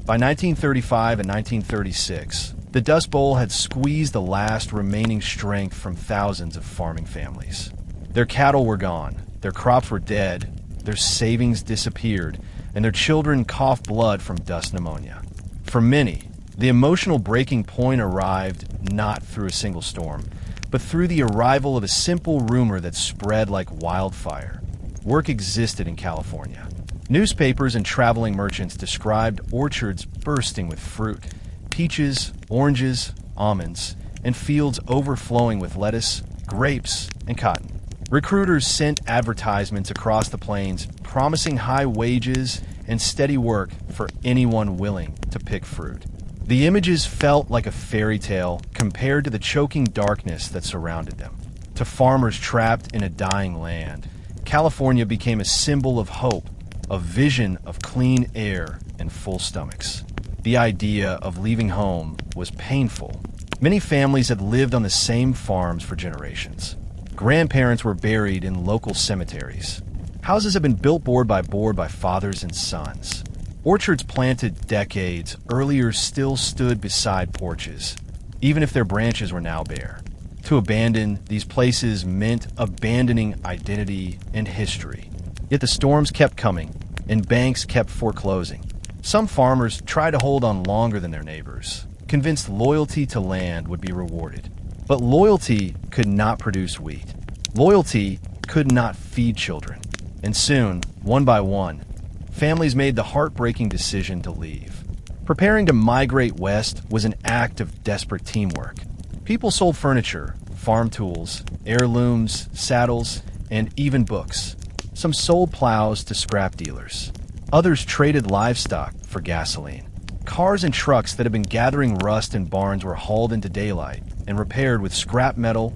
By 1935 and 1936, the Dust Bowl had squeezed the last remaining strength from thousands of farming families. Their cattle were gone, their crops were dead, their savings disappeared, and their children coughed blood from dust pneumonia. For many, the emotional breaking point arrived not through a single storm, but through the arrival of a simple rumor that spread like wildfire. Work existed in California. Newspapers and traveling merchants described orchards bursting with fruit, peaches, oranges, almonds, and fields overflowing with lettuce, grapes, and cotton. Recruiters sent advertisements across the plains promising high wages and steady work for anyone willing to pick fruit. The images felt like a fairy tale compared to the choking darkness that surrounded them. To farmers trapped in a dying land, California became a symbol of hope, a vision of clean air and full stomachs. The idea of leaving home was painful. Many families had lived on the same farms for generations. Grandparents were buried in local cemeteries. Houses had been built board by fathers and sons. Orchards planted decades earlier still stood beside porches, even if their branches were now bare. To abandon these places meant abandoning identity and history. Yet the storms kept coming, and banks kept foreclosing. Some farmers tried to hold on longer than their neighbors, convinced loyalty to land would be rewarded. But loyalty could not produce wheat. Loyalty could not feed children. And soon, one by one, families made the heartbreaking decision to leave. Preparing to migrate west was an act of desperate teamwork. People sold furniture, farm tools, heirlooms, saddles, and even books. Some sold plows to scrap dealers. Others traded livestock for gasoline. Cars and trucks that had been gathering rust in barns were hauled into daylight and repaired with scrap metal,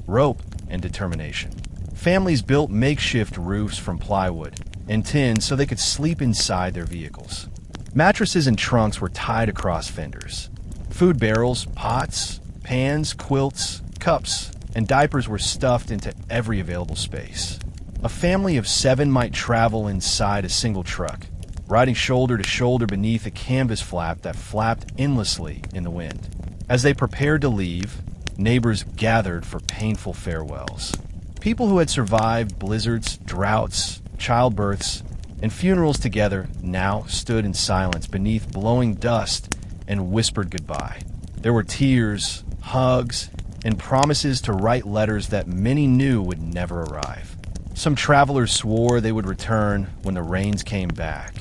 rope, and determination. Families built makeshift roofs from plywood and tin so they could sleep inside their vehicles. Mattresses and trunks were tied across fenders. Food barrels, pots, pans, quilts, cups, and diapers were stuffed into every available space. A family of 7 might travel inside a single truck, riding shoulder to shoulder beneath a canvas flap that flapped endlessly in the wind. As they prepared to leave, neighbors gathered for painful farewells. People who had survived blizzards, droughts, childbirths, and funerals together now stood in silence beneath blowing dust and whispered goodbye. There were tears, hugs, and promises to write letters that many knew would never arrive. Some travelers swore they would return when the rains came back.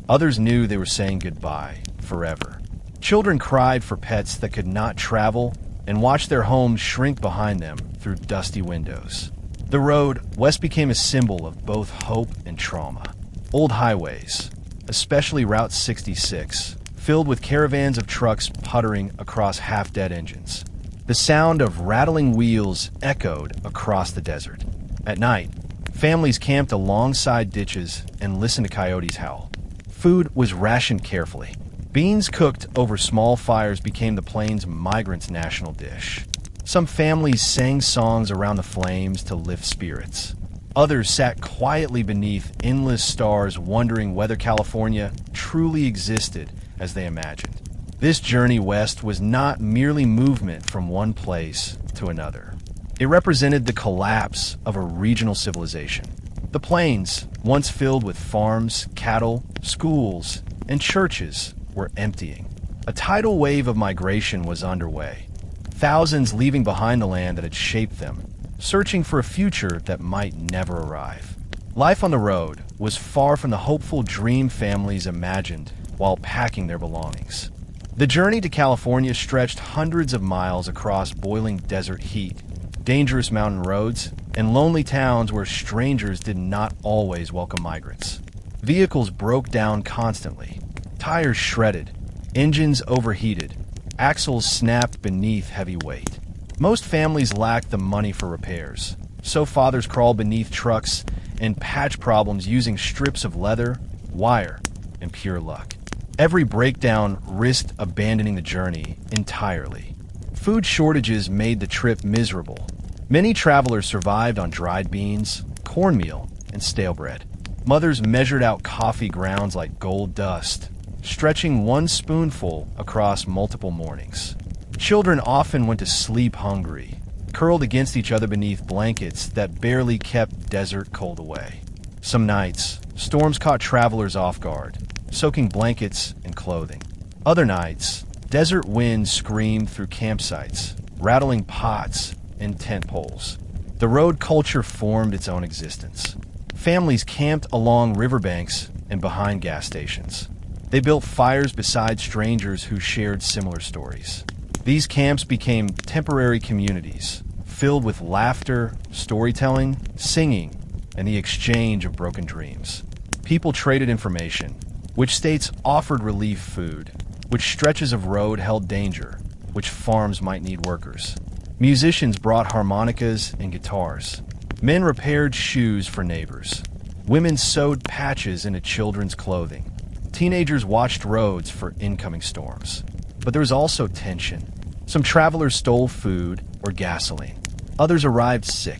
Others knew they were saying goodbye forever. Children cried for pets that could not travel and watched their homes shrink behind them through dusty windows. The road west became a symbol of both hope and trauma. Old highways, especially Route 66, filled with caravans of trucks puttering across half-dead engines. The sound of rattling wheels echoed across the desert. At night, families camped alongside ditches and listened to coyotes howl. Food was rationed carefully. Beans cooked over small fires became the plains' migrants' national dish. Some families sang songs around the flames to lift spirits. Others sat quietly beneath endless stars wondering whether California truly existed as they imagined. This journey west was not merely movement from one place to another. It represented the collapse of a regional civilization. The plains, once filled with farms, cattle, schools, and churches, were emptying. A tidal wave of migration was underway. Thousands leaving behind the land that had shaped them, searching for a future that might never arrive. Life on the road was far from the hopeful dream families imagined while packing their belongings. The journey to California stretched hundreds of miles across boiling desert heat, dangerous mountain roads, and lonely towns where strangers did not always welcome migrants. Vehicles broke down constantly. Tires shredded, engines overheated, axles snapped beneath heavy weight. Most families lacked the money for repairs, so fathers crawled beneath trucks and patched problems using strips of leather, wire, and pure luck. Every breakdown risked abandoning the journey entirely. Food shortages made the trip miserable. Many travelers survived on dried beans, cornmeal, and stale bread. Mothers measured out coffee grounds like gold dust, stretching one spoonful across multiple mornings. Children often went to sleep hungry, curled against each other beneath blankets that barely kept desert cold away. Some nights, storms caught travelers off guard, soaking blankets and clothing. Other nights, desert winds screamed through campsites, rattling pots and tent poles. The road culture formed its own existence. Families camped along riverbanks and behind gas stations. They built fires beside strangers who shared similar stories. These camps became temporary communities, filled with laughter, storytelling, singing, and the exchange of broken dreams. People traded information. Which states offered relief food? Which stretches of road held danger? Which farms might need workers? Musicians brought harmonicas and guitars. Men repaired shoes for neighbors. Women sewed patches into children's clothing. Teenagers watched roads for incoming storms. But there was also tension. Some travelers stole food or gasoline. Others arrived sick.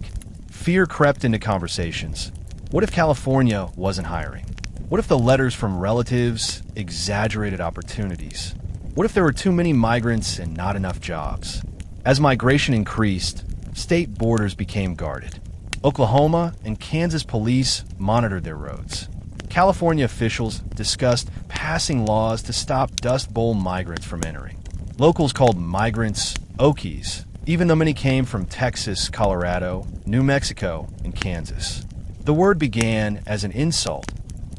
Fear crept into conversations. What if California wasn't hiring? What if the letters from relatives exaggerated opportunities? What if there were too many migrants and not enough jobs? As migration increased, state borders became guarded. Oklahoma and Kansas police monitored their roads. California officials discussed passing laws to stop Dust Bowl migrants from entering. Locals called migrants Okies, even though many came from Texas, Colorado, New Mexico, and Kansas. The word began as an insult,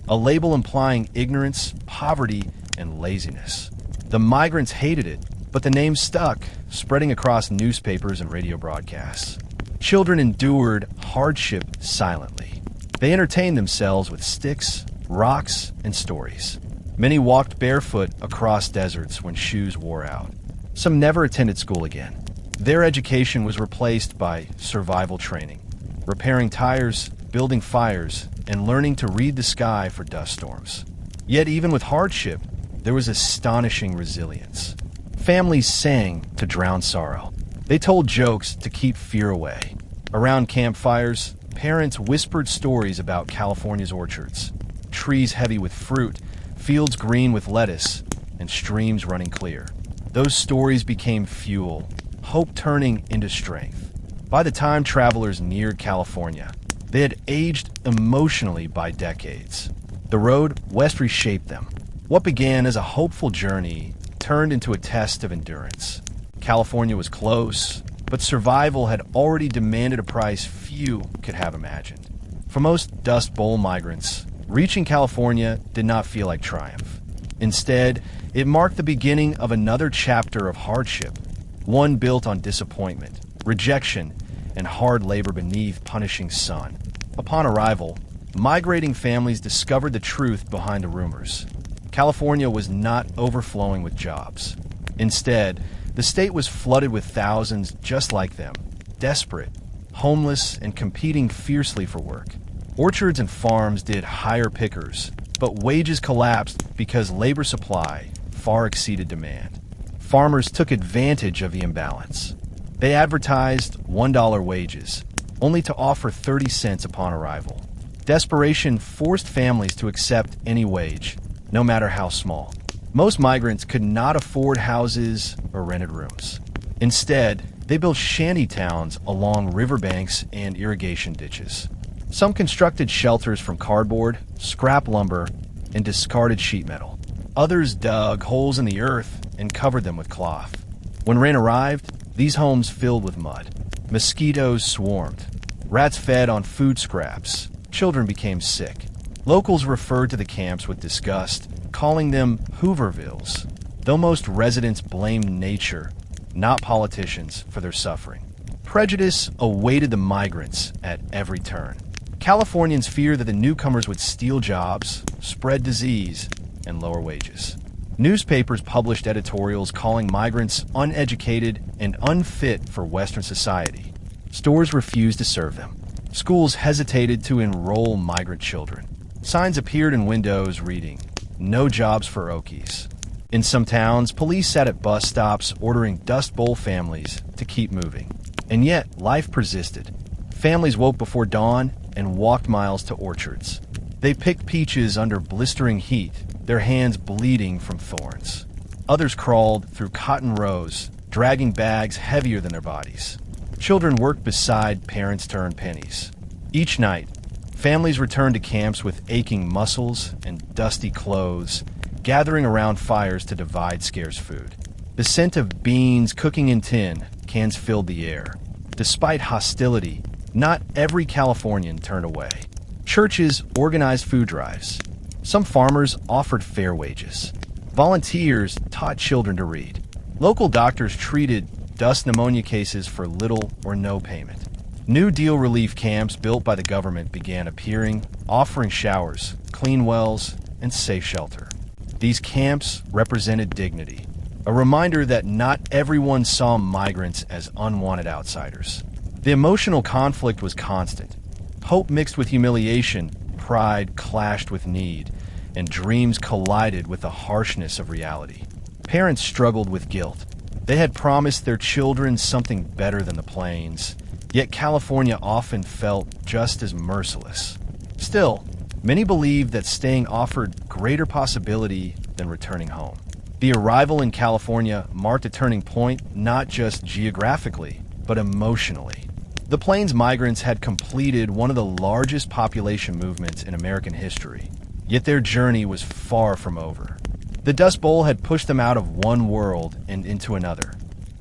a label implying ignorance, poverty, and laziness. The migrants hated it, but the name stuck, spreading across newspapers and radio broadcasts. Children endured hardship silently. They entertained themselves with sticks, rocks, and stories. Many walked barefoot across deserts when shoes wore out. Some never attended school again. Their education was replaced by survival training, repairing tires, building fires, and learning to read the sky for dust storms. Yet even with hardship, there was astonishing resilience. Families sang to drown sorrow. They told jokes to keep fear away. Around campfires, parents whispered stories about California's orchards, trees heavy with fruit, fields green with lettuce, and streams running clear. Those stories became fuel, hope turning into strength. By the time travelers neared California, they had aged emotionally by decades. The road west reshaped them. What began as a hopeful journey turned into a test of endurance. California was close, but survival had already demanded a price few could have imagined. For most Dust Bowl migrants, reaching California did not feel like triumph. Instead, it marked the beginning of another chapter of hardship, one built on disappointment, rejection, and hard labor beneath punishing sun. Upon arrival, migrating families discovered the truth behind the rumors. California was not overflowing with jobs. Instead, the state was flooded with thousands just like them, desperate, homeless, and competing fiercely for work. Orchards and farms did hire pickers, but wages collapsed because labor supply far exceeded demand. Farmers took advantage of the imbalance. They advertised $1 wages, only to offer 30 cents upon arrival. Desperation forced families to accept any wage, no matter how small. Most migrants could not afford houses or rented rooms. Instead, they built shanty towns along riverbanks and irrigation ditches. Some constructed shelters from cardboard, scrap lumber, and discarded sheet metal. Others dug holes in the earth and covered them with cloth. When rain arrived, these homes filled with mud. Mosquitoes swarmed. Rats fed on food scraps. Children became sick. Locals referred to the camps with disgust, calling them Hoovervilles, though most residents blamed nature, not politicians, for their suffering. Prejudice awaited the migrants at every turn. Californians feared that the newcomers would steal jobs, spread disease, and lower wages. Newspapers published editorials calling migrants uneducated and unfit for Western society. Stores refused to serve them. Schools hesitated to enroll migrant children. Signs appeared in windows reading, "No jobs for Okies." In some towns, police sat at bus stops ordering Dust Bowl families to keep moving. And yet, life persisted. Families woke before dawn and walked miles to orchards. They picked peaches under blistering heat, their hands bleeding from thorns. Others crawled through cotton rows, dragging bags heavier than their bodies. Children worked beside parents to earn pennies. Each night, families returned to camps with aching muscles and dusty clothes, gathering around fires to divide scarce food. The scent of beans cooking in tin cans filled the air. Despite hostility, not every Californian turned away. Churches organized food drives. Some farmers offered fair wages. Volunteers taught children to read. Local doctors treated dust pneumonia cases for little or no payment. New Deal relief camps built by the government began appearing, offering showers, clean wells, and safe shelter. These camps represented dignity, a reminder that not everyone saw migrants as unwanted outsiders. The emotional conflict was constant. Hope mixed with humiliation, pride clashed with need, and dreams collided with the harshness of reality. Parents struggled with guilt. They had promised their children something better than the plains, yet California often felt just as merciless. Still, many believed that staying offered greater possibility than returning home. The arrival in California marked a turning point not just geographically, but emotionally. The Plains migrants had completed one of the largest population movements in American history, yet their journey was far from over. The Dust Bowl had pushed them out of one world and into another,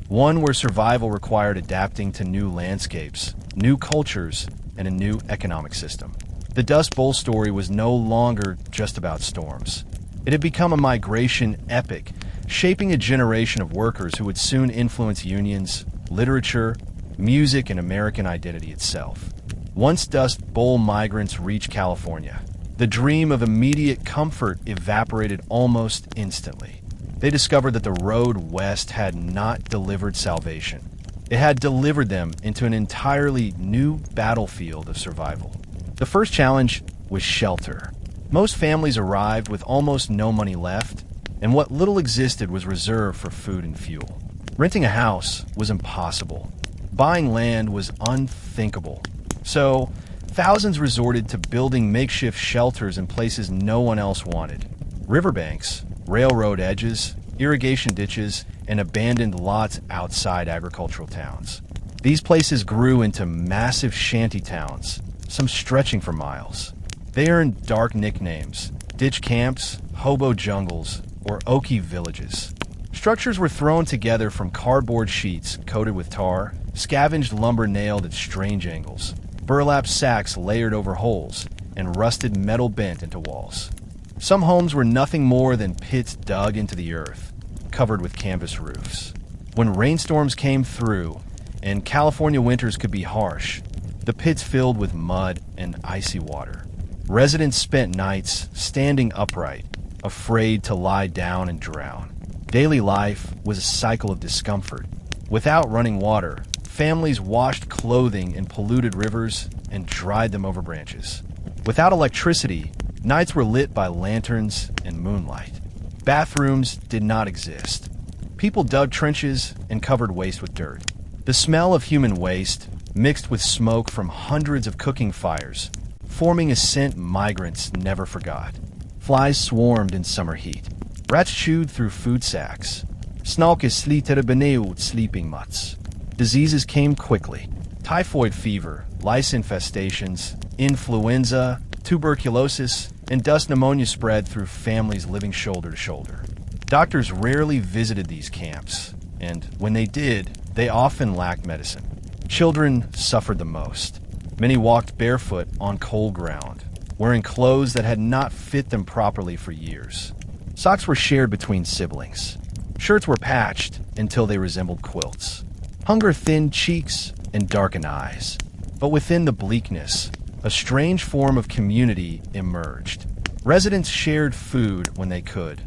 one where survival required adapting to new landscapes, new cultures, and a new economic system. The Dust Bowl story was no longer just about storms. It had become a migration epic, shaping a generation of workers who would soon influence unions, literature, music, and American identity itself. Once Dust Bowl migrants reached California, the dream of immediate comfort evaporated almost instantly. They discovered that the road west had not delivered salvation. It had delivered them into an entirely new battlefield of survival. The first challenge was shelter. Most families arrived with almost no money left, and what little existed was reserved for food and fuel. Renting a house was impossible. Buying land was unthinkable. So, thousands resorted to building makeshift shelters in places no one else wanted. Riverbanks, railroad edges, irrigation ditches, and abandoned lots outside agricultural towns. These places grew into massive shanty towns, some stretching for miles. They earned dark nicknames: ditch camps, hobo jungles, or Okie villages. Structures were thrown together from cardboard sheets coated with tar, scavenged lumber nailed at strange angles, burlap sacks layered over holes, and rusted metal bent into walls. Some homes were nothing more than pits dug into the earth, covered with canvas roofs. When rainstorms came through, and California winters could be harsh, the pits filled with mud and icy water. Residents spent nights standing upright, afraid to lie down and drown. Daily life was a cycle of discomfort. Without running water, families washed clothing in polluted rivers and dried them over branches. Without electricity, nights were lit by lanterns and moonlight. Bathrooms did not exist. People dug trenches and covered waste with dirt. The smell of human waste mixed with smoke from hundreds of cooking fires, forming a scent migrants never forgot. Flies swarmed in summer heat. Rats chewed through food sacks. Snalkes sliter beneath sleeping mutts. Diseases came quickly. Typhoid fever, lice infestations, influenza, tuberculosis, and dust pneumonia spread through families living shoulder to shoulder. Doctors rarely visited these camps, and when they did, they often lacked medicine. Children suffered the most. Many walked barefoot on cold ground, wearing clothes that had not fit them properly for years. Socks were shared between siblings. Shirts were patched until they resembled quilts. Hunger thinned cheeks and darkened eyes. But within the bleakness, a strange form of community emerged. Residents shared food when they could.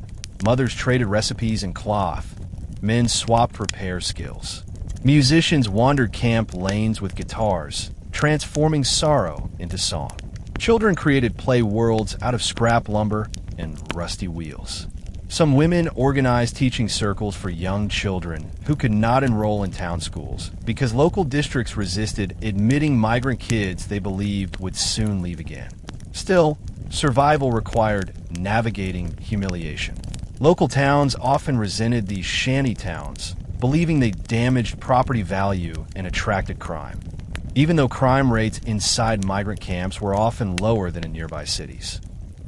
Mothers traded recipes and cloth. Men swapped repair skills. Musicians wandered camp lanes with guitars, transforming sorrow into song. Children created play worlds out of scrap lumber and rusty wheels. Some women organized teaching circles for young children who could not enroll in town schools because local districts resisted admitting migrant kids they believed would soon leave again. Still, Survival required navigating humiliation. Local towns often resented these shanty towns, believing they damaged property value and attracted crime, even though crime rates inside migrant camps were often lower than in nearby cities.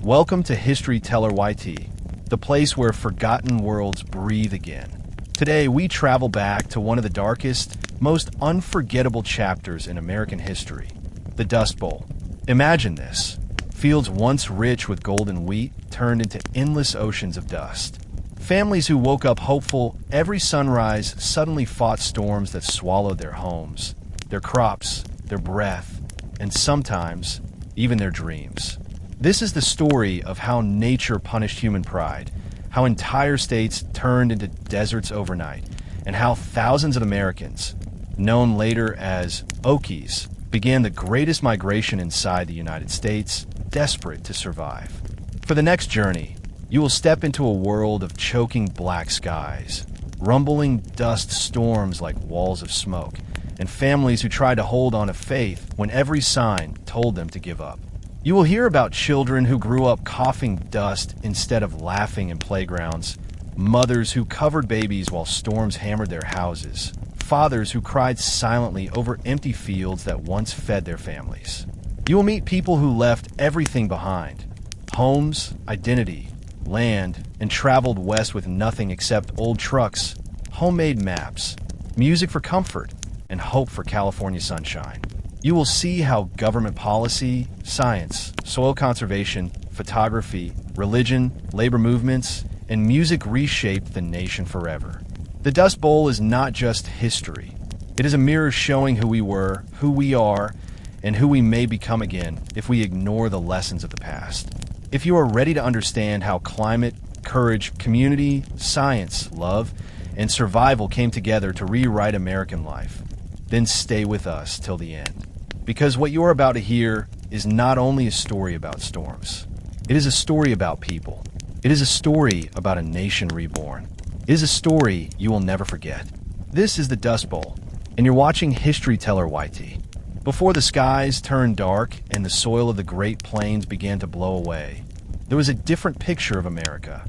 Welcome to History Teller YT, the place where forgotten worlds breathe again. Today, we travel back to one of the darkest, most unforgettable chapters in American history, the Dust Bowl. Imagine this. Fields once rich with golden wheat turned into endless oceans of dust. Families who woke up hopeful every sunrise suddenly fought storms that swallowed their homes, their crops, their breath, and sometimes even their dreams. This is the story of how nature punished human pride, how entire states turned into deserts overnight, and how thousands of Americans, known later as Okies, began the greatest migration inside the United States, desperate to survive. For the next journey, you will step into a world of choking black skies, rumbling dust storms like walls of smoke, and families who tried to hold on to faith when every sign told them to give up. You will hear about children who grew up coughing dust instead of laughing in playgrounds, mothers who covered babies while storms hammered their houses, fathers who cried silently over empty fields that once fed their families. You will meet people who left everything behind: homes, identity, land, and traveled west with nothing except old trucks, homemade maps, music for comfort, and hope for California sunshine. You will see how government policy, science, soil conservation, photography, religion, labor movements, and music reshaped the nation forever. The Dust Bowl is not just history. It is a mirror showing who we were, who we are, and who we may become again if we ignore the lessons of the past. If you are ready to understand how climate, courage, community, science, love, and survival came together to rewrite American life, then stay with us till the end. Because what you are about to hear is not only a story about storms. It is a story about people. It is a story about a nation reborn. It is a story you will never forget. This is the Dust Bowl, and you're watching History Teller YT. Before the skies turned dark and the soil of the Great Plains began to blow away, there was a different picture of America.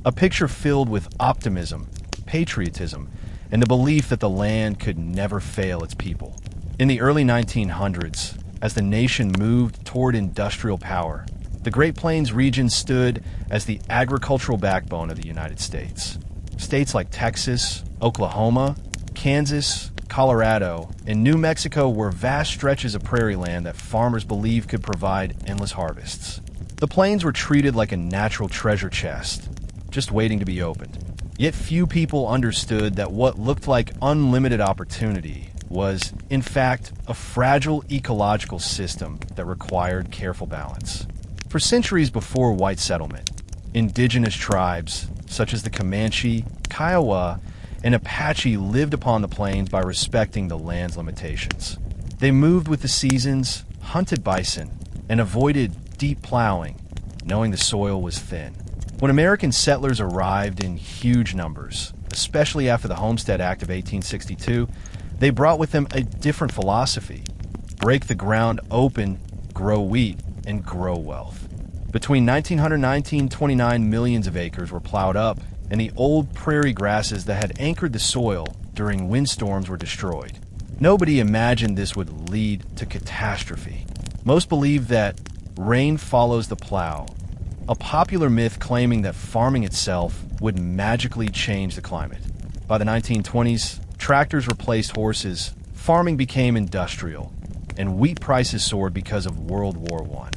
A picture filled with optimism, patriotism, and the belief that the land could never fail its people. In the early 1900s, as the nation moved toward industrial power, the Great Plains region stood as the agricultural backbone of the United States. States like Texas, Oklahoma, Kansas, Colorado, and New Mexico were vast stretches of prairie land that farmers believed could provide endless harvests. The plains were treated like a natural treasure chest, just waiting to be opened. Yet few people understood that what looked like unlimited opportunity was, in fact, a fragile ecological system that required careful balance. For centuries before white settlement, indigenous tribes, such as the Comanche, Kiowa, and Apache lived upon the plains by respecting the land's limitations. They moved with the seasons, hunted bison, and avoided deep plowing, knowing the soil was thin. When American settlers arrived in huge numbers, especially after the Homestead Act of 1862, they brought with them a different philosophy: break the ground open, grow wheat, and grow wealth. Between 1900 and 1929, millions of acres were plowed up, and the old prairie grasses that had anchored the soil during windstorms were destroyed. Nobody imagined this would lead to catastrophe. Most believed that rain follows the plow, a popular myth claiming that farming itself would magically change the climate. By the 1920s, tractors replaced horses, farming became industrial, and wheat prices soared because of World War I.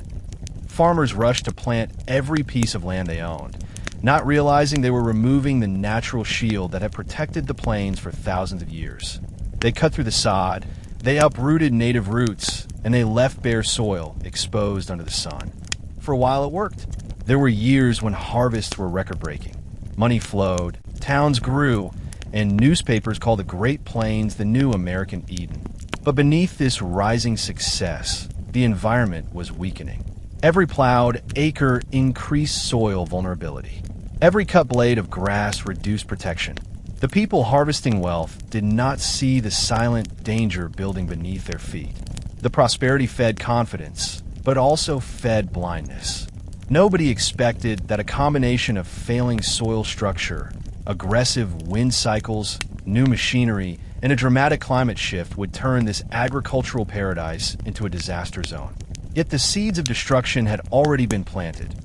Farmers rushed to plant every piece of land they owned, not realizing they were removing the natural shield that had protected the plains for thousands of years. They cut through the sod, they uprooted native roots, and they left bare soil exposed under the sun. For a while it worked. There were years when harvests were record-breaking. Money flowed, towns grew, and newspapers called the Great Plains the new American Eden. But beneath this rising success, the environment was weakening. Every plowed acre increased soil vulnerability. Every cut blade of grass reduced protection. The people harvesting wealth did not see the silent danger building beneath their feet. The prosperity fed confidence, but also fed blindness. Nobody expected that a combination of failing soil structure, aggressive wind cycles, new machinery, and a dramatic climate shift would turn this agricultural paradise into a disaster zone. Yet the seeds of destruction had already been planted,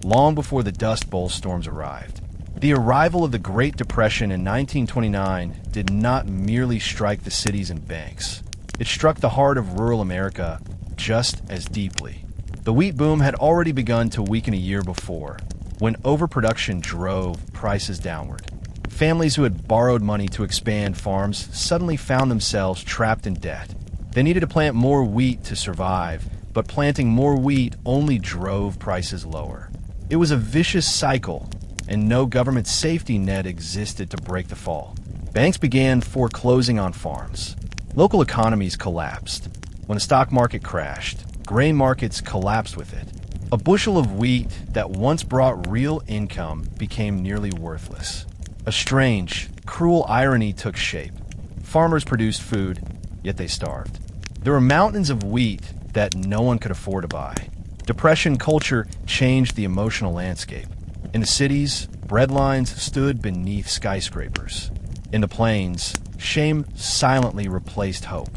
long before the Dust Bowl storms arrived. The arrival of the Great Depression in 1929 did not merely strike the cities and banks. It struck the heart of rural America just as deeply. The wheat boom had already begun to weaken a year before, when overproduction drove prices downward. Families who had borrowed money to expand farms suddenly found themselves trapped in debt. They needed to plant more wheat to survive, but planting more wheat only drove prices lower. It was a vicious cycle, and no government safety net existed to break the fall. Banks began foreclosing on farms. Local economies collapsed. When the stock market crashed, grain markets collapsed with it. A bushel of wheat that once brought real income became nearly worthless. A strange, cruel irony took shape. Farmers produced food, yet they starved. There were mountains of wheat that no one could afford to buy. Depression culture changed the emotional landscape. In the cities, breadlines stood beneath skyscrapers. In the plains, shame silently replaced hope.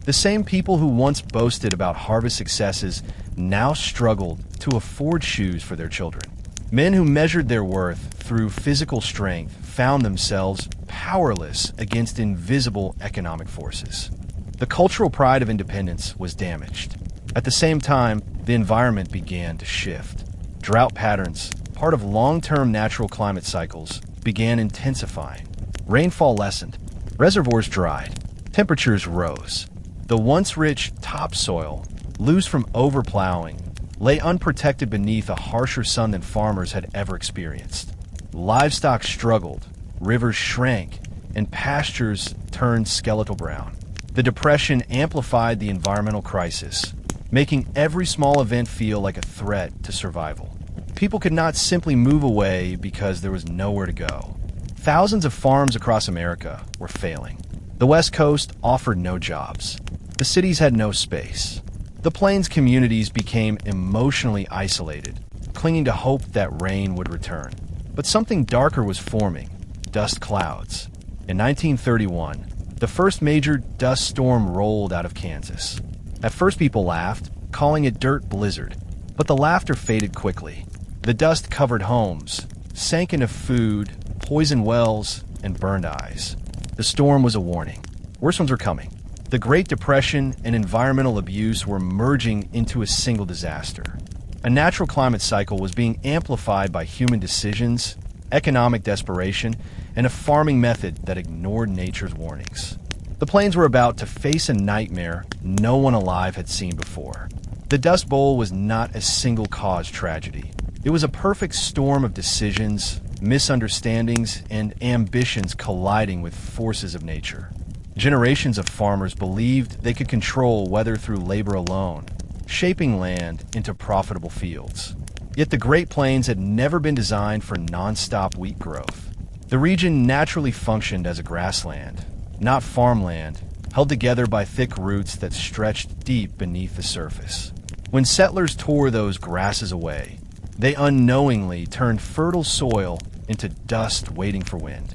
The same people who once boasted about harvest successes now struggled to afford shoes for their children. Men who measured their worth through physical strength found themselves powerless against invisible economic forces. The cultural pride of independence was damaged. At the same time, the environment began to shift. Drought patterns, part of long-term natural climate cycles, began intensifying. Rainfall lessened. Reservoirs dried. Temperatures rose. The once rich topsoil, loose from overplowing, lay unprotected beneath a harsher sun than farmers had ever experienced. Livestock struggled, rivers shrank, and pastures turned skeletal brown. The Depression amplified the environmental crisis, making every small event feel like a threat to survival. People could not simply move away because there was nowhere to go. Thousands of farms across America were failing. The West Coast offered no jobs. The cities had no space. The plains communities became emotionally isolated, clinging to hope that rain would return. But something darker was forming: dust clouds. In 1931, the first major dust storm rolled out of Kansas. At first people laughed, calling it dirt blizzard, but the laughter faded quickly. The dust covered homes, sank into food, poisoned wells, and burned eyes. The storm was a warning. Worse ones were coming. The Great Depression and environmental abuse were merging into a single disaster. A natural climate cycle was being amplified by human decisions, economic desperation, and a farming method that ignored nature's warnings. The plains were about to face a nightmare no one alive had seen before. The Dust Bowl was not a single-cause tragedy. It was a perfect storm of decisions, misunderstandings, and ambitions colliding with forces of nature. Generations of farmers believed they could control weather through labor alone, shaping land into profitable fields. Yet the Great Plains had never been designed for non-stop wheat growth. The region naturally functioned as a grassland, not farmland, held together by thick roots that stretched deep beneath the surface. When settlers tore those grasses away, they unknowingly turned fertile soil into dust waiting for wind.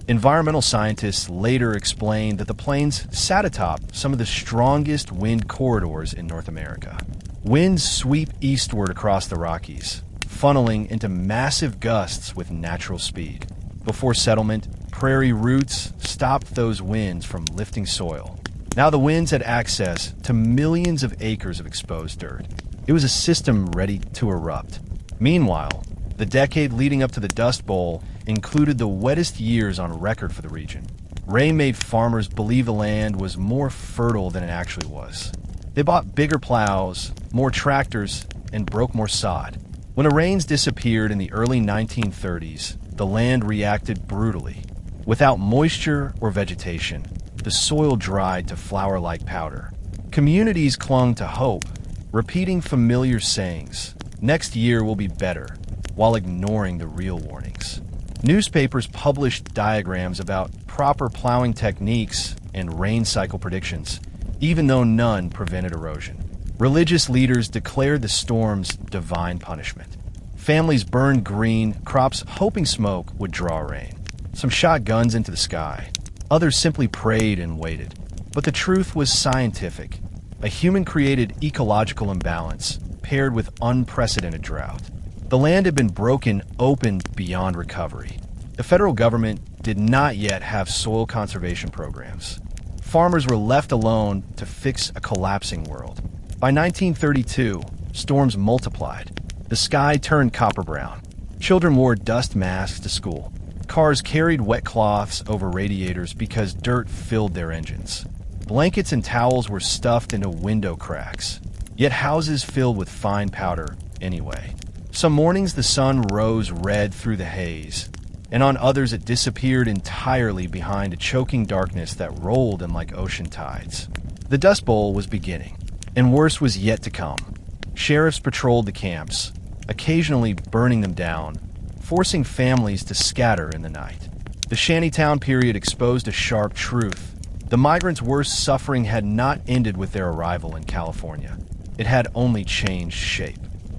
Environmental scientists later explained that the plains sat atop some of the strongest wind corridors in North America. Winds sweep eastward across the Rockies, funneling into massive gusts with natural speed. Before settlement, prairie roots stopped those winds from lifting soil. Now the winds had access to millions of acres of exposed dirt. It was a system ready to erupt. Meanwhile, the decade leading up to the Dust Bowl included the wettest years on record for the region. Rain made farmers believe the land was more fertile than it actually was. They bought bigger plows, more tractors, and broke more sod. When the rains disappeared in the early 1930s, the land reacted brutally. Without moisture or vegetation, the soil dried to flour-like powder. Communities clung to hope, repeating familiar sayings, "Next year will be better," while ignoring the real warnings. Newspapers published diagrams about proper plowing techniques and rain cycle predictions, even though none prevented erosion. Religious leaders declared the storm's divine punishment. Families burned green crops hoping smoke would draw rain. Some shot guns into the sky. Others simply prayed and waited. But the truth was scientific. A human-created ecological imbalance paired with unprecedented drought. The land had been broken open beyond recovery. The federal government did not yet have soil conservation programs. Farmers were left alone to fix a collapsing world. By 1932, storms multiplied. The sky turned copper brown. Children wore dust masks to school. Cars carried wet cloths over radiators because dirt filled their engines. Blankets and towels were stuffed into window cracks. Yet houses filled with fine powder anyway. Some mornings the sun rose red through the haze, and on others it disappeared entirely behind a choking darkness that rolled in like ocean tides. The Dust Bowl was beginning, and worse was yet to come. Sheriffs patrolled the camps, occasionally burning them down, forcing families to scatter in the night. The shantytown period exposed a sharp truth. The migrants' worst suffering had not ended with their arrival in California. It had only changed shape.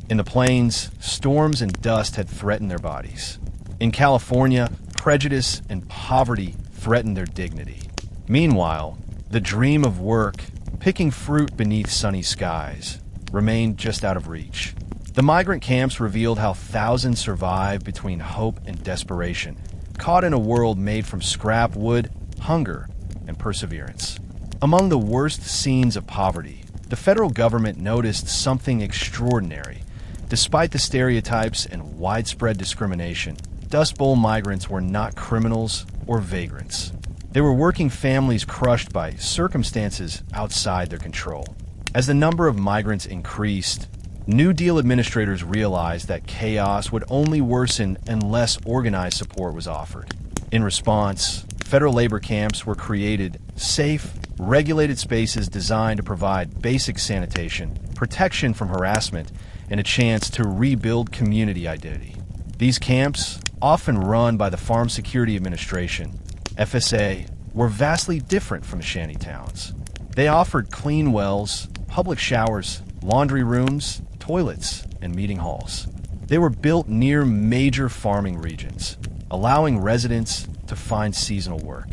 In the plains, storms and dust had threatened their bodies. In California, prejudice and poverty threatened their dignity. Meanwhile, the dream of work, picking fruit beneath sunny skies, remained just out of reach. The migrant camps revealed how thousands survived between hope and desperation, caught in a world made from scrap wood, hunger, and perseverance. Among the worst scenes of poverty, the federal government noticed something extraordinary. Despite the stereotypes and widespread discrimination, Dust Bowl migrants were not criminals or vagrants. They were working families crushed by circumstances outside their control. As the number of migrants increased, New Deal administrators realized that chaos would only worsen unless organized support was offered. In response, federal labor camps were created, safe, regulated spaces designed to provide basic sanitation, protection from harassment, and a chance to rebuild community identity. These camps, often run by the Farm Security Administration, FSA, were vastly different from the shantytowns. They offered clean wells, public showers, laundry rooms, toilets, and meeting halls. They were built near major farming regions, allowing residents to find seasonal work.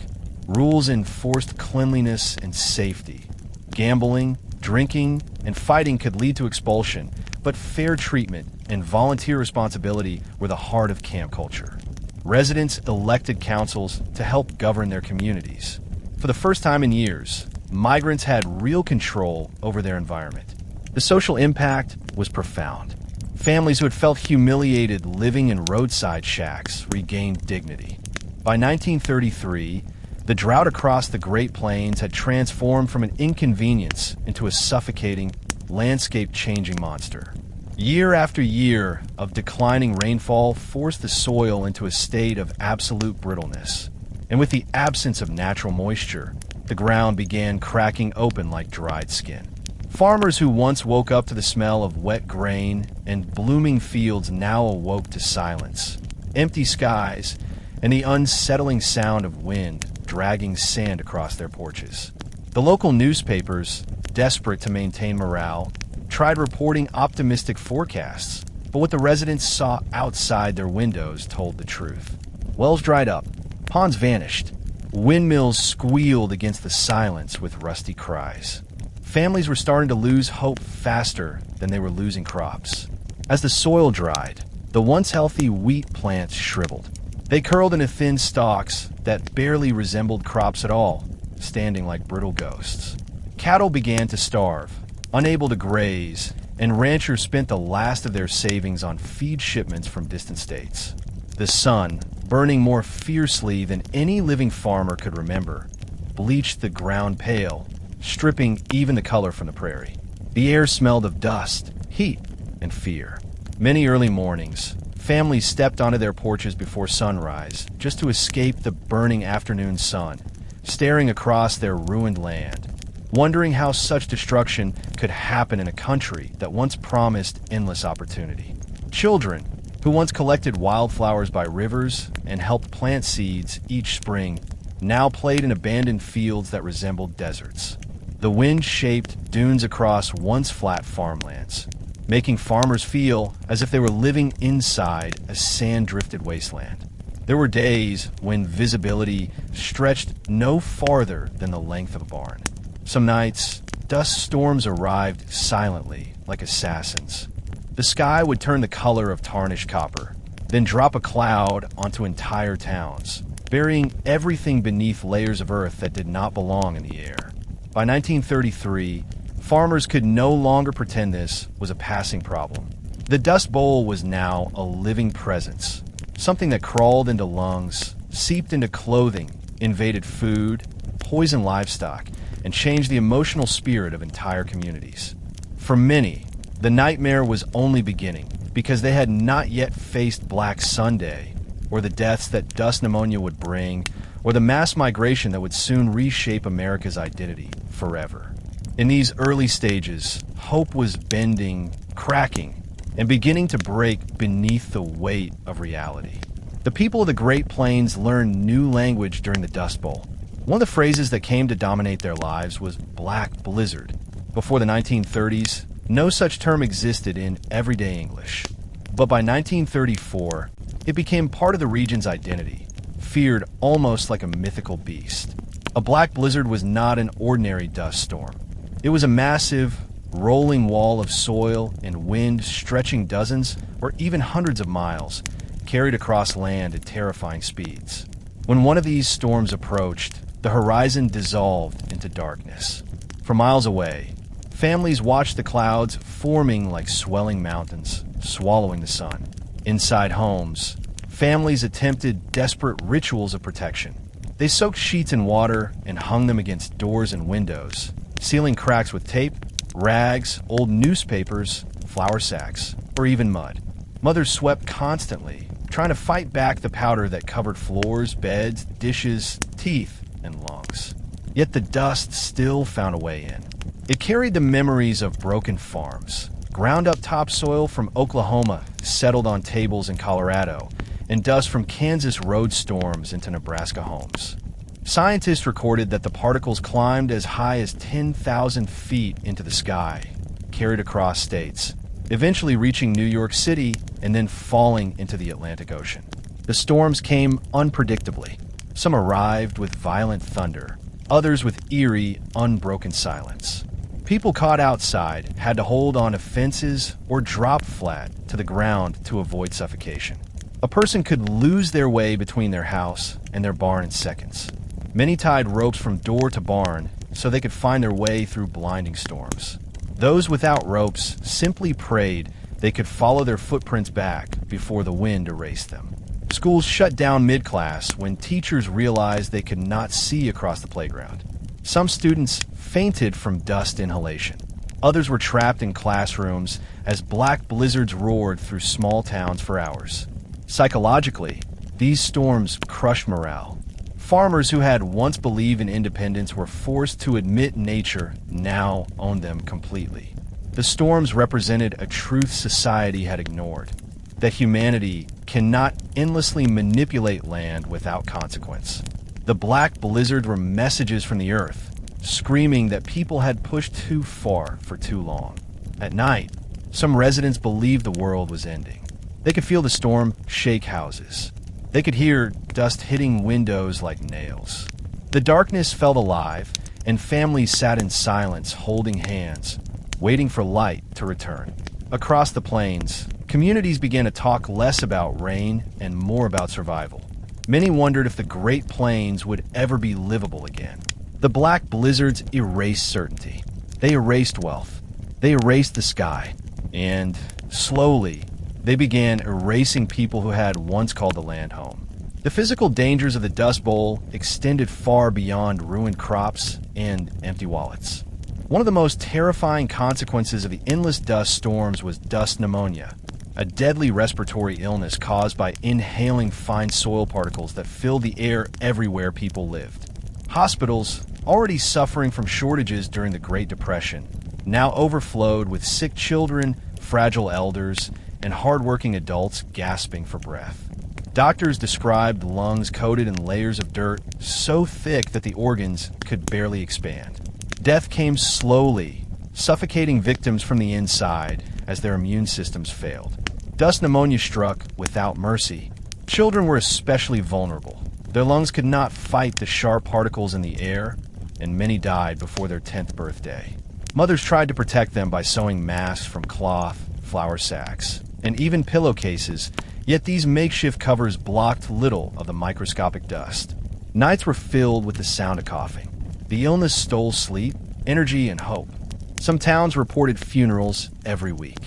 Rules enforced cleanliness and safety. Gambling, drinking, and fighting could lead to expulsion, but fair treatment and volunteer responsibility were the heart of camp culture. Residents elected councils to help govern their communities. For the first time in years, migrants had real control over their environment. The social impact was profound. Families who had felt humiliated living in roadside shacks regained dignity. By 1933, the drought across the Great Plains had transformed from an inconvenience into a suffocating, landscape-changing monster. Year after year of declining rainfall forced the soil into a state of absolute brittleness. And with the absence of natural moisture, the ground began cracking open like dried skin. Farmers who once woke up to the smell of wet grain and blooming fields now awoke to silence, empty skies, and the unsettling sound of wind dragging sand across their porches. The local newspapers, desperate to maintain morale, tried reporting optimistic forecasts, but what the residents saw outside their windows told the truth. Wells dried up, ponds vanished, windmills squealed against the silence with rusty cries. Families were starting to lose hope faster than they were losing crops. As the soil dried, the once healthy wheat plants shriveled. They curled into thin stalks that barely resembled crops at all, standing like brittle ghosts. Cattle began to starve, unable to graze, and ranchers spent the last of their savings on feed shipments from distant states. The sun, burning more fiercely than any living farmer could remember, bleached the ground pale, stripping even the color from the prairie. The air smelled of dust, heat, and fear. Many early mornings, families stepped onto their porches before sunrise just to escape the burning afternoon sun, staring across their ruined land, wondering how such destruction could happen in a country that once promised endless opportunity. Children, who once collected wildflowers by rivers and helped plant seeds each spring, now played in abandoned fields that resembled deserts. The wind shaped dunes across once flat farmlands, making farmers feel as if they were living inside a sand-drifted wasteland. There were days when visibility stretched no farther than the length of a barn. Some nights, dust storms arrived silently, like assassins. The sky would turn the color of tarnished copper, then drop a cloud onto entire towns, burying everything beneath layers of earth that did not belong in the air. By 1933, farmers could no longer pretend this was a passing problem. The Dust Bowl was now a living presence, something that crawled into lungs, seeped into clothing, invaded food, poisoned livestock, and changed the emotional spirit of entire communities. For many, the nightmare was only beginning because they had not yet faced Black Sunday, or the deaths that dust pneumonia would bring, or the mass migration that would soon reshape America's identity forever. In these early stages, hope was bending, cracking, and beginning to break beneath the weight of reality. The people of the Great Plains learned new language during the Dust Bowl. One of the phrases that came to dominate their lives was black blizzard. Before the 1930s, no such term existed in everyday English. But by 1934, it became part of the region's identity, feared almost like a mythical beast. A black blizzard was not an ordinary dust storm. It was a massive, rolling wall of soil and wind stretching dozens or even hundreds of miles, carried across land at terrifying speeds. When one of these storms approached, the horizon dissolved into darkness. For miles away, families watched the clouds forming like swelling mountains, swallowing the sun. Inside homes, families attempted desperate rituals of protection. They soaked sheets in water and hung them against doors and windows, sealing cracks with tape, rags, old newspapers, flour sacks, or even mud. Mothers swept constantly, trying to fight back the powder that covered floors, beds, dishes, teeth, and lungs. Yet the dust still found a way in. It carried the memories of broken farms, ground-up topsoil from Oklahoma settled on tables in Colorado, and dust from Kansas road storms into Nebraska homes. Scientists recorded that the particles climbed as high as 10,000 feet into the sky, carried across states, eventually reaching New York City and then falling into the Atlantic Ocean. The storms came unpredictably. Some arrived with violent thunder, others with eerie, unbroken silence. People caught outside had to hold on to fences or drop flat to the ground to avoid suffocation. A person could lose their way between their house and their barn in seconds. Many tied ropes from door to barn so they could find their way through blinding storms. Those without ropes simply prayed they could follow their footprints back before the wind erased them. Schools shut down mid-class when teachers realized they could not see across the playground. Some students fainted from dust inhalation. Others were trapped in classrooms as black blizzards roared through small towns for hours. Psychologically, these storms crushed morale. Farmers who had once believed in independence were forced to admit nature now owned them completely. The storms represented a truth society had ignored, that humanity cannot endlessly manipulate land without consequence. The black blizzards were messages from the earth, screaming that people had pushed too far for too long. At night, some residents believed the world was ending. They could feel the storm shake houses. They could hear dust hitting windows like nails. The darkness felt alive, and families sat in silence, holding hands, waiting for light to return. Across the plains, communities began to talk less about rain and more about survival. Many wondered if the Great Plains would ever be livable again. The black blizzards erased certainty. They erased wealth. They erased the sky. And, slowly, they began erasing people who had once called the land home. The physical dangers of the Dust Bowl extended far beyond ruined crops and empty wallets. One of the most terrifying consequences of the endless dust storms was dust pneumonia, a deadly respiratory illness caused by inhaling fine soil particles that filled the air everywhere people lived. Hospitals, already suffering from shortages during the Great Depression, now overflowed with sick children, fragile elders, and hardworking adults gasping for breath. Doctors described lungs coated in layers of dirt so thick that the organs could barely expand. Death came slowly, suffocating victims from the inside as their immune systems failed. Dust pneumonia struck without mercy. Children were especially vulnerable. Their lungs could not fight the sharp particles in the air, and many died before their 10th birthday. Mothers tried to protect them by sewing masks from cloth, flour sacks, and even pillowcases, yet these makeshift covers blocked little of the microscopic dust. Nights were filled with the sound of coughing. The illness stole sleep, energy, and hope. Some towns reported funerals every week.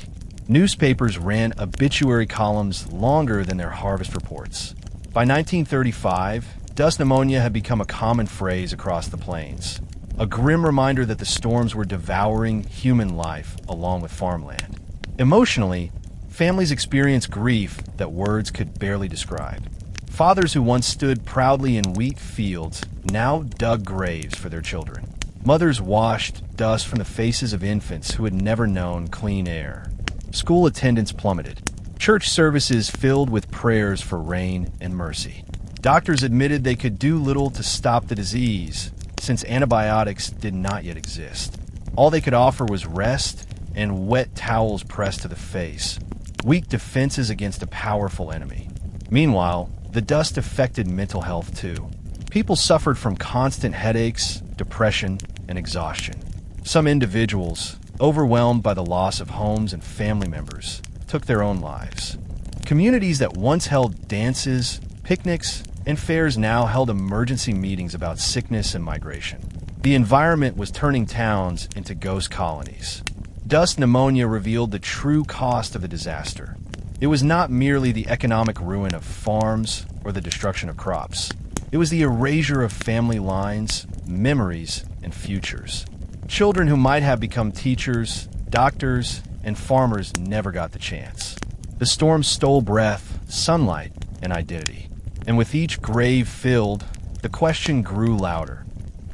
Newspapers ran obituary columns longer than their harvest reports. By 1935, dust pneumonia had become a common phrase across the plains, a grim reminder that the storms were devouring human life along with farmland. Emotionally, families experienced grief that words could barely describe. Fathers who once stood proudly in wheat fields now dug graves for their children. Mothers washed dust from the faces of infants who had never known clean air. School attendance plummeted. Church services filled with prayers for rain and mercy. Doctors admitted they could do little to stop the disease, since antibiotics did not yet exist. All they could offer was rest and wet towels pressed to the face, weak defenses against a powerful enemy. Meanwhile, the dust affected mental health too. People suffered from constant headaches, depression, and exhaustion. Some individuals, overwhelmed by the loss of homes and family members, took their own lives. Communities that once held dances, picnics, and fairs now held emergency meetings about sickness and migration. The environment was turning towns into ghost colonies. Dust pneumonia revealed the true cost of the disaster. It was not merely the economic ruin of farms or the destruction of crops. It was the erasure of family lines, memories, and futures. Children who might have become teachers, doctors, and farmers never got the chance. The storm stole breath, sunlight, and identity. And with each grave filled, the question grew louder.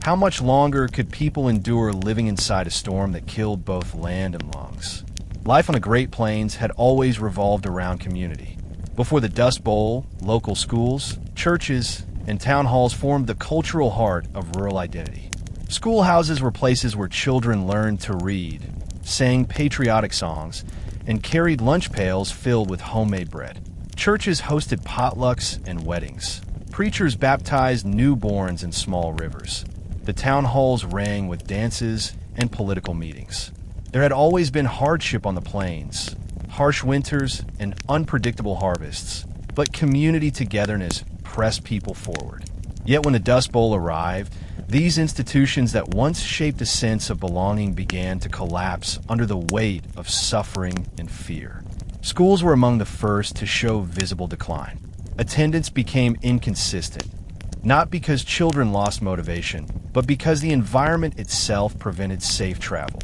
How much longer could people endure living inside a storm that killed both land and lungs? Life on the Great Plains had always revolved around community. Before the Dust Bowl, local schools, churches, and town halls formed the cultural heart of rural identity. Schoolhouses were places where children learned to read, sang patriotic songs, and carried lunch pails filled with homemade bread. Churches hosted potlucks and weddings. Preachers baptized newborns in small rivers. The town halls rang with dances and political meetings. There had always been hardship on the plains, harsh winters and unpredictable harvests, but community togetherness pressed people forward. Yet when the Dust Bowl arrived, these institutions that once shaped a sense of belonging began to collapse under the weight of suffering and fear. Schools were among the first to show visible decline. Attendance became inconsistent, not because children lost motivation, but because the environment itself prevented safe travel.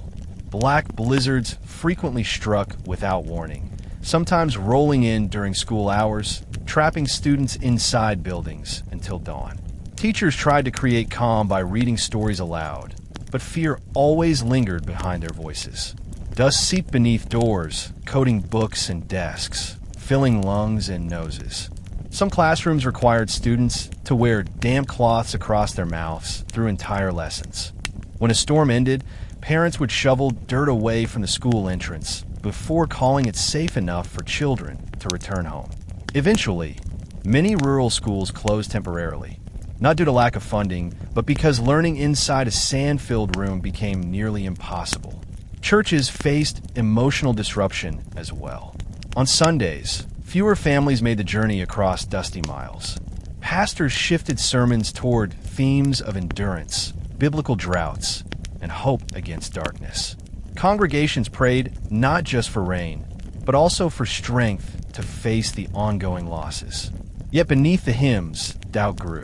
Black blizzards frequently struck without warning, sometimes rolling in during school hours, trapping students inside buildings until dawn. Teachers tried to create calm by reading stories aloud, but fear always lingered behind their voices. Dust seeped beneath doors, coating books and desks, filling lungs and noses. Some classrooms required students to wear damp cloths across their mouths through entire lessons. When a storm ended, parents would shovel dirt away from the school entrance before calling it safe enough for children to return home. Eventually, many rural schools closed temporarily, not due to lack of funding, but because learning inside a sand-filled room became nearly impossible. Churches faced emotional disruption as well. On Sundays, fewer families made the journey across dusty miles. Pastors shifted sermons toward themes of endurance, biblical droughts, and hope against darkness. Congregations prayed not just for rain, but also for strength to face the ongoing losses. Yet beneath the hymns, doubt grew.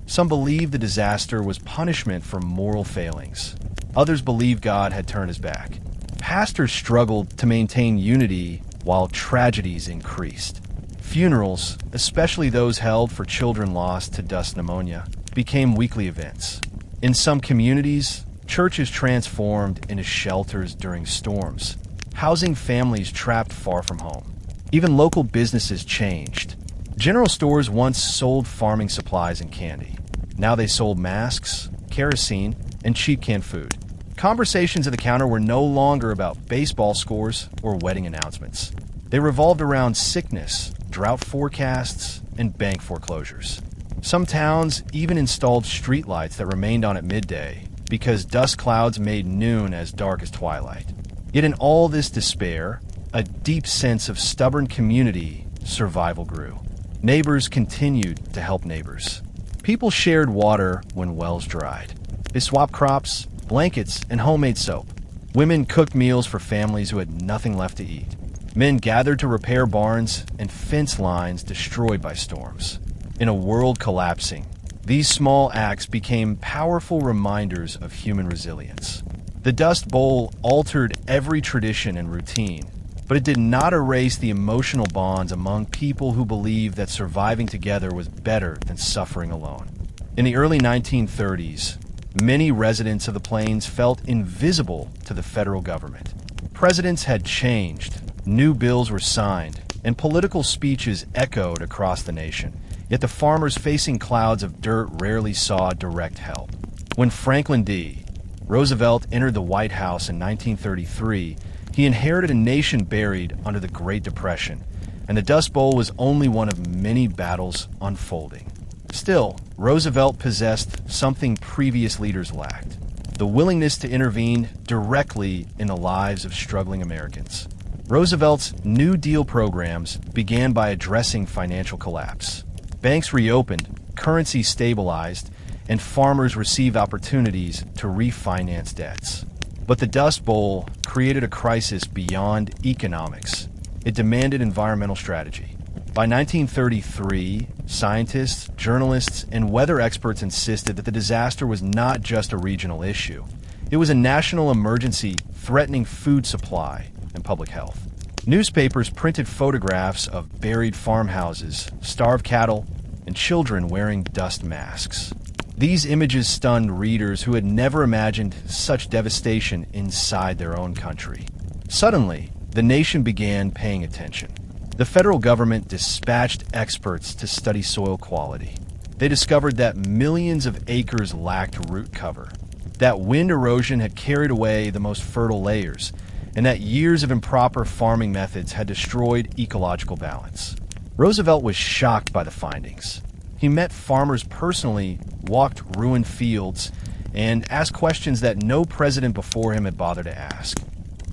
Some believed the disaster was punishment for moral failings. Others believed God had turned his back. Pastors struggled to maintain unity while tragedies increased. Funerals, especially those held for children lost to dust pneumonia, became weekly events. In some communities, churches transformed into shelters during storms, housing families trapped far from home. Even local businesses changed. General stores once sold farming supplies and candy. Now they sold masks, kerosene, and cheap canned food. Conversations at the counter were no longer about baseball scores or wedding announcements. They revolved around sickness, drought forecasts, and bank foreclosures. Some towns even installed streetlights that remained on at midday because dust clouds made noon as dark as twilight. Yet in all this despair, a deep sense of stubborn community survival grew. Neighbors continued to help neighbors. People shared water when wells dried. They swapped crops, blankets, and homemade soap. Women cooked meals for families who had nothing left to eat. Men gathered to repair barns and fence lines destroyed by storms. In a world collapsing, these small acts became powerful reminders of human resilience. The Dust Bowl altered every tradition and routine, but it did not erase the emotional bonds among people who believed that surviving together was better than suffering alone. In the early 1930s, many residents of the Plains felt invisible to the federal government. Presidents had changed, new bills were signed, and political speeches echoed across the nation. Yet the farmers facing clouds of dirt rarely saw direct help. When Franklin D. Roosevelt entered the White House in 1933, he inherited a nation buried under the Great Depression, and the Dust Bowl was only one of many battles unfolding. Still, Roosevelt possessed something previous leaders lacked: the willingness to intervene directly in the lives of struggling Americans. Roosevelt's New Deal programs began by addressing financial collapse. Banks reopened, currency stabilized, and farmers received opportunities to refinance debts. But the Dust Bowl created a crisis beyond economics. It demanded environmental strategy. By 1933, scientists, journalists, and weather experts insisted that the disaster was not just a regional issue. It was a national emergency threatening food supply and public health. Newspapers printed photographs of buried farmhouses, starved cattle, and children wearing dust masks. These images stunned readers who had never imagined such devastation inside their own country. Suddenly, the nation began paying attention. The federal government dispatched experts to study soil quality. They discovered that millions of acres lacked root cover, that wind erosion had carried away the most fertile layers, and that years of improper farming methods had destroyed ecological balance. Roosevelt was shocked by the findings. He met farmers personally, walked ruined fields, and asked questions that no president before him had bothered to ask.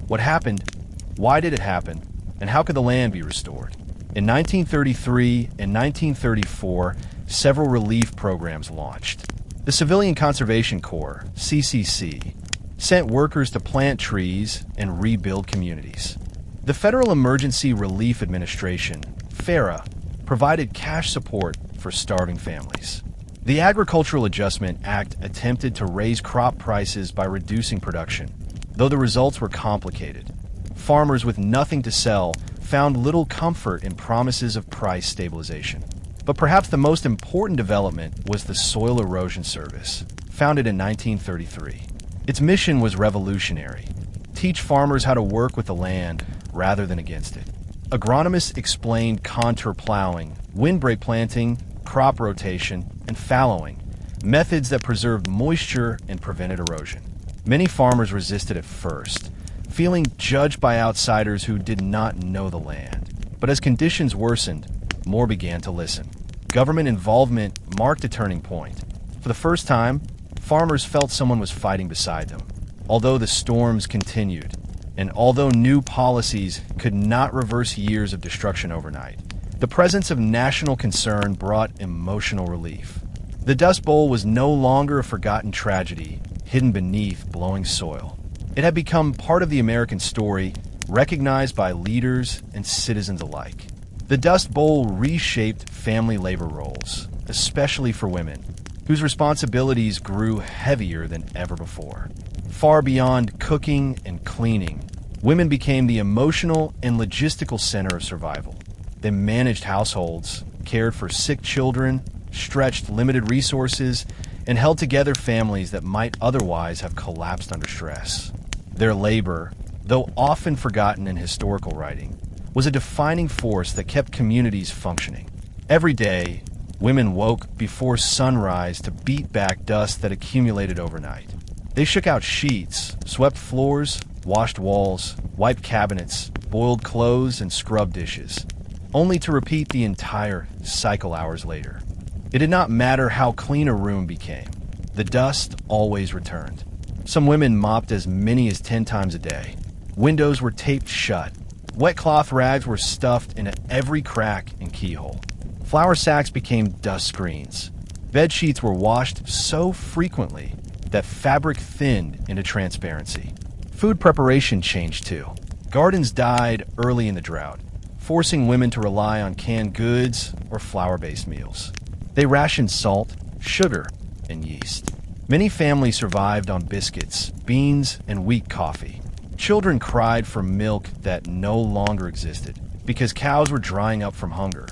What happened? Why did it happen? And how could the land be restored? In 1933 and 1934, several relief programs launched. The Civilian Conservation Corps, CCC, sent workers to plant trees and rebuild communities. The Federal Emergency Relief Administration, FERA, provided cash support for starving families. The Agricultural Adjustment Act attempted to raise crop prices by reducing production, though the results were complicated. Farmers with nothing to sell found little comfort in promises of price stabilization. But perhaps the most important development was the Soil Erosion Service, founded in 1933. Its mission was revolutionary: teach farmers how to work with the land rather than against it. Agronomists explained contour plowing, windbreak planting, crop rotation, and fallowing, methods that preserved moisture and prevented erosion. Many farmers resisted at first, feeling judged by outsiders who did not know the land. But as conditions worsened, more began to listen. Government involvement marked a turning point. For the first time, farmers felt someone was fighting beside them. Although the storms continued, and although new policies could not reverse years of destruction overnight, the presence of national concern brought emotional relief. The Dust Bowl was no longer a forgotten tragedy hidden beneath blowing soil. It had become part of the American story, recognized by leaders and citizens alike. The Dust Bowl reshaped family labor roles, especially for women, whose responsibilities grew heavier than ever before. Far beyond cooking and cleaning, women became the emotional and logistical center of survival. They managed households, cared for sick children, stretched limited resources, and held together families that might otherwise have collapsed under stress. Their labor, though often forgotten in historical writing, was a defining force that kept communities functioning. Every day, women woke before sunrise to beat back dust that accumulated overnight. They shook out sheets, swept floors, washed walls, wiped cabinets, boiled clothes, and scrubbed dishes, only to repeat the entire cycle hours later. It did not matter how clean a room became. The dust always returned. Some women mopped as many as 10 times a day. Windows were taped shut. Wet cloth rags were stuffed into every crack and keyhole. Flour sacks became dust screens. Bed sheets were washed so frequently that fabric thinned into transparency. Food preparation changed too. Gardens died early in the drought, forcing women to rely on canned goods or flour-based meals. They rationed salt, sugar, and yeast. Many families survived on biscuits, beans, and weak coffee. Children cried for milk that no longer existed because cows were drying up from hunger.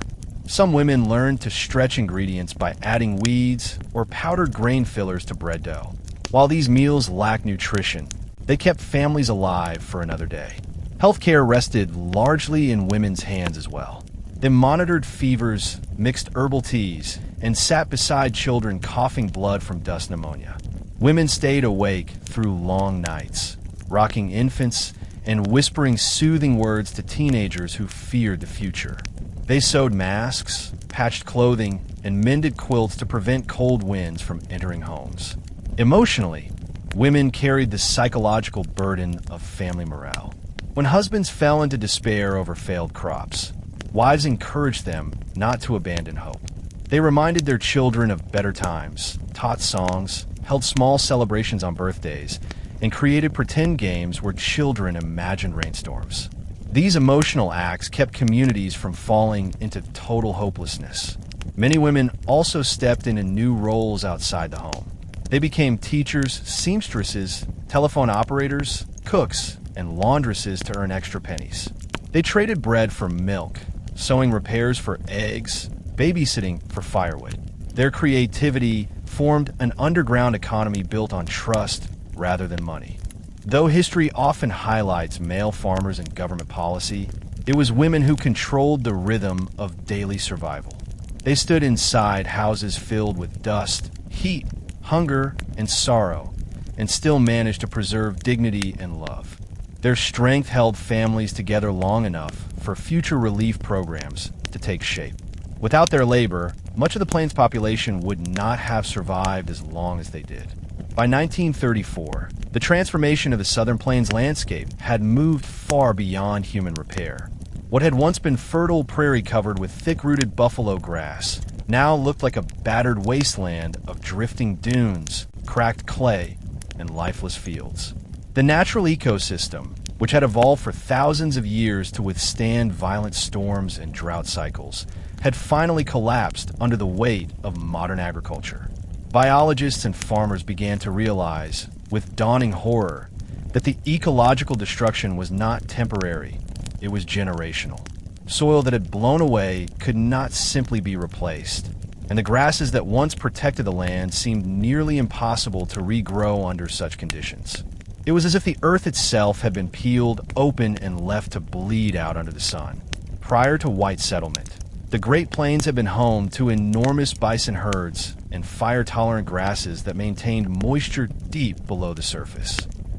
Some women learned to stretch ingredients by adding weeds or powdered grain fillers to bread dough. While these meals lacked nutrition, they kept families alive for another day. Healthcare rested largely in women's hands as well. They monitored fevers, mixed herbal teas, and sat beside children coughing blood from dust pneumonia. Women stayed awake through long nights, rocking infants and whispering soothing words to teenagers who feared the future. They sewed masks, patched clothing, and mended quilts to prevent cold winds from entering homes. Emotionally, women carried the psychological burden of family morale. When husbands fell into despair over failed crops, wives encouraged them not to abandon hope. They reminded their children of better times, taught songs, held small celebrations on birthdays, and created pretend games where children imagined rainstorms. These emotional acts kept communities from falling into total hopelessness. Many women also stepped into new roles outside the home. They became teachers, seamstresses, telephone operators, cooks, and laundresses to earn extra pennies. They traded bread for milk, sewing repairs for eggs, babysitting for firewood. Their creativity formed an underground economy built on trust rather than money. Though history often highlights male farmers and government policy, it was women who controlled the rhythm of daily survival. They stood inside houses filled with dust, heat, hunger, and sorrow, and still managed to preserve dignity and love. Their strength held families together long enough for future relief programs to take shape. Without their labor, much of the Plains population would not have survived as long as they did. By 1934, the transformation of the Southern Plains landscape had moved far beyond human repair. What had once been fertile prairie covered with thick-rooted buffalo grass now looked like a battered wasteland of drifting dunes, cracked clay, and lifeless fields. The natural ecosystem, which had evolved for thousands of years to withstand violent storms and drought cycles, had finally collapsed under the weight of modern agriculture. Biologists and farmers began to realize, with dawning horror, that the ecological destruction was not temporary, it was generational. Soil that had blown away could not simply be replaced, and the grasses that once protected the land seemed nearly impossible to regrow under such conditions. It was as if the earth itself had been peeled open and left to bleed out under the sun. Prior to white settlement, the Great Plains had been home to enormous bison herds and fire-tolerant grasses that maintained moisture deep below the surface.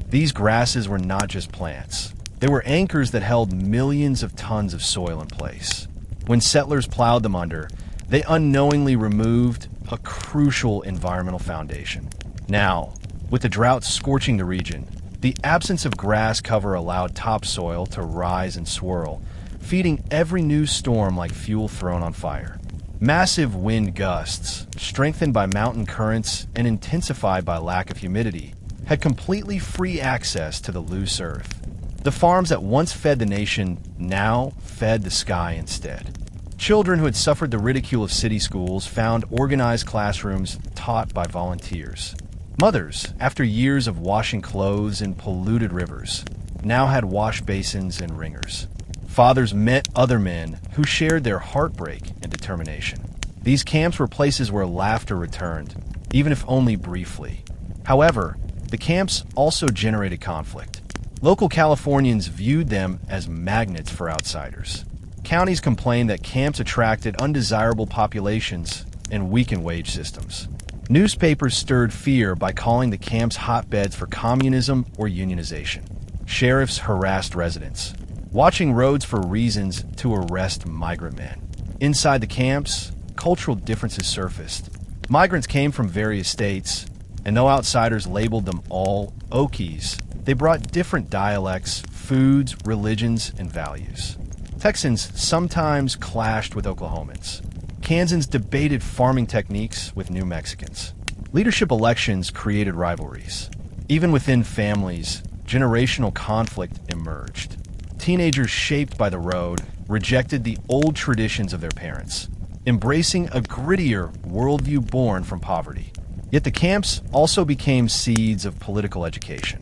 These grasses were not just plants. They were anchors that held millions of tons of soil in place. When settlers plowed them under, they unknowingly removed a crucial environmental foundation. Now, with the drought scorching the region, the absence of grass cover allowed topsoil to rise and swirl, feeding every new storm like fuel thrown on fire. Massive wind gusts, strengthened by mountain currents and intensified by lack of humidity, had completely free access to the loose earth. The farms that once fed the nation now fed the sky instead. Children who had suffered the ridicule of city schools found organized classrooms taught by volunteers. Mothers, after years of washing clothes in polluted rivers, now had wash basins and wringers. Fathers met other men who shared their heartbreak and determination. These camps were places where laughter returned, even if only briefly. However, the camps also generated conflict. Local Californians viewed them as magnets for outsiders. Counties complained that camps attracted undesirable populations and weakened wage systems. Newspapers stirred fear by calling the camps hotbeds for communism or unionization. Sheriffs harassed residents, watching roads for reasons to arrest migrant men. Inside the camps, cultural differences surfaced. Migrants came from various states, and though outsiders labeled them all Okies, they brought different dialects, foods, religions, and values. Texans sometimes clashed with Oklahomans. Kansans debated farming techniques with New Mexicans. Leadership elections created rivalries. Even within families, generational conflict emerged. Teenagers shaped by the road rejected the old traditions of their parents, embracing a grittier worldview born from poverty. Yet the camps also became seeds of political education.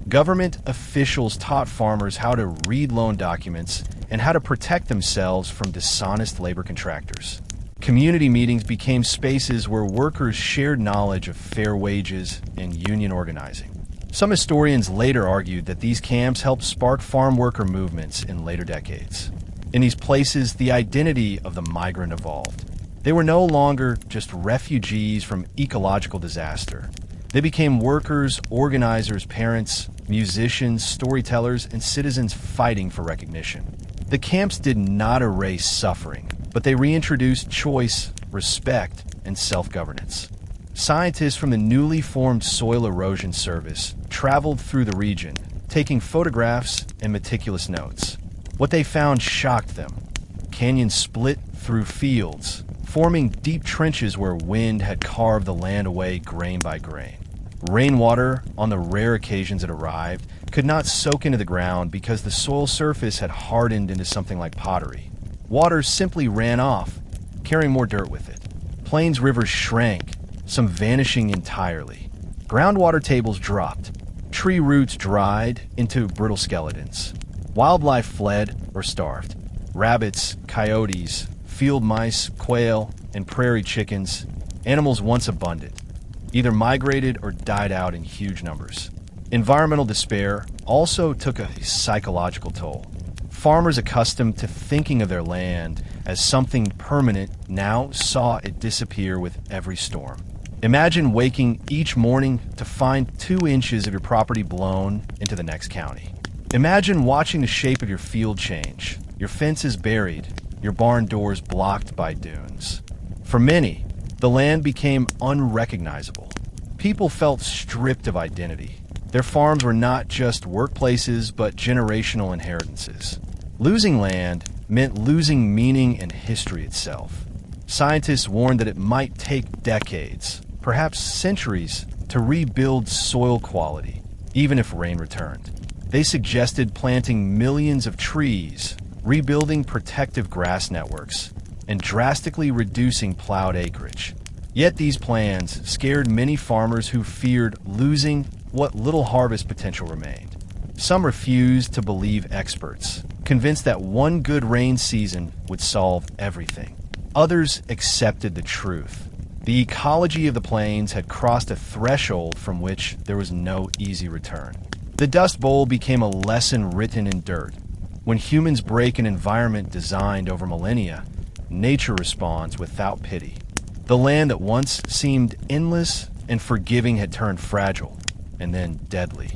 Government officials taught farmers how to read loan documents and how to protect themselves from dishonest labor contractors. Community meetings became spaces where workers shared knowledge of fair wages and union organizing. Some historians later argued that these camps helped spark farm worker movements in later decades. In these places, the identity of the migrant evolved. They were no longer just refugees from ecological disaster. They became workers, organizers, parents, musicians, storytellers, and citizens fighting for recognition. The camps did not erase suffering, but they reintroduced choice, respect, and self-governance. Scientists from the newly formed Soil Erosion Service traveled through the region, taking photographs and meticulous notes. What they found shocked them. Canyons split through fields, forming deep trenches where wind had carved the land away grain by grain. Rainwater, on the rare occasions it arrived, could not soak into the ground because the soil surface had hardened into something like pottery. Water simply ran off, carrying more dirt with it. Plains rivers shrank, some vanishing entirely. Groundwater tables dropped. Tree roots dried into brittle skeletons. Wildlife fled or starved. Rabbits, coyotes, field mice, quail, and prairie chickens, animals once abundant, either migrated or died out in huge numbers. Environmental despair also took a psychological toll. Farmers accustomed to thinking of their land as something permanent now saw it disappear with every storm. Imagine waking each morning to find 2 inches of your property blown into the next county. Imagine watching the shape of your field change, your fences buried, your barn doors blocked by dunes. For many, the land became unrecognizable. People felt stripped of identity. Their farms were not just workplaces, but generational inheritances. Losing land meant losing meaning and history itself. Scientists warned that it might take decades, perhaps centuries, to rebuild soil quality, even if rain returned. They suggested planting millions of trees, rebuilding protective grass networks, and drastically reducing plowed acreage. Yet these plans scared many farmers who feared losing what little harvest potential remained. Some refused to believe experts, convinced that one good rain season would solve everything. Others accepted the truth. The ecology of the plains had crossed a threshold from which there was no easy return. The Dust Bowl became a lesson written in dirt. When humans break an environment designed over millennia, nature responds without pity. The land that once seemed endless and forgiving had turned fragile, and then deadly.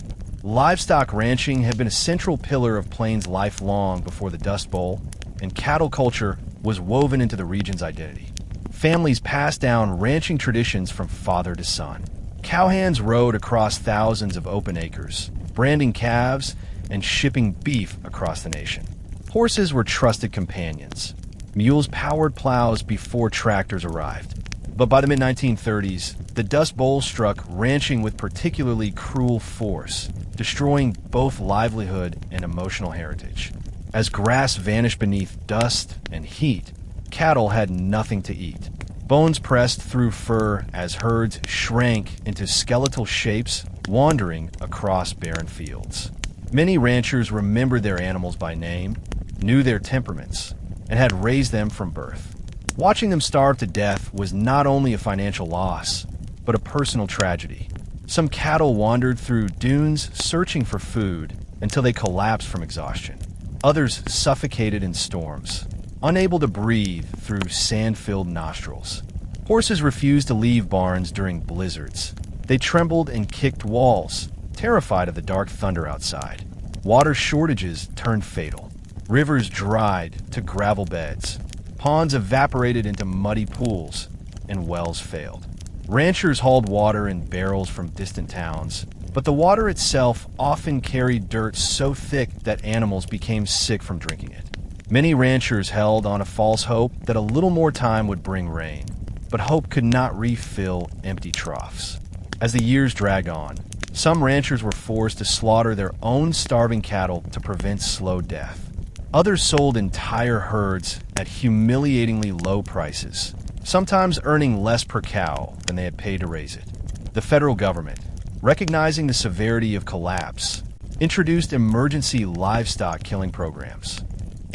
Livestock ranching had been a central pillar of Plains life long before the Dust Bowl, and cattle culture was woven into the region's identity. Families passed down ranching traditions from father to son. Cowhands rode across thousands of open acres, branding calves and shipping beef across the nation. Horses were trusted companions. Mules powered plows before tractors arrived. But by the mid-1930s, the Dust Bowl struck ranching with particularly cruel force, destroying both livelihood and emotional heritage. As grass vanished beneath dust and heat, cattle had nothing to eat. Bones pressed through fur as herds shrank into skeletal shapes, wandering across barren fields. Many ranchers remembered their animals by name, knew their temperaments, and had raised them from birth. Watching them starve to death was not only a financial loss, but a personal tragedy. Some cattle wandered through dunes searching for food until they collapsed from exhaustion. Others suffocated in storms, unable to breathe through sand-filled nostrils. Horses refused to leave barns during blizzards. They trembled and kicked walls, terrified of the dark thunder outside. Water shortages turned fatal. Rivers dried to gravel beds. Ponds evaporated into muddy pools, and wells failed. Ranchers hauled water in barrels from distant towns, but the water itself often carried dirt so thick that animals became sick from drinking it. Many ranchers held on a false hope that a little more time would bring rain, but hope could not refill empty troughs. As the years dragged on, some ranchers were forced to slaughter their own starving cattle to prevent slow death. Others sold entire herds at humiliatingly low prices, sometimes earning less per cow than they had paid to raise it. The federal government, recognizing the severity of collapse, introduced emergency livestock killing programs.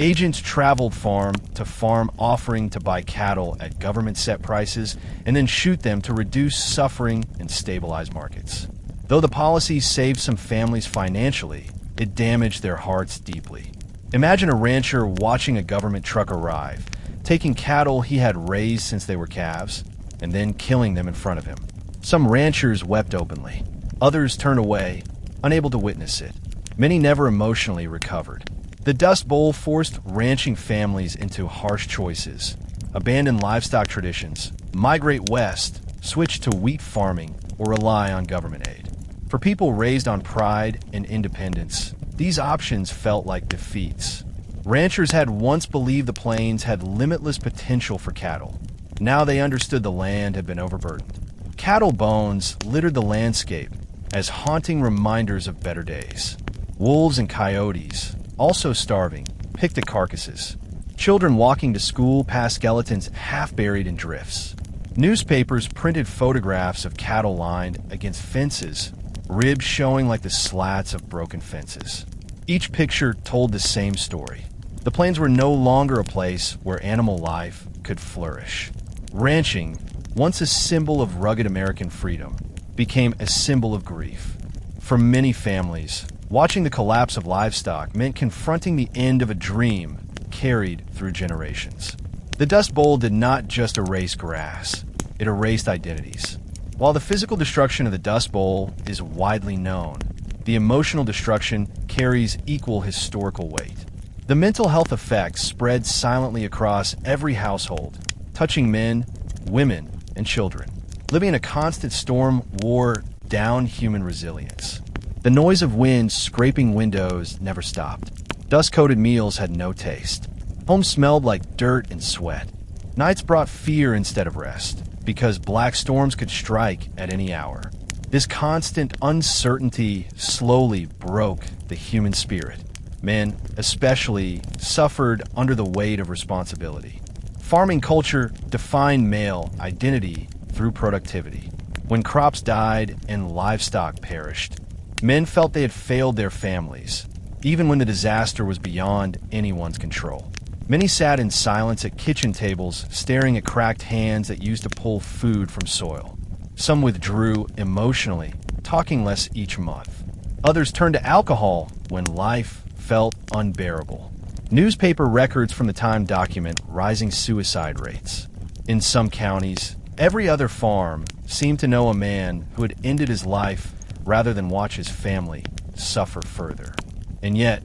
Agents traveled farm to farm offering to buy cattle at government-set prices and then shoot them to reduce suffering and stabilize markets. Though the policies saved some families financially, it damaged their hearts deeply. Imagine a rancher watching a government truck arrive, taking cattle he had raised since they were calves, and then killing them in front of him. Some ranchers wept openly. Others turned away, unable to witness it. Many never emotionally recovered. The Dust Bowl forced ranching families into harsh choices: abandon livestock traditions, migrate west, switch to wheat farming, or rely on government aid. For people raised on pride and independence, these options felt like defeats. Ranchers had once believed the plains had limitless potential for cattle. Now they understood the land had been overburdened. Cattle bones littered the landscape as haunting reminders of better days. Wolves and coyotes, also starving, picked at carcasses. Children walking to school passed skeletons half buried in drifts. Newspapers printed photographs of cattle lined against fences, ribs showing like the slats of broken fences. Each picture told the same story. The plains were no longer a place where animal life could flourish. Ranching, once a symbol of rugged American freedom, became a symbol of grief. For many families, watching the collapse of livestock meant confronting the end of a dream carried through generations. The Dust Bowl did not just erase grass, it erased identities. While the physical destruction of the Dust Bowl is widely known, the emotional destruction carries equal historical weight. The mental health effects spread silently across every household, touching men, women, and children. Living in a constant storm wore down human resilience. The noise of wind scraping windows never stopped. Dust-coated meals had no taste. Homes smelled like dirt and sweat. Nights brought fear instead of rest, because black storms could strike at any hour. This constant uncertainty slowly broke the human spirit. Men, especially, suffered under the weight of responsibility. Farming culture defined male identity through productivity. When crops died and livestock perished, men felt they had failed their families, even when the disaster was beyond anyone's control. Many sat in silence at kitchen tables, staring at cracked hands that used to pull food from soil. Some withdrew emotionally, talking less each month. Others turned to alcohol when life felt unbearable. Newspaper records from the time document rising suicide rates. In some counties, every other farm seemed to know a man who had ended his life rather than watch his family suffer further. And yet,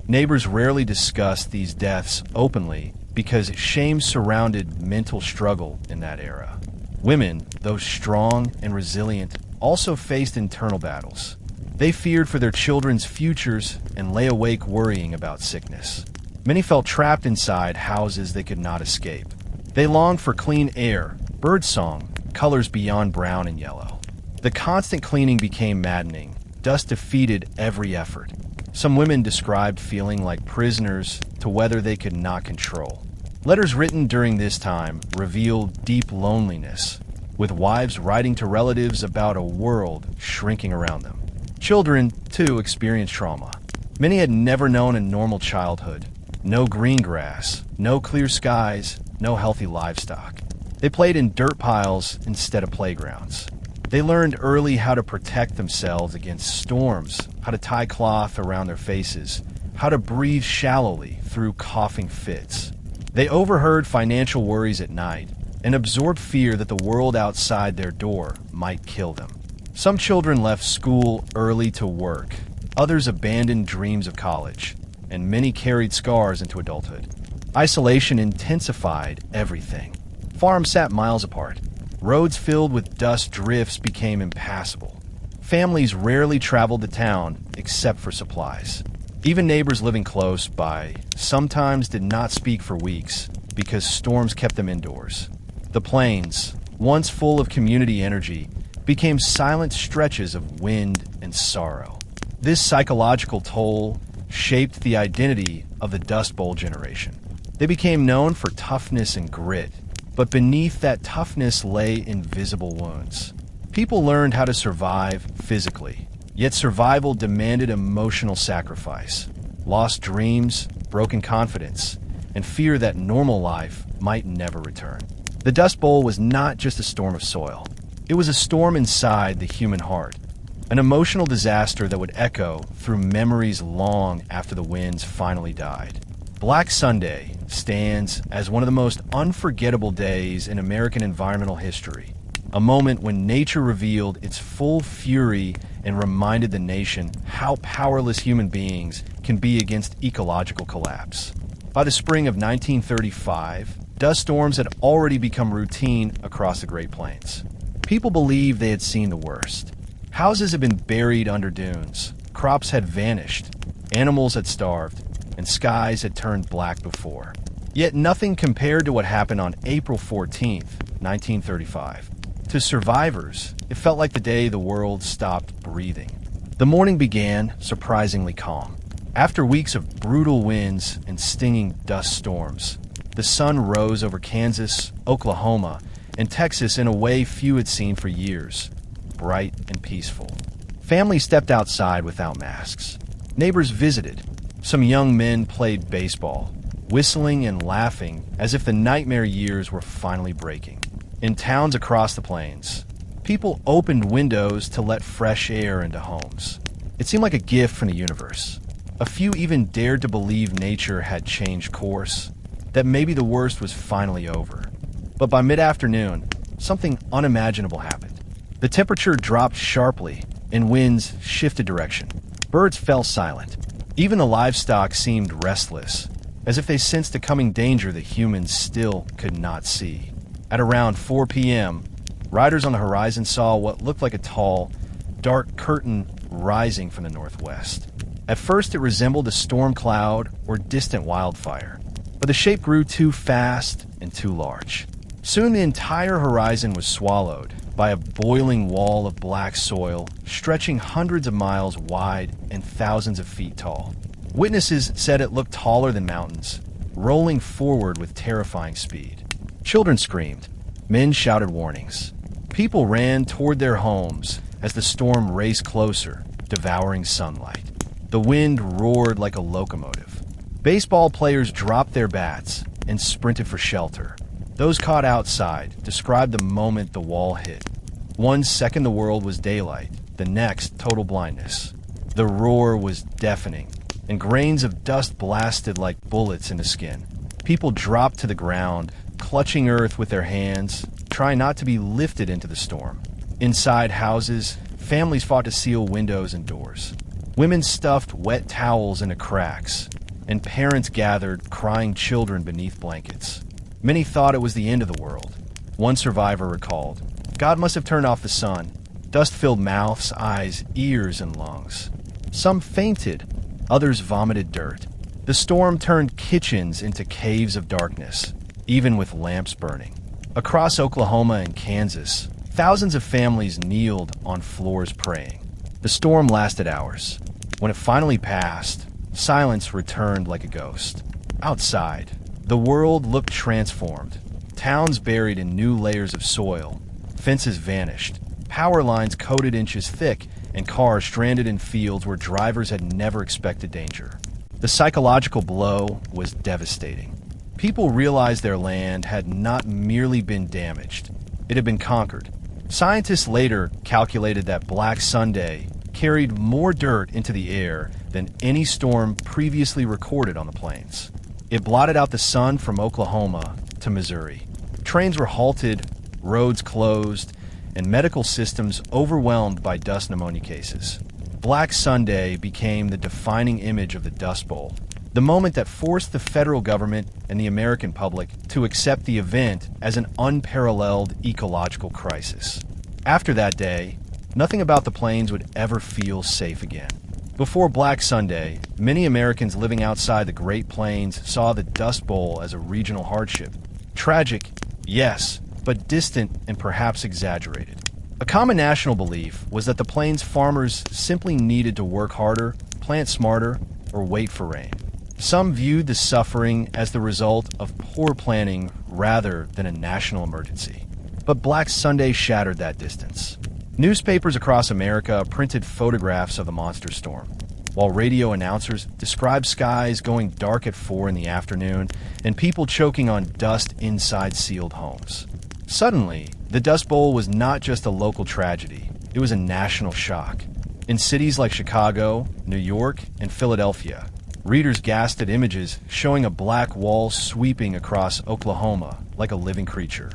neighbors rarely discussed these deaths openly because shame surrounded mental struggle in that era. Women, though strong and resilient, also faced internal battles. They feared for their children's futures and lay awake worrying about sickness. Many felt trapped inside houses they could not escape. They longed for clean air, birdsong, colors beyond brown and yellow. The constant cleaning became maddening. Dust defeated every effort. Some women described feeling like prisoners to weather they could not control. Letters written during this time revealed deep loneliness, with wives writing to relatives about a world shrinking around them. Children, too, experienced trauma. Many had never known a normal childhood. No green grass, no clear skies, no healthy livestock. They played in dirt piles instead of playgrounds. They learned early how to protect themselves against storms, how to tie cloth around their faces, how to breathe shallowly through coughing fits. They overheard financial worries at night, and absorbed fear that the world outside their door might kill them. Some children left school early to work, others abandoned dreams of college, and many carried scars into adulthood. Isolation intensified everything. Farms sat miles apart. Roads filled with dust drifts became impassable. Families rarely traveled to town except for supplies. Even neighbors living close by sometimes did not speak for weeks because storms kept them indoors. The plains, once full of community energy, became silent stretches of wind and sorrow. This psychological toll shaped the identity of the Dust Bowl generation. They became known for toughness and grit, but beneath that toughness lay invisible wounds. People learned how to survive physically, yet survival demanded emotional sacrifice, lost dreams, broken confidence, and fear that normal life might never return. The Dust Bowl was not just a storm of soil. It was a storm inside the human heart, an emotional disaster that would echo through memories long after the winds finally died. Black Sunday stands as one of the most unforgettable days in American environmental history, a moment when nature revealed its full fury and reminded the nation how powerless human beings can be against ecological collapse. By the spring of 1935, dust storms had already become routine across the Great Plains. People believed they had seen the worst. Houses had been buried under dunes, crops had vanished, animals had starved, and skies had turned black before. Yet nothing compared to what happened on April 14th, 1935. To survivors, it felt like the day the world stopped breathing. The morning began surprisingly calm. After weeks of brutal winds and stinging dust storms, the sun rose over Kansas, Oklahoma, and Texas in a way few had seen for years, bright and peaceful. Families stepped outside without masks. Neighbors visited. Some young men played baseball, whistling and laughing as if the nightmare years were finally breaking. In towns across the plains, people opened windows to let fresh air into homes. It seemed like a gift from the universe. A few even dared to believe nature had changed course, that maybe the worst was finally over. But by mid-afternoon, something unimaginable happened. The temperature dropped sharply, and winds shifted direction. Birds fell silent. Even the livestock seemed restless, as if they sensed a coming danger that humans still could not see. At around 4 p.m., riders on the horizon saw what looked like a tall, dark curtain rising from the northwest. At first, it resembled a storm cloud or distant wildfire, but the shape grew too fast and too large. Soon the entire horizon was swallowed by a boiling wall of black soil stretching hundreds of miles wide and thousands of feet tall. Witnesses said it looked taller than mountains, rolling forward with terrifying speed. Children screamed. Men shouted warnings. People ran toward their homes as the storm raced closer, devouring sunlight. The wind roared like a locomotive. Baseball players dropped their bats and sprinted for shelter. Those caught outside described the moment the wall hit. 1 second the world was daylight, the next total blindness. The roar was deafening, and grains of dust blasted like bullets into skin. People dropped to the ground, clutching earth with their hands, trying not to be lifted into the storm. Inside houses, families fought to seal windows and doors. Women stuffed wet towels into cracks, and parents gathered crying children beneath blankets. Many thought it was the end of the world. One survivor recalled, "God must have turned off the sun. Dust filled mouths, eyes, ears, and lungs." Some fainted, others vomited dirt. The storm turned kitchens into caves of darkness, even with lamps burning. Across Oklahoma and Kansas, thousands of families kneeled on floors praying. The storm lasted hours. When it finally passed, silence returned like a ghost. Outside, the world looked transformed. Towns buried in new layers of soil. Fences vanished. Power lines coated inches thick, and cars stranded in fields where drivers had never expected danger. The psychological blow was devastating. People realized their land had not merely been damaged, it had been conquered. Scientists later calculated that Black Sunday carried more dirt into the air than any storm previously recorded on the plains. It blotted out the sun from Oklahoma to Missouri, Trains were halted, roads closed, and medical systems overwhelmed by dust pneumonia cases. Black Sunday became the defining image of the Dust Bowl, the moment that forced the federal government and the American public to accept the event as an unparalleled ecological crisis. After that day, nothing about the plains would ever feel safe again. Before Black Sunday, many Americans living outside the Great Plains saw the Dust Bowl as a regional hardship. Tragic, yes, but distant and perhaps exaggerated. A common national belief was that the plains farmers simply needed to work harder, plant smarter, or wait for rain. Some viewed the suffering as the result of poor planning rather than a national emergency. But Black Sunday shattered that distance. Newspapers across America printed photographs of the monster storm, while radio announcers described skies going dark at 4 in the afternoon and people choking on dust inside sealed homes. Suddenly, the Dust Bowl was not just a local tragedy, it was a national shock. In cities like Chicago, New York, and Philadelphia, readers gasped at images showing a black wall sweeping across Oklahoma like a living creature.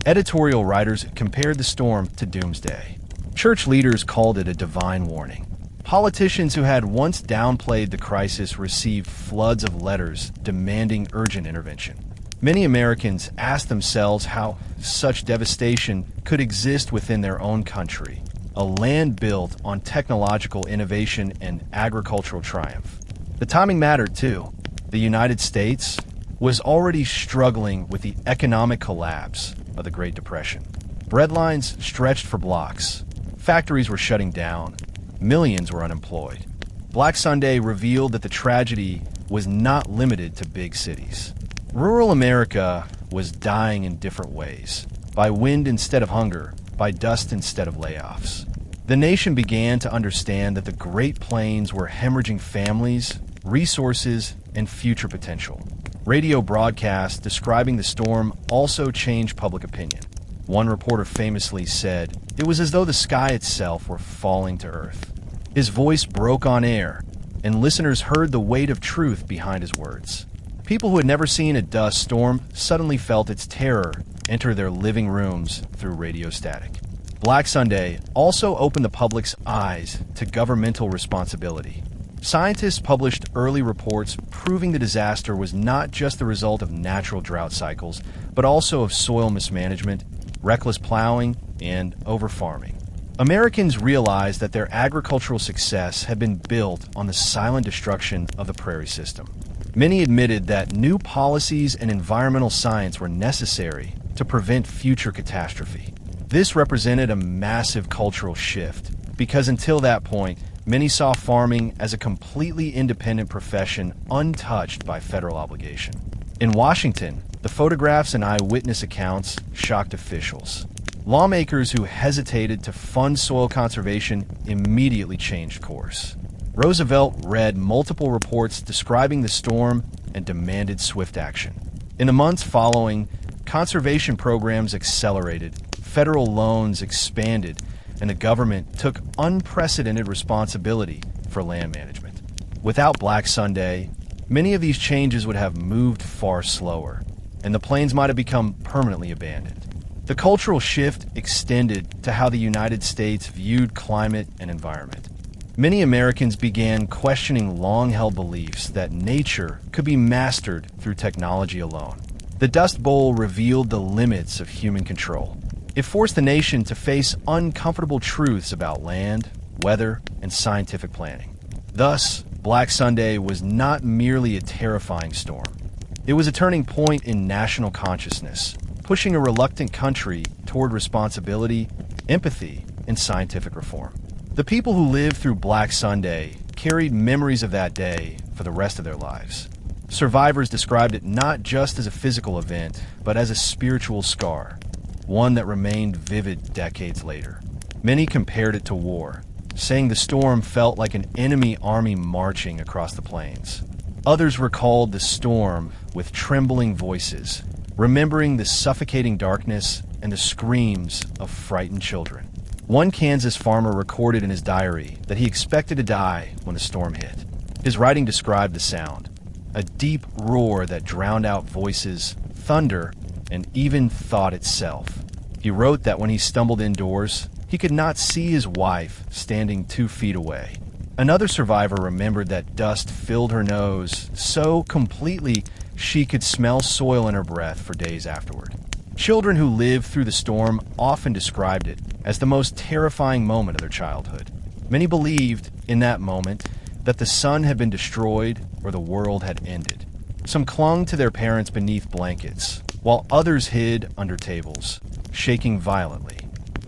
Editorial writers compared the storm to doomsday. Church leaders called it a divine warning. Politicians who had once downplayed the crisis received floods of letters demanding urgent intervention. Many Americans asked themselves how such devastation could exist within their own country, a land built on technological innovation and agricultural triumph. The timing mattered too. The United States was already struggling with the economic collapse of the Great Depression. Bread lines stretched for blocks. Factories were shutting down. Millions were unemployed. Black Sunday revealed that the tragedy was not limited to big cities. Rural America was dying in different ways, by wind instead of hunger, by dust instead of layoffs. The nation began to understand that the Great Plains were hemorrhaging families, resources, and future potential. Radio broadcasts describing the storm also changed public opinion. One reporter famously said, "It was as though the sky itself were falling to earth." His voice broke on air, and listeners heard the weight of truth behind his words. People who had never seen a dust storm suddenly felt its terror enter their living rooms through radio static. Black Sunday also opened the public's eyes to governmental responsibility. Scientists published early reports proving the disaster was not just the result of natural drought cycles, but also of soil mismanagement, reckless plowing, and overfarming. Americans realized that their agricultural success had been built on the silent destruction of the prairie system. Many admitted that new policies and environmental science were necessary to prevent future catastrophe. This represented a massive cultural shift, because until that point, many saw farming as a completely independent profession untouched by federal obligation. In Washington, the photographs and eyewitness accounts shocked officials. Lawmakers who hesitated to fund soil conservation immediately changed course. Roosevelt read multiple reports describing the storm and demanded swift action. In the months following, conservation programs accelerated, federal loans expanded, and the government took unprecedented responsibility for land management. Without Black Sunday, many of these changes would have moved far slower, and the plains might have become permanently abandoned. The cultural shift extended to how the United States viewed climate and environment. Many Americans began questioning long-held beliefs that nature could be mastered through technology alone. The Dust Bowl revealed the limits of human control. It forced the nation to face uncomfortable truths about land, weather, and scientific planning. Thus, Black Sunday was not merely a terrifying storm. It was a turning point in national consciousness, pushing a reluctant country toward responsibility, empathy, and scientific reform. The people who lived through Black Sunday carried memories of that day for the rest of their lives. Survivors described it not just as a physical event, but as a spiritual scar, one that remained vivid decades later. Many compared it to war, saying the storm felt like an enemy army marching across the plains. Others recalled the storm with trembling voices, remembering the suffocating darkness and the screams of frightened children. One Kansas farmer recorded in his diary that he expected to die when the storm hit. His writing described the sound, a deep roar that drowned out voices, thunder, and even thought itself. He wrote that when he stumbled indoors, he could not see his wife standing 2 feet away. Another survivor remembered that dust filled her nose so completely she could smell soil in her breath for days afterward. Children who lived through the storm often described it as the most terrifying moment of their childhood. Many believed, in that moment, that the sun had been destroyed or the world had ended. Some clung to their parents beneath blankets, while others hid under tables, shaking violently.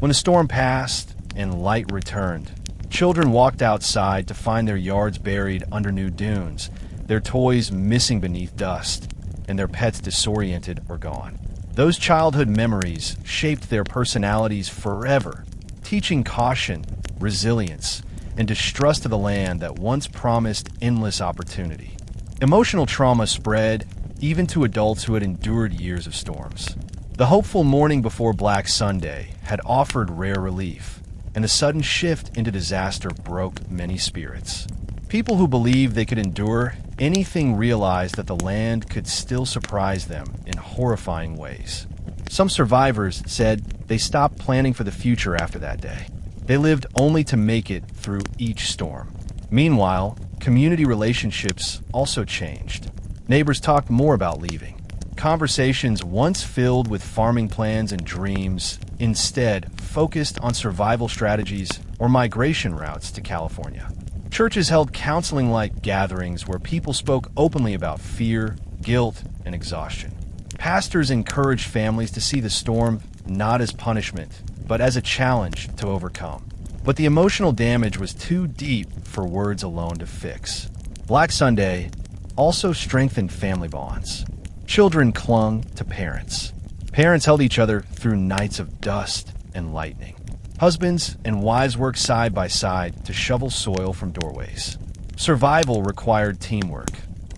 When the storm passed and light returned, children walked outside to find their yards buried under new dunes, their toys missing beneath dust, and their pets disoriented or gone. Those childhood memories shaped their personalities forever, teaching caution, resilience, and distrust of the land that once promised endless opportunity. Emotional trauma spread even to adults who had endured years of storms. The hopeful morning before Black Sunday had offered rare relief, and the sudden shift into disaster broke many spirits. People who believed they could endure anything realized that the land could still surprise them in horrifying ways. Some survivors said they stopped planning for the future after that day. They lived only to make it through each storm. Meanwhile, community relationships also changed. Neighbors talked more about leaving. Conversations once filled with farming plans and dreams instead focused on survival strategies or migration routes to California. Churches held counseling-like gatherings where people spoke openly about fear, guilt, and exhaustion. Pastors encouraged families to see the storm not as punishment, but as a challenge to overcome. But the emotional damage was too deep for words alone to fix. Black Sunday also strengthened family bonds. Children clung to parents. Parents held each other through nights of dust and lightning. Husbands and wives worked side by side to shovel soil from doorways. Survival required teamwork.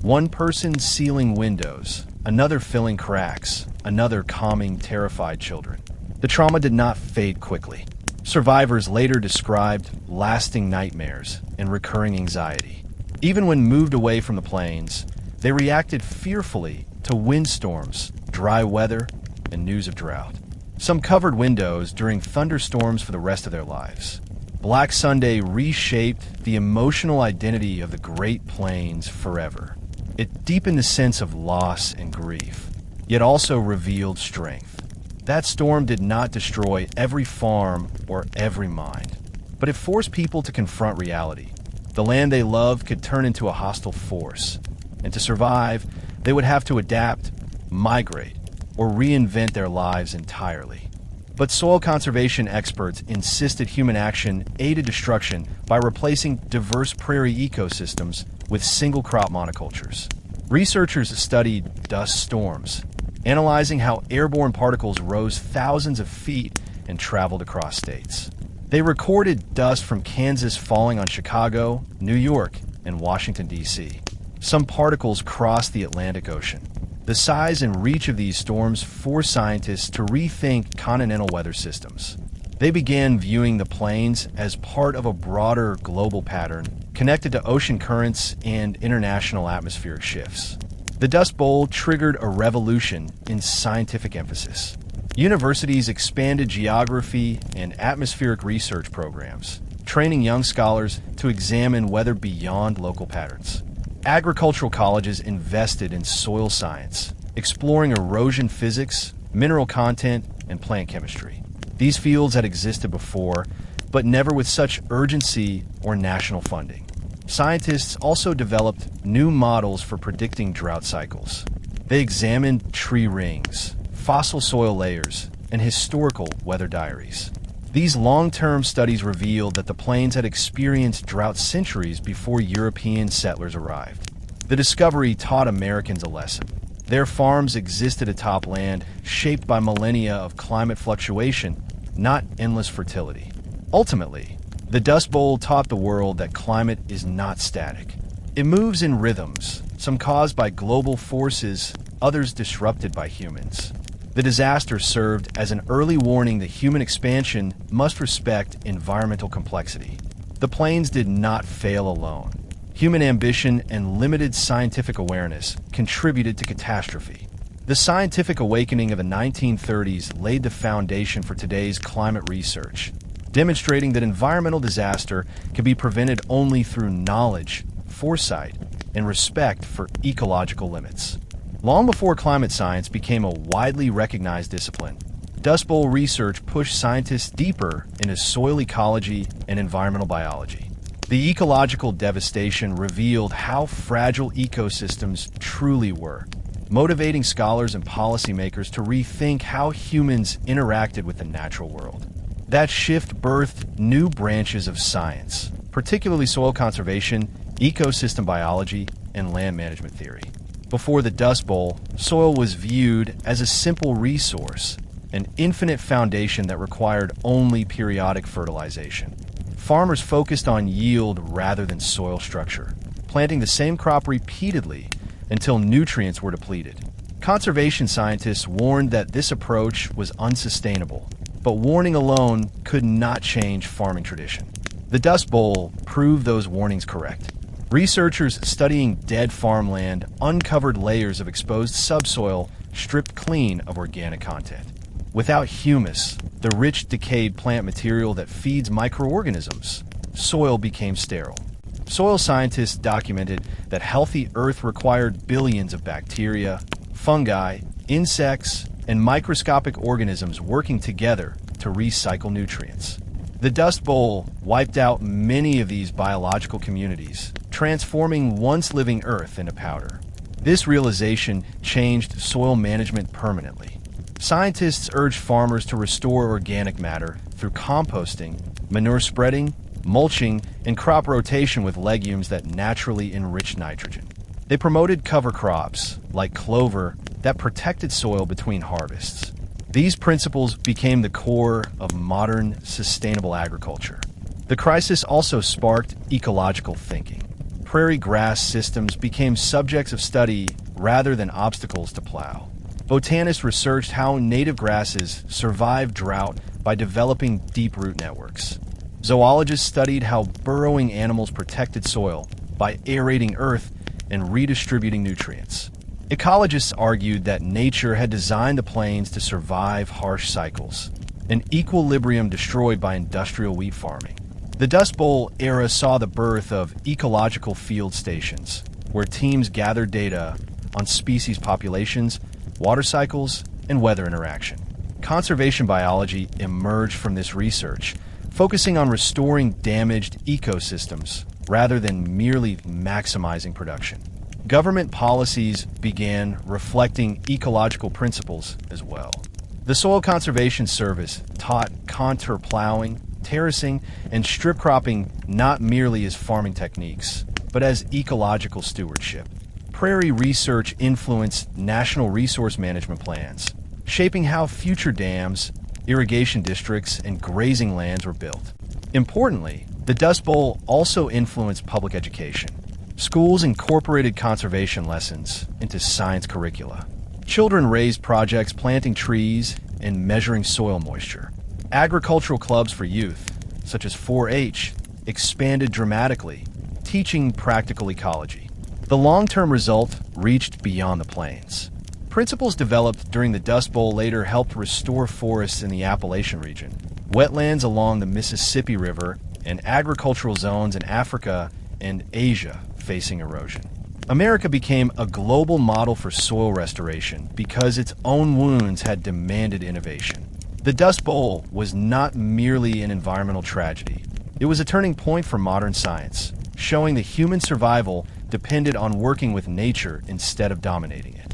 One person sealing windows, another filling cracks, another calming terrified children. The trauma did not fade quickly. Survivors later described lasting nightmares and recurring anxiety. Even when moved away from the plains, they reacted fearfully to windstorms, dry weather, and news of drought. Some covered windows during thunderstorms for the rest of their lives. Black Sunday reshaped the emotional identity of the Great Plains forever. It deepened the sense of loss and grief, yet also revealed strength. That storm did not destroy every farm or every mind, but it forced people to confront reality. The land they loved could turn into a hostile force, and to survive, they would have to adapt, migrate, or reinvent their lives entirely. But soil conservation experts insisted human action aided destruction by replacing diverse prairie ecosystems with single-crop monocultures. Researchers studied dust storms, analyzing how airborne particles rose thousands of feet and traveled across states. They recorded dust from Kansas falling on Chicago, New York, and Washington, D.C. Some particles crossed the Atlantic Ocean. The size and reach of these storms forced scientists to rethink continental weather systems. They began viewing the plains as part of a broader global pattern connected to ocean currents and international atmospheric shifts. The Dust Bowl triggered a revolution in scientific emphasis. Universities expanded geography and atmospheric research programs, training young scholars to examine weather beyond local patterns. Agricultural colleges invested in soil science, exploring erosion physics, mineral content, and plant chemistry. These fields had existed before, but never with such urgency or national funding. Scientists also developed new models for predicting drought cycles. They examined tree rings, fossil soil layers, and historical weather diaries. These long-term studies revealed that the plains had experienced drought centuries before European settlers arrived. The discovery taught Americans a lesson. Their farms existed atop land shaped by millennia of climate fluctuation, not endless fertility. Ultimately, the Dust Bowl taught the world that climate is not static. It moves in rhythms, some caused by global forces, others disrupted by humans. The disaster served as an early warning that human expansion must respect environmental complexity. The plains did not fail alone. Human ambition and limited scientific awareness contributed to catastrophe. The scientific awakening of the 1930s laid the foundation for today's climate research, demonstrating that environmental disaster can be prevented only through knowledge, foresight, and respect for ecological limits. Long before climate science became a widely recognized discipline, Dust Bowl research pushed scientists deeper into soil ecology and environmental biology. The ecological devastation revealed how fragile ecosystems truly were, motivating scholars and policymakers to rethink how humans interacted with the natural world. That shift birthed new branches of science, particularly soil conservation, ecosystem biology, and land management theory. Before the Dust Bowl, soil was viewed as a simple resource, an infinite foundation that required only periodic fertilization. Farmers focused on yield rather than soil structure, planting the same crop repeatedly until nutrients were depleted. Conservation scientists warned that this approach was unsustainable, but warning alone could not change farming tradition. The Dust Bowl proved those warnings correct. Researchers studying dead farmland uncovered layers of exposed subsoil stripped clean of organic content. Without humus, the rich decayed plant material that feeds microorganisms, soil became sterile. Soil scientists documented that healthy earth required billions of bacteria, fungi, insects, and microscopic organisms working together to recycle nutrients. The Dust Bowl wiped out many of these biological communities, transforming once living earth into powder. This realization changed soil management permanently. Scientists urged farmers to restore organic matter through composting, manure spreading, mulching, and crop rotation with legumes that naturally enrich nitrogen. They promoted cover crops, like clover, that protected soil between harvests. These principles became the core of modern, sustainable agriculture. The crisis also sparked ecological thinking. Prairie grass systems became subjects of study rather than obstacles to plow. Botanists researched how native grasses survive drought by developing deep root networks. Zoologists studied how burrowing animals protected soil by aerating earth and redistributing nutrients. Ecologists argued that nature had designed the plains to survive harsh cycles, an equilibrium destroyed by industrial wheat farming. The Dust Bowl era saw the birth of ecological field stations, where teams gathered data on species populations, water cycles, and weather interaction. Conservation biology emerged from this research, focusing on restoring damaged ecosystems rather than merely maximizing production. Government policies began reflecting ecological principles as well. The Soil Conservation Service taught contour plowing, terracing, and strip cropping not merely as farming techniques, but as ecological stewardship. Prairie research influenced national resource management plans, shaping how future dams, irrigation districts, and grazing lands were built. Importantly, the Dust Bowl also influenced public education. Schools incorporated conservation lessons into science curricula. Children raised projects planting trees and measuring soil moisture. Agricultural clubs for youth, such as 4-H, expanded dramatically, teaching practical ecology. The long-term result reached beyond the plains. Principles developed during the Dust Bowl later helped restore forests in the Appalachian region, wetlands along the Mississippi River, and agricultural zones in Africa and Asia facing erosion. America became a global model for soil restoration because its own wounds had demanded innovation. The Dust Bowl was not merely an environmental tragedy. It was a turning point for modern science, showing that human survival depended on working with nature instead of dominating it.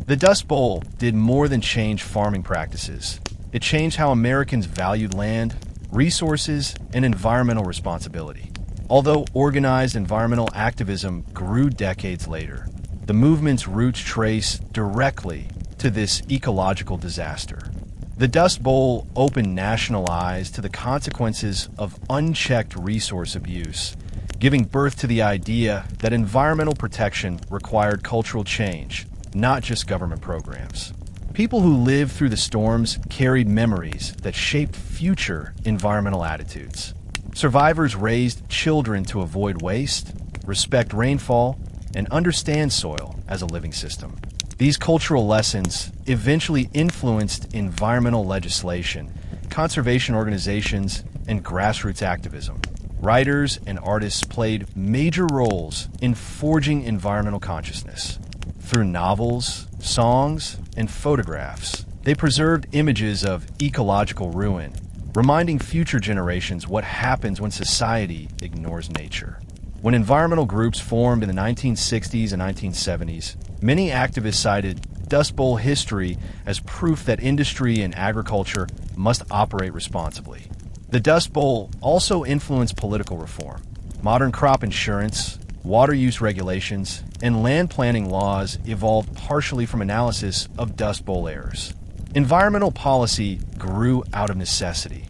The Dust Bowl did more than change farming practices. It changed how Americans valued land, resources, and environmental responsibility. Although organized environmental activism grew decades later, the movement's roots trace directly to this ecological disaster. The Dust Bowl opened national eyes to the consequences of unchecked resource abuse, giving birth to the idea that environmental protection required cultural change, not just government programs. People who lived through the storms carried memories that shaped future environmental attitudes. Survivors raised children to avoid waste, respect rainfall, and understand soil as a living system. These cultural lessons eventually influenced environmental legislation, conservation organizations, and grassroots activism. Writers and artists played major roles in forging environmental consciousness. Through novels, songs, and photographs, they preserved images of ecological ruin, reminding future generations what happens when society ignores nature. When environmental groups formed in the 1960s and 1970s, many activists cited Dust Bowl history as proof that industry and agriculture must operate responsibly. The Dust Bowl also influenced political reform. Modern crop insurance, water use regulations, and land planning laws evolved partially from analysis of Dust Bowl errors. Environmental policy grew out of necessity.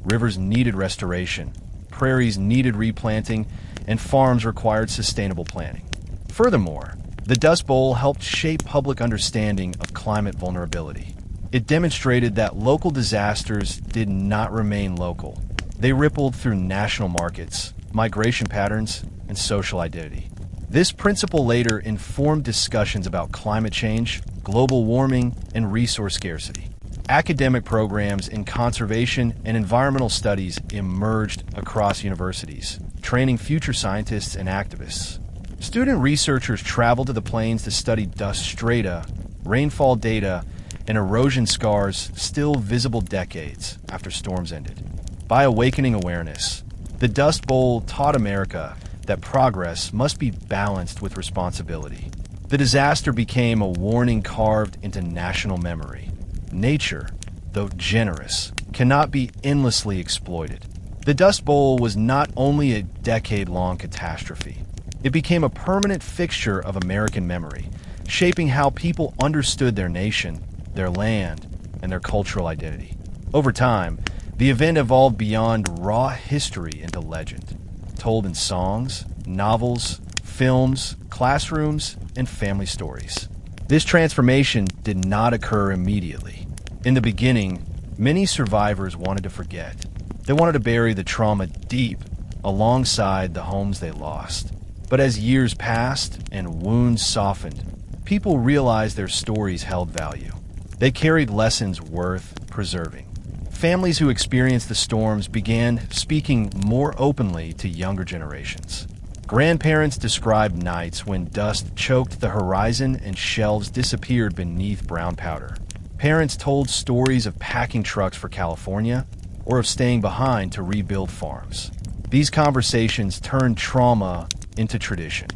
Rivers needed restoration, prairies needed replanting, and farms required sustainable planning. Furthermore, the Dust Bowl helped shape public understanding of climate vulnerability. It demonstrated that local disasters did not remain local. They rippled through national markets, migration patterns, and social identity. This principle later informed discussions about climate change, global warming, and resource scarcity. Academic programs in conservation and environmental studies emerged across universities, training future scientists and activists. Student researchers traveled to the plains to study dust strata, rainfall data, and erosion scars still visible decades after storms ended. By awakening awareness, the Dust Bowl taught America that progress must be balanced with responsibility. The disaster became a warning carved into national memory. Nature, though generous, cannot be endlessly exploited. The Dust Bowl was not only a decade-long catastrophe. It became a permanent fixture of American memory, shaping how people understood their nation, their land, and their cultural identity. Over time, the event evolved beyond raw history into legend, told in songs, novels, films, classrooms, and family stories. This transformation did not occur immediately. In the beginning, many survivors wanted to forget. They wanted to bury the trauma deep alongside the homes they lost. But as years passed and wounds softened, people realized their stories held value. They carried lessons worth preserving. Families who experienced the storms began speaking more openly to younger generations. Grandparents described nights when dust choked the horizon and shelves disappeared beneath brown powder. Parents told stories of packing trucks for California or of staying behind to rebuild farms. These conversations turned trauma into tradition.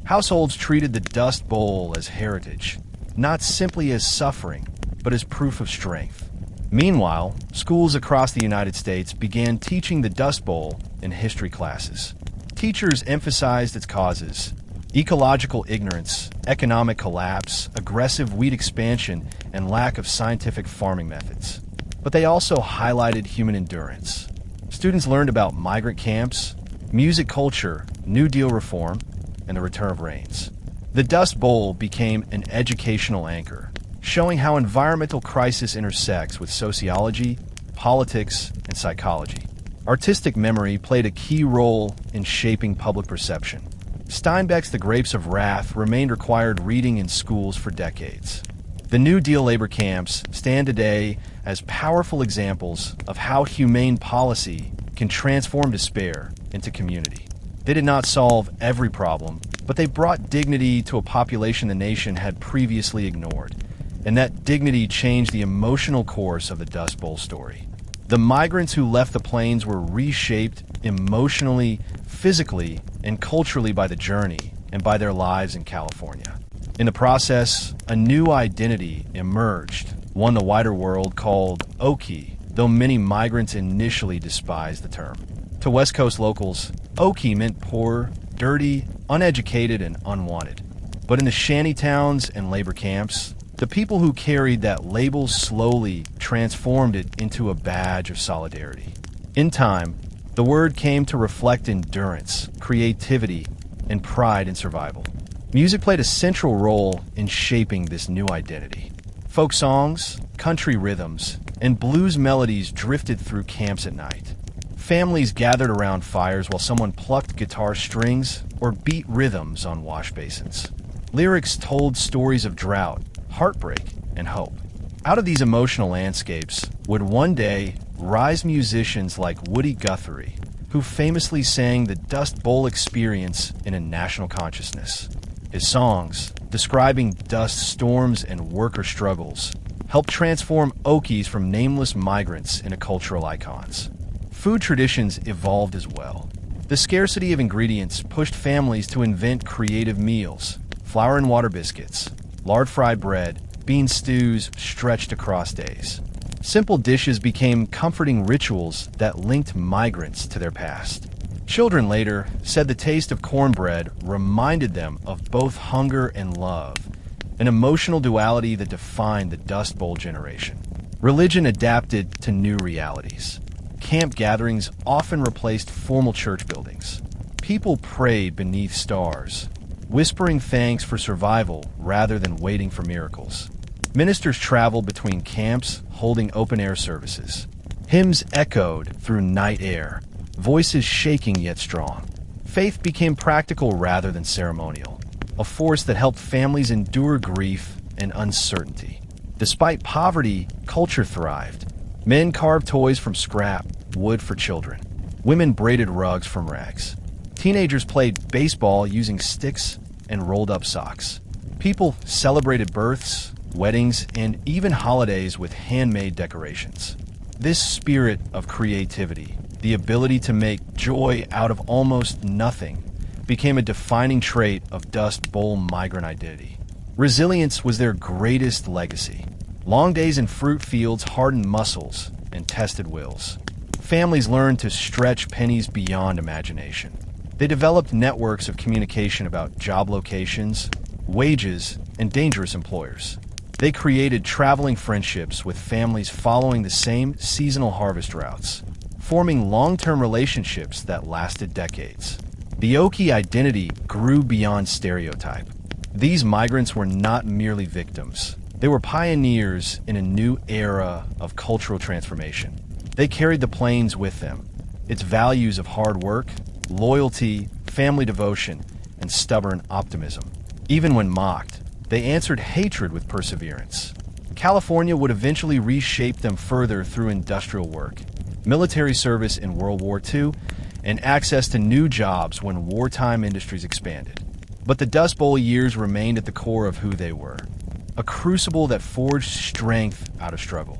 Households treated the Dust Bowl as heritage, not simply as suffering, but as proof of strength. Meanwhile, schools across the United States began teaching the Dust Bowl in history classes. Teachers emphasized its causes: ecological ignorance, economic collapse, aggressive wheat expansion, and lack of scientific farming methods. But they also highlighted human endurance. Students learned about migrant camps, music culture, New Deal reform, and the return of rains. The Dust Bowl became an educational anchor, showing how environmental crisis intersects with sociology, politics, and psychology. Artistic memory played a key role in shaping public perception. Steinbeck's The Grapes of Wrath remained required reading in schools for decades. The New Deal labor camps stand today as powerful examples of how humane policy can transform despair into community. They did not solve every problem, but they brought dignity to a population the nation had previously ignored. And that dignity changed the emotional course of the Dust Bowl story. The migrants who left the plains were reshaped emotionally, physically, and culturally by the journey and by their lives in California. In the process, a new identity emerged, one the wider world called Okie, though many migrants initially despised the term. To West Coast locals, Okie meant poor, dirty, uneducated, and unwanted. But in the shanty towns and labor camps, the people who carried that label slowly transformed it into a badge of solidarity. In time, the word came to reflect endurance, creativity, and pride in survival. Music played a central role in shaping this new identity. Folk songs, country rhythms, and blues melodies drifted through camps at night. Families gathered around fires while someone plucked guitar strings or beat rhythms on wash basins. Lyrics told stories of drought, heartbreak, and hope. Out of these emotional landscapes would one day rise musicians like Woody Guthrie, who famously sang the Dust Bowl experience in a national consciousness. His songs, describing dust storms and worker struggles, helped transform Okies from nameless migrants into cultural icons. Food traditions evolved as well. The scarcity of ingredients pushed families to invent creative meals: flour and water biscuits, lard-fried bread, bean stews stretched across days. Simple dishes became comforting rituals that linked migrants to their past. Children later said the taste of cornbread reminded them of both hunger and love, an emotional duality that defined the Dust Bowl generation. Religion adapted to new realities. Camp gatherings often replaced formal church buildings. People prayed beneath stars, whispering thanks for survival rather than waiting for miracles. Ministers traveled between camps, holding open-air services. Hymns echoed through night air, voices shaking yet strong. Faith became practical rather than ceremonial, a force that helped families endure grief and uncertainty. Despite poverty, culture thrived. Men carved toys from scrap, wood for children. Women braided rugs from rags. Teenagers played baseball using sticks and rolled-up socks. People celebrated births, weddings, and even holidays with handmade decorations. This spirit of creativity, the ability to make joy out of almost nothing, became a defining trait of Dust Bowl migrant identity. Resilience was their greatest legacy. Long days in fruit fields hardened muscles and tested wills. Families learned to stretch pennies beyond imagination. They developed networks of communication about job locations, wages, and dangerous employers. They created traveling friendships with families following the same seasonal harvest routes, forming long-term relationships that lasted decades. The Okie identity grew beyond stereotype. These migrants were not merely victims. They were pioneers in a new era of cultural transformation. They carried the plains with them, its values of hard work, loyalty, family devotion, and stubborn optimism. Even when mocked, they answered hatred with perseverance. California would eventually reshape them further through industrial work, military service in World War II, and access to new jobs when wartime industries expanded. But the Dust Bowl years remained at the core of who they were, a crucible that forged strength out of struggle.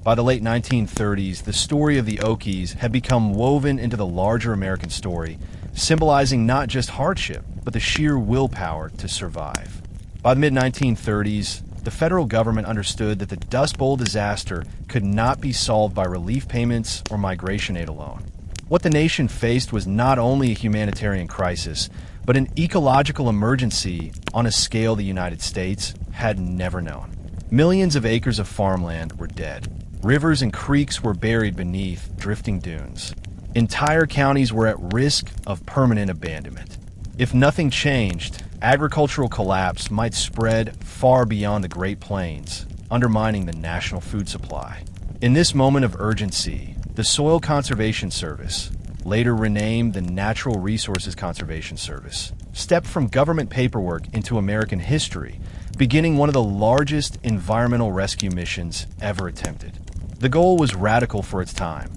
By the late 1930s, the story of the Okies had become woven into the larger American story, symbolizing not just hardship, but the sheer willpower to survive. By the mid-1930s, the federal government understood that the Dust Bowl disaster could not be solved by relief payments or migration aid alone. What the nation faced was not only a humanitarian crisis, but an ecological emergency on a scale the United States had never known. Millions of acres of farmland were dead. Rivers and creeks were buried beneath drifting dunes. Entire counties were at risk of permanent abandonment. If nothing changed, agricultural collapse might spread far beyond the Great Plains, undermining the national food supply. In this moment of urgency, the Soil Conservation Service, later renamed the Natural Resources Conservation Service, stepped from government paperwork into American history, beginning one of the largest environmental rescue missions ever attempted. The goal was radical for its time: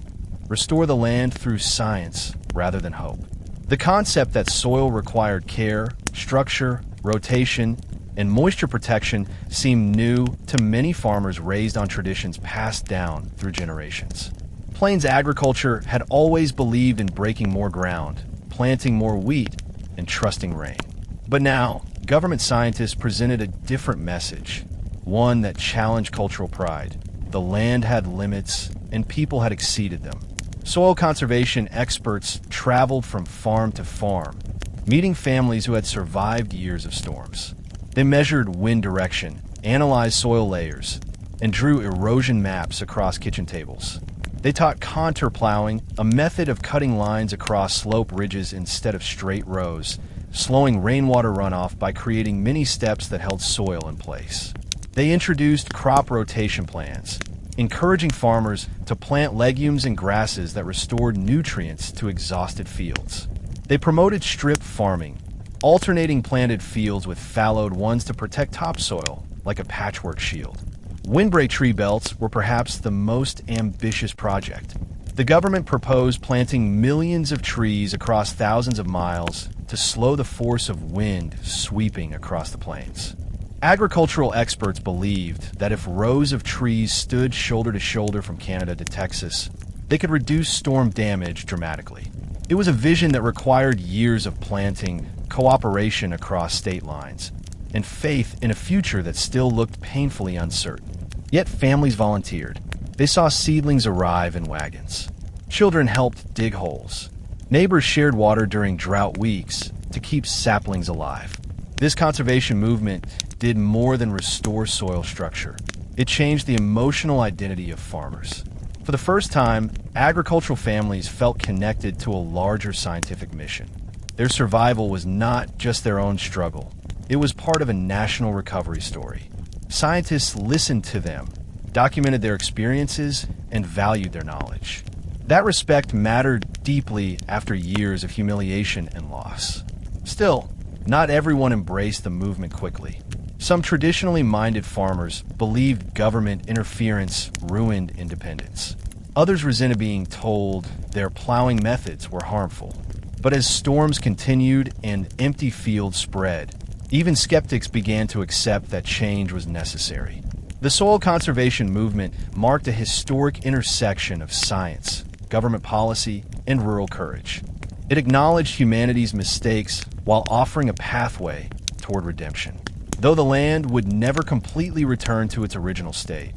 restore the land through science rather than hope. The concept that soil required care, structure, rotation, and moisture protection seemed new to many farmers raised on traditions passed down through generations. Plains agriculture had always believed in breaking more ground, planting more wheat, and trusting rain. But now, government scientists presented a different message, one that challenged cultural pride. The land had limits, and people had exceeded them. Soil conservation experts traveled from farm to farm, meeting families who had survived years of storms. They measured wind direction, analyzed soil layers, and drew erosion maps across kitchen tables. They taught contour plowing, a method of cutting lines across slope ridges instead of straight rows, slowing rainwater runoff by creating mini steps that held soil in place. They introduced crop rotation plans, encouraging farmers to plant legumes and grasses that restored nutrients to exhausted fields. They promoted strip farming, alternating planted fields with fallowed ones to protect topsoil like a patchwork shield. Windbreak tree belts were perhaps the most ambitious project. The government proposed planting millions of trees across thousands of miles to slow the force of wind sweeping across the plains. Agricultural experts believed that if rows of trees stood shoulder to shoulder from Canada to Texas, they could reduce storm damage dramatically. It was a vision that required years of planting, cooperation across state lines, and faith in a future that still looked painfully uncertain. Yet families volunteered. They saw seedlings arrive in wagons. Children helped dig holes. Neighbors shared water during drought weeks to keep saplings alive. This conservation movement did more than restore soil structure. It changed the emotional identity of farmers. For the first time, agricultural families felt connected to a larger scientific mission. Their survival was not just their own struggle. It was part of a national recovery story. Scientists listened to them, documented their experiences, and valued their knowledge. That respect mattered deeply after years of humiliation and loss. Still, not everyone embraced the movement quickly. Some traditionally minded farmers believed government interference ruined independence. Others resented being told their plowing methods were harmful. But as storms continued and empty fields spread, even skeptics began to accept that change was necessary. The soil conservation movement marked a historic intersection of science, government policy, and rural courage. It acknowledged humanity's mistakes while offering a pathway toward redemption. Though the land would never completely return to its original state,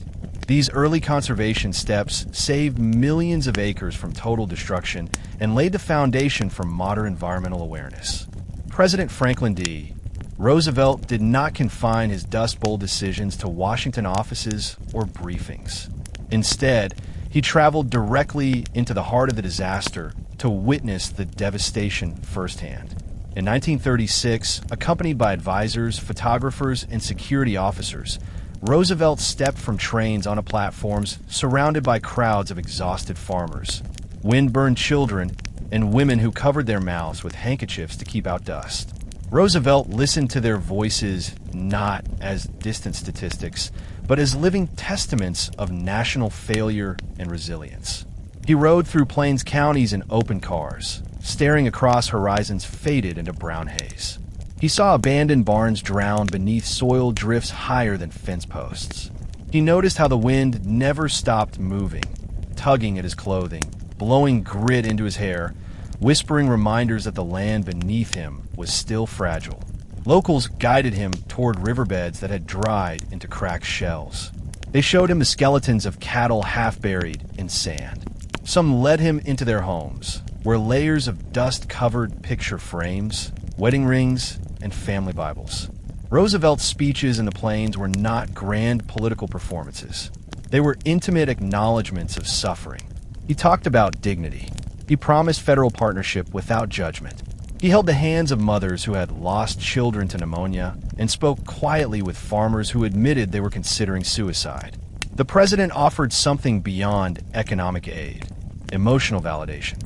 these early conservation steps saved millions of acres from total destruction and laid the foundation for modern environmental awareness. President Franklin D. Roosevelt did not confine his Dust Bowl decisions to Washington offices or briefings. Instead, he traveled directly into the heart of the disaster to witness the devastation firsthand. In 1936, accompanied by advisors, photographers, and security officers, Roosevelt stepped from trains onto platforms surrounded by crowds of exhausted farmers, wind-burned children, and women who covered their mouths with handkerchiefs to keep out dust. Roosevelt listened to their voices not as distant statistics, but as living testaments of national failure and resilience. He rode through Plains counties in open cars, staring across horizons faded into brown haze. He saw abandoned barns drown beneath soil drifts higher than fence posts. He noticed how the wind never stopped moving, tugging at his clothing, blowing grit into his hair, whispering reminders that the land beneath him was still fragile. Locals guided him toward riverbeds that had dried into cracked shells. They showed him the skeletons of cattle half buried in sand. Some led him into their homes, where layers of dust covered picture frames, wedding rings, and family Bibles. Roosevelt's speeches in the Plains were not grand political performances. They were intimate acknowledgments of suffering. He talked about dignity. He promised federal partnership without judgment. He held the hands of mothers who had lost children to pneumonia and spoke quietly with farmers who admitted they were considering suicide. The president offered something beyond economic aid: emotional validation.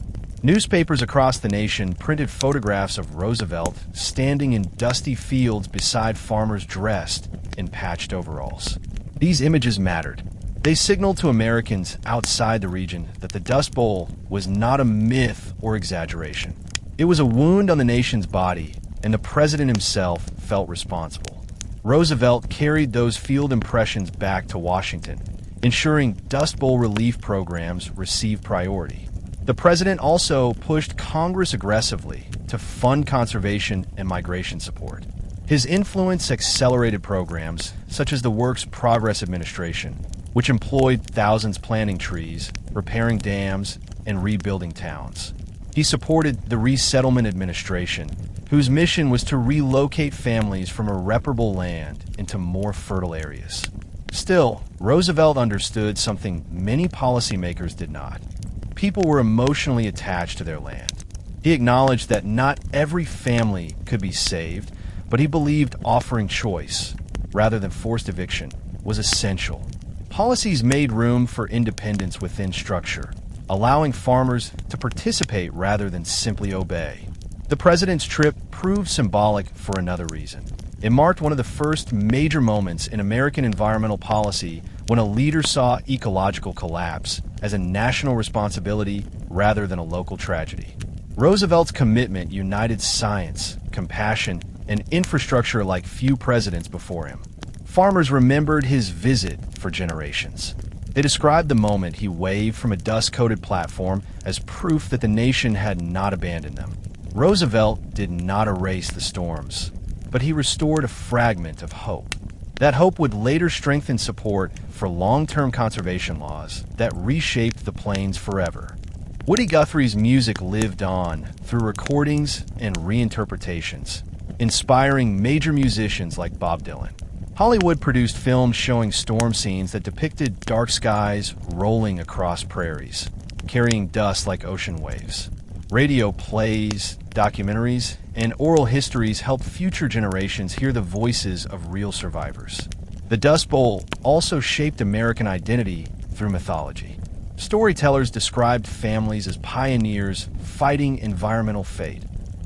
Newspapers across the nation printed photographs of Roosevelt standing in dusty fields beside farmers dressed in patched overalls. These images mattered. They signaled to Americans outside the region that the Dust Bowl was not a myth or exaggeration. It was a wound on the nation's body, and the president himself felt responsible. Roosevelt carried those field impressions back to Washington, ensuring Dust Bowl relief programs received priority. The president also pushed Congress aggressively to fund conservation and migration support. His influence accelerated programs such as the Works Progress Administration, which employed thousands planting trees, repairing dams, and rebuilding towns. He supported the Resettlement Administration, whose mission was to relocate families from irreparable land into more fertile areas. Still, Roosevelt understood something many policymakers did not. People were emotionally attached to their land. He acknowledged that not every family could be saved, but he believed offering choice, rather than forced eviction, was essential. Policies made room for independence within structure, allowing farmers to participate rather than simply obey. The president's trip proved symbolic for another reason. It marked one of the first major moments in American environmental policy when a leader saw ecological collapse as a national responsibility rather than a local tragedy. Roosevelt's commitment united science, compassion, and infrastructure like few presidents before him. Farmers remembered his visit for generations. They described the moment he waved from a dust-coated platform as proof that the nation had not abandoned them. Roosevelt did not erase the storms, but he restored a fragment of hope. That hope would later strengthen support for long-term conservation laws that reshaped the plains forever. Woody Guthrie's music lived on through recordings and reinterpretations, inspiring major musicians like Bob Dylan. Hollywood produced films showing storm scenes that depicted dark skies rolling across prairies, carrying dust like ocean waves. Radio plays, documentaries, and oral histories helped future generations hear the voices of real survivors. The Dust Bowl also shaped American identity through mythology. Storytellers described families as pioneers fighting environmental fate,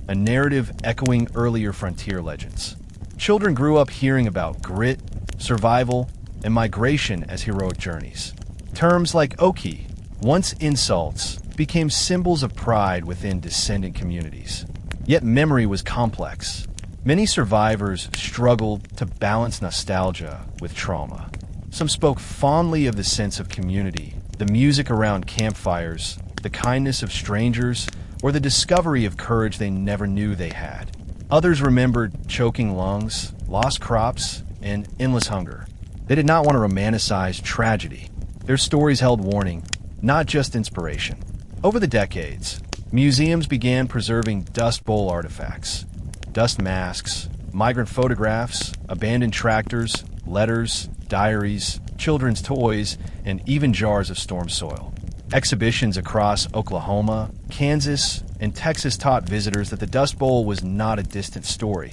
a narrative echoing earlier frontier legends. Children grew up hearing about grit, survival, and migration as heroic journeys. Terms like Okie, once insults, became symbols of pride within descendant communities. Yet memory was complex. Many survivors struggled to balance nostalgia with trauma. Some spoke fondly of the sense of community, the music around campfires, the kindness of strangers, or the discovery of courage they never knew they had. Others remembered choking lungs, lost crops, and endless hunger. They did not want to romanticize tragedy. Their stories held warning, not just inspiration. Over the decades, museums began preserving Dust Bowl artifacts. Dust masks, migrant photographs, abandoned tractors, letters, diaries, children's toys, and even jars of storm soil. Exhibitions across Oklahoma, Kansas, and Texas taught visitors that the Dust Bowl was not a distant story.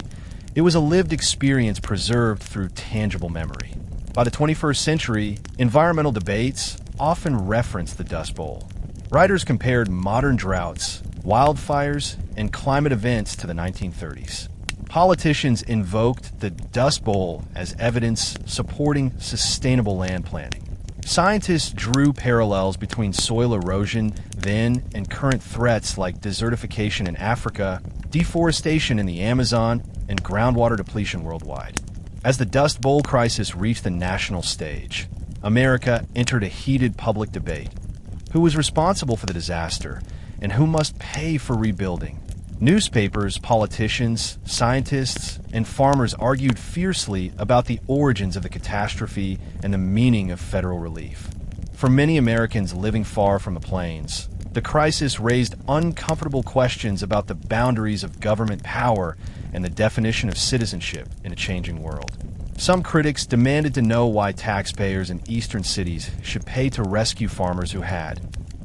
It was a lived experience preserved through tangible memory. By the 21st century, environmental debates often referenced the Dust Bowl. Writers compared modern droughts, wildfires, and climate events to the 1930s. Politicians invoked the Dust Bowl as evidence supporting sustainable land planning. Scientists drew parallels between soil erosion then and current threats like desertification in Africa, deforestation in the Amazon, and groundwater depletion worldwide. As the Dust Bowl crisis reached the national stage, America entered a heated public debate. Who was responsible for the disaster, and who must pay for rebuilding? Newspapers, politicians, scientists, and farmers argued fiercely about the origins of the catastrophe and the meaning of federal relief. For many Americans living far from the plains, the crisis raised uncomfortable questions about the boundaries of government power and the definition of citizenship in a changing world. Some critics demanded to know why taxpayers in eastern cities should pay to rescue farmers who had,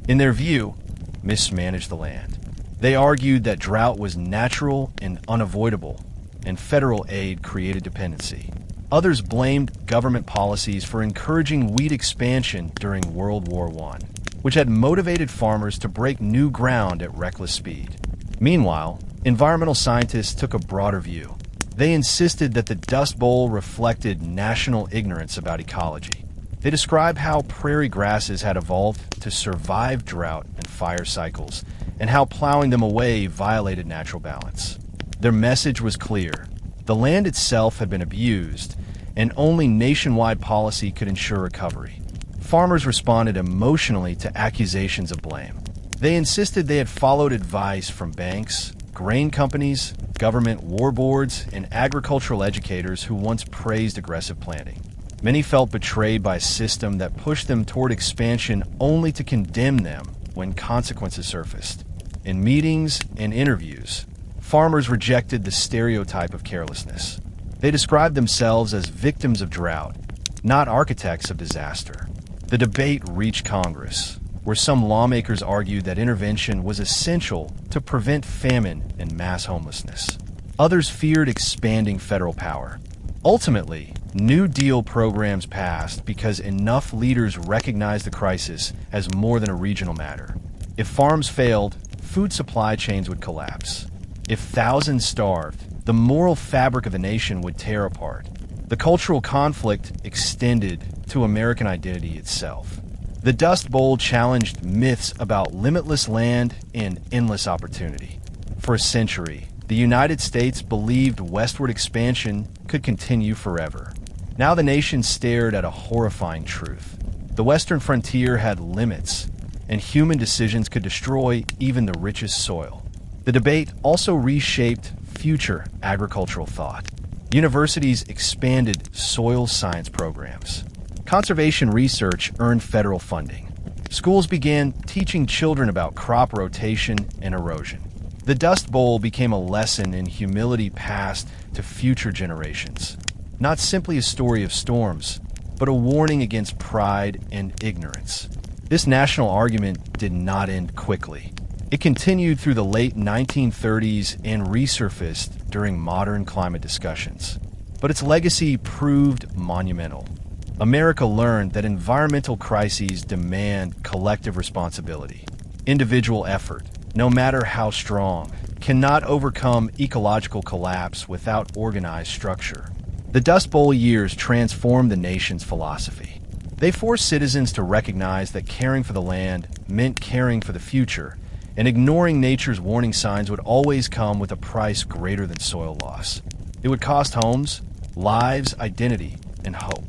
in their view, mismanaged the land. They argued that drought was natural and unavoidable, and federal aid created dependency. Others blamed government policies for encouraging wheat expansion during World War I, which had motivated farmers to break new ground at reckless speed. Meanwhile, environmental scientists took a broader view. They insisted that the Dust Bowl reflected national ignorance about ecology. They described how prairie grasses had evolved to survive drought and fire cycles, and how plowing them away violated natural balance. Their message was clear. The land itself had been abused, and only nationwide policy could ensure recovery. Farmers responded emotionally to accusations of blame. They insisted they had followed advice from banks, grain companies, government war boards, and agricultural educators who once praised aggressive planting. Many felt betrayed by a system that pushed them toward expansion only to condemn them when consequences surfaced. In meetings and interviews, farmers rejected the stereotype of carelessness. They described themselves as victims of drought, not architects of disaster. The debate reached Congress, where some lawmakers argued that intervention was essential to prevent famine and mass homelessness. Others feared expanding federal power. Ultimately, New Deal programs passed because enough leaders recognized the crisis as more than a regional matter. If farms failed, food supply chains would collapse. If thousands starved, the moral fabric of the nation would tear apart. The cultural conflict extended to American identity itself. The Dust Bowl challenged myths about limitless land and endless opportunity. For a century, the United States believed westward expansion could continue forever. Now the nation stared at a horrifying truth. The western frontier had limits, and human decisions could destroy even the richest soil. The debate also reshaped future agricultural thought. Universities expanded soil science programs. Conservation research earned federal funding. Schools began teaching children about crop rotation and erosion. The Dust Bowl became a lesson in humility passed to future generations. Not simply a story of storms, but a warning against pride and ignorance. This national argument did not end quickly. It continued through the late 1930s and resurfaced during modern climate discussions. But its legacy proved monumental. America learned that environmental crises demand collective responsibility. Individual effort, no matter how strong, cannot overcome ecological collapse without organized structure. The Dust Bowl years transformed the nation's philosophy. They forced citizens to recognize that caring for the land meant caring for the future, and ignoring nature's warning signs would always come with a price greater than soil loss. It would cost homes, lives, identity, and hope.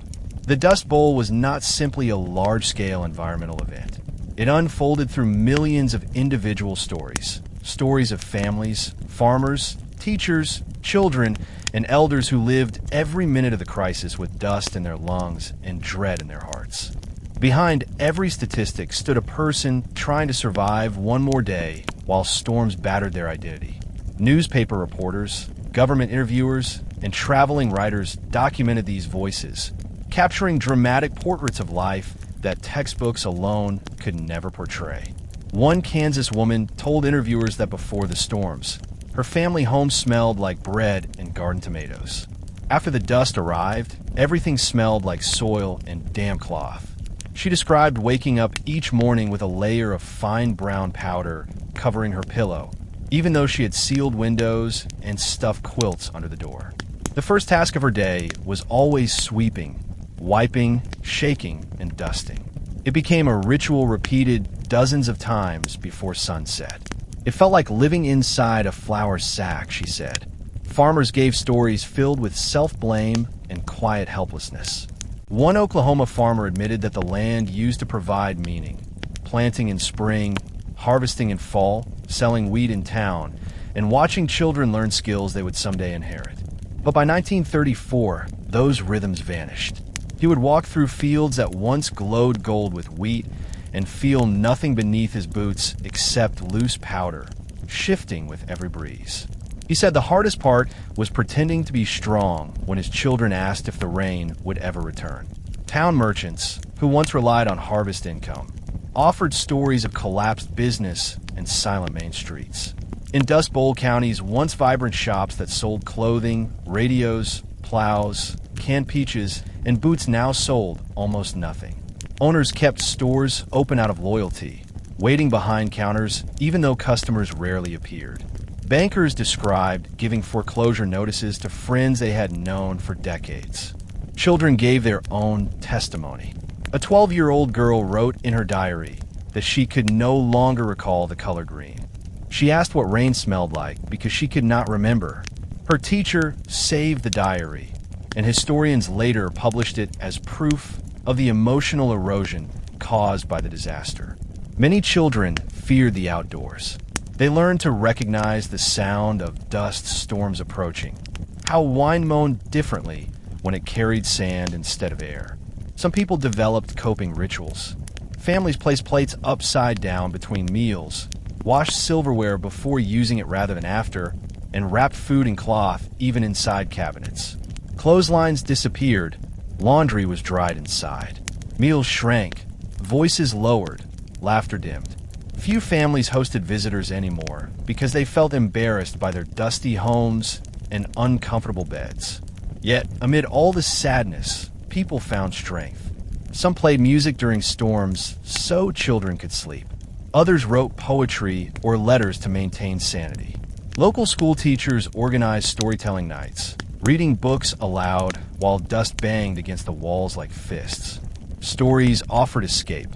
The Dust Bowl was not simply a large-scale environmental event. It unfolded through millions of individual stories. Stories of families, farmers, teachers, children, and elders who lived every minute of the crisis with dust in their lungs and dread in their hearts. Behind every statistic stood a person trying to survive one more day while storms battered their identity. Newspaper reporters, government interviewers, and traveling writers documented these voices, capturing dramatic portraits of life that textbooks alone could never portray. One Kansas woman told interviewers that before the storms, her family home smelled like bread and garden tomatoes. After the dust arrived, everything smelled like soil and damp cloth. She described waking up each morning with a layer of fine brown powder covering her pillow, even though she had sealed windows and stuffed quilts under the door. The first task of her day was always sweeping, wiping, shaking, and dusting. It became a ritual repeated dozens of times before sunset. It felt like living inside a flour sack, she said. Farmers gave stories filled with self-blame and quiet helplessness. One Oklahoma farmer admitted that the land used to provide meaning, planting in spring, harvesting in fall, selling wheat in town, and watching children learn skills they would someday inherit. But by 1934, those rhythms vanished. He would walk through fields that once glowed gold with wheat and feel nothing beneath his boots except loose powder, shifting with every breeze. He said the hardest part was pretending to be strong when his children asked if the rain would ever return. Town merchants, who once relied on harvest income, offered stories of collapsed business and silent main streets. In Dust Bowl County's once vibrant shops that sold clothing, radios, plows, canned peaches, and boots now sold almost nothing. Owners kept stores open out of loyalty, waiting behind counters even though customers rarely appeared. Bankers described giving foreclosure notices to friends they had known for decades. Children gave their own testimony. A 12-year-old girl wrote in her diary that she could no longer recall the color green. She asked what rain smelled like because she could not remember. Her teacher saved the diary, and historians later published it as proof of the emotional erosion caused by the disaster. Many children feared the outdoors. They learned to recognize the sound of dust storms approaching, how wine moaned differently when it carried sand instead of air. Some people developed coping rituals. Families placed plates upside down between meals, washed silverware before using it rather than after, and wrapped food in cloth even inside cabinets. Clotheslines disappeared, laundry was dried inside. Meals shrank, voices lowered, laughter dimmed. Few families hosted visitors anymore because they felt embarrassed by their dusty homes and uncomfortable beds. Yet, amid all the sadness, people found strength. Some played music during storms so children could sleep. Others wrote poetry or letters to maintain sanity. Local school teachers organized storytelling nights, reading books aloud while dust banged against the walls like fists. Stories offered escape,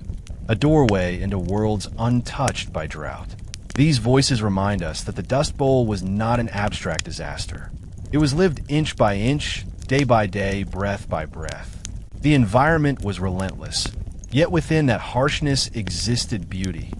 a doorway into worlds untouched by drought. These voices remind us that the Dust Bowl was not an abstract disaster. It was lived inch by inch, day by day, breath by breath. The environment was relentless, yet within that harshness existed beauty,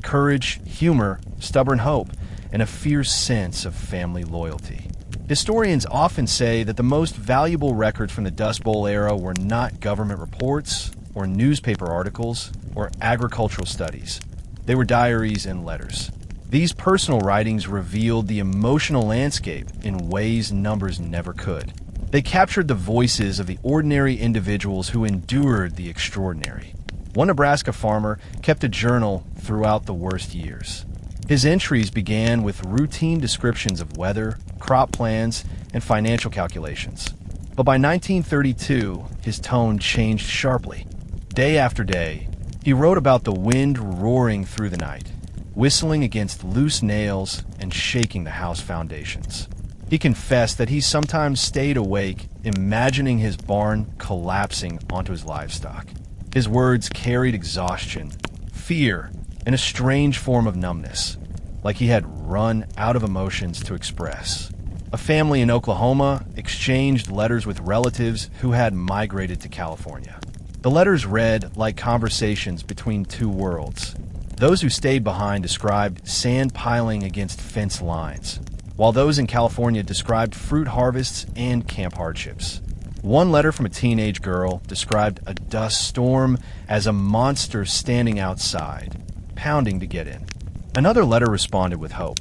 courage, humor, stubborn hope, and a fierce sense of family loyalty. Historians often say that the most valuable records from the Dust Bowl era were not government reports or newspaper articles or agricultural studies. They were diaries and letters. These personal writings revealed the emotional landscape in ways numbers never could. They captured the voices of the ordinary individuals who endured the extraordinary. One Nebraska farmer kept a journal throughout the worst years. His entries began with routine descriptions of weather, crop plans, and financial calculations. But by 1932, his tone changed sharply. Day after day, he wrote about the wind roaring through the night, whistling against loose nails and shaking the house foundations. He confessed that he sometimes stayed awake, imagining his barn collapsing onto his livestock. His words carried exhaustion, fear, and a strange form of numbness, like he had run out of emotions to express. A family in Oklahoma exchanged letters with relatives who had migrated to California. The letters read like conversations between two worlds. Those who stayed behind described sand piling against fence lines, while those in California described fruit harvests and camp hardships. One letter from a teenage girl described a dust storm as a monster standing outside, pounding to get in. Another letter responded with hope.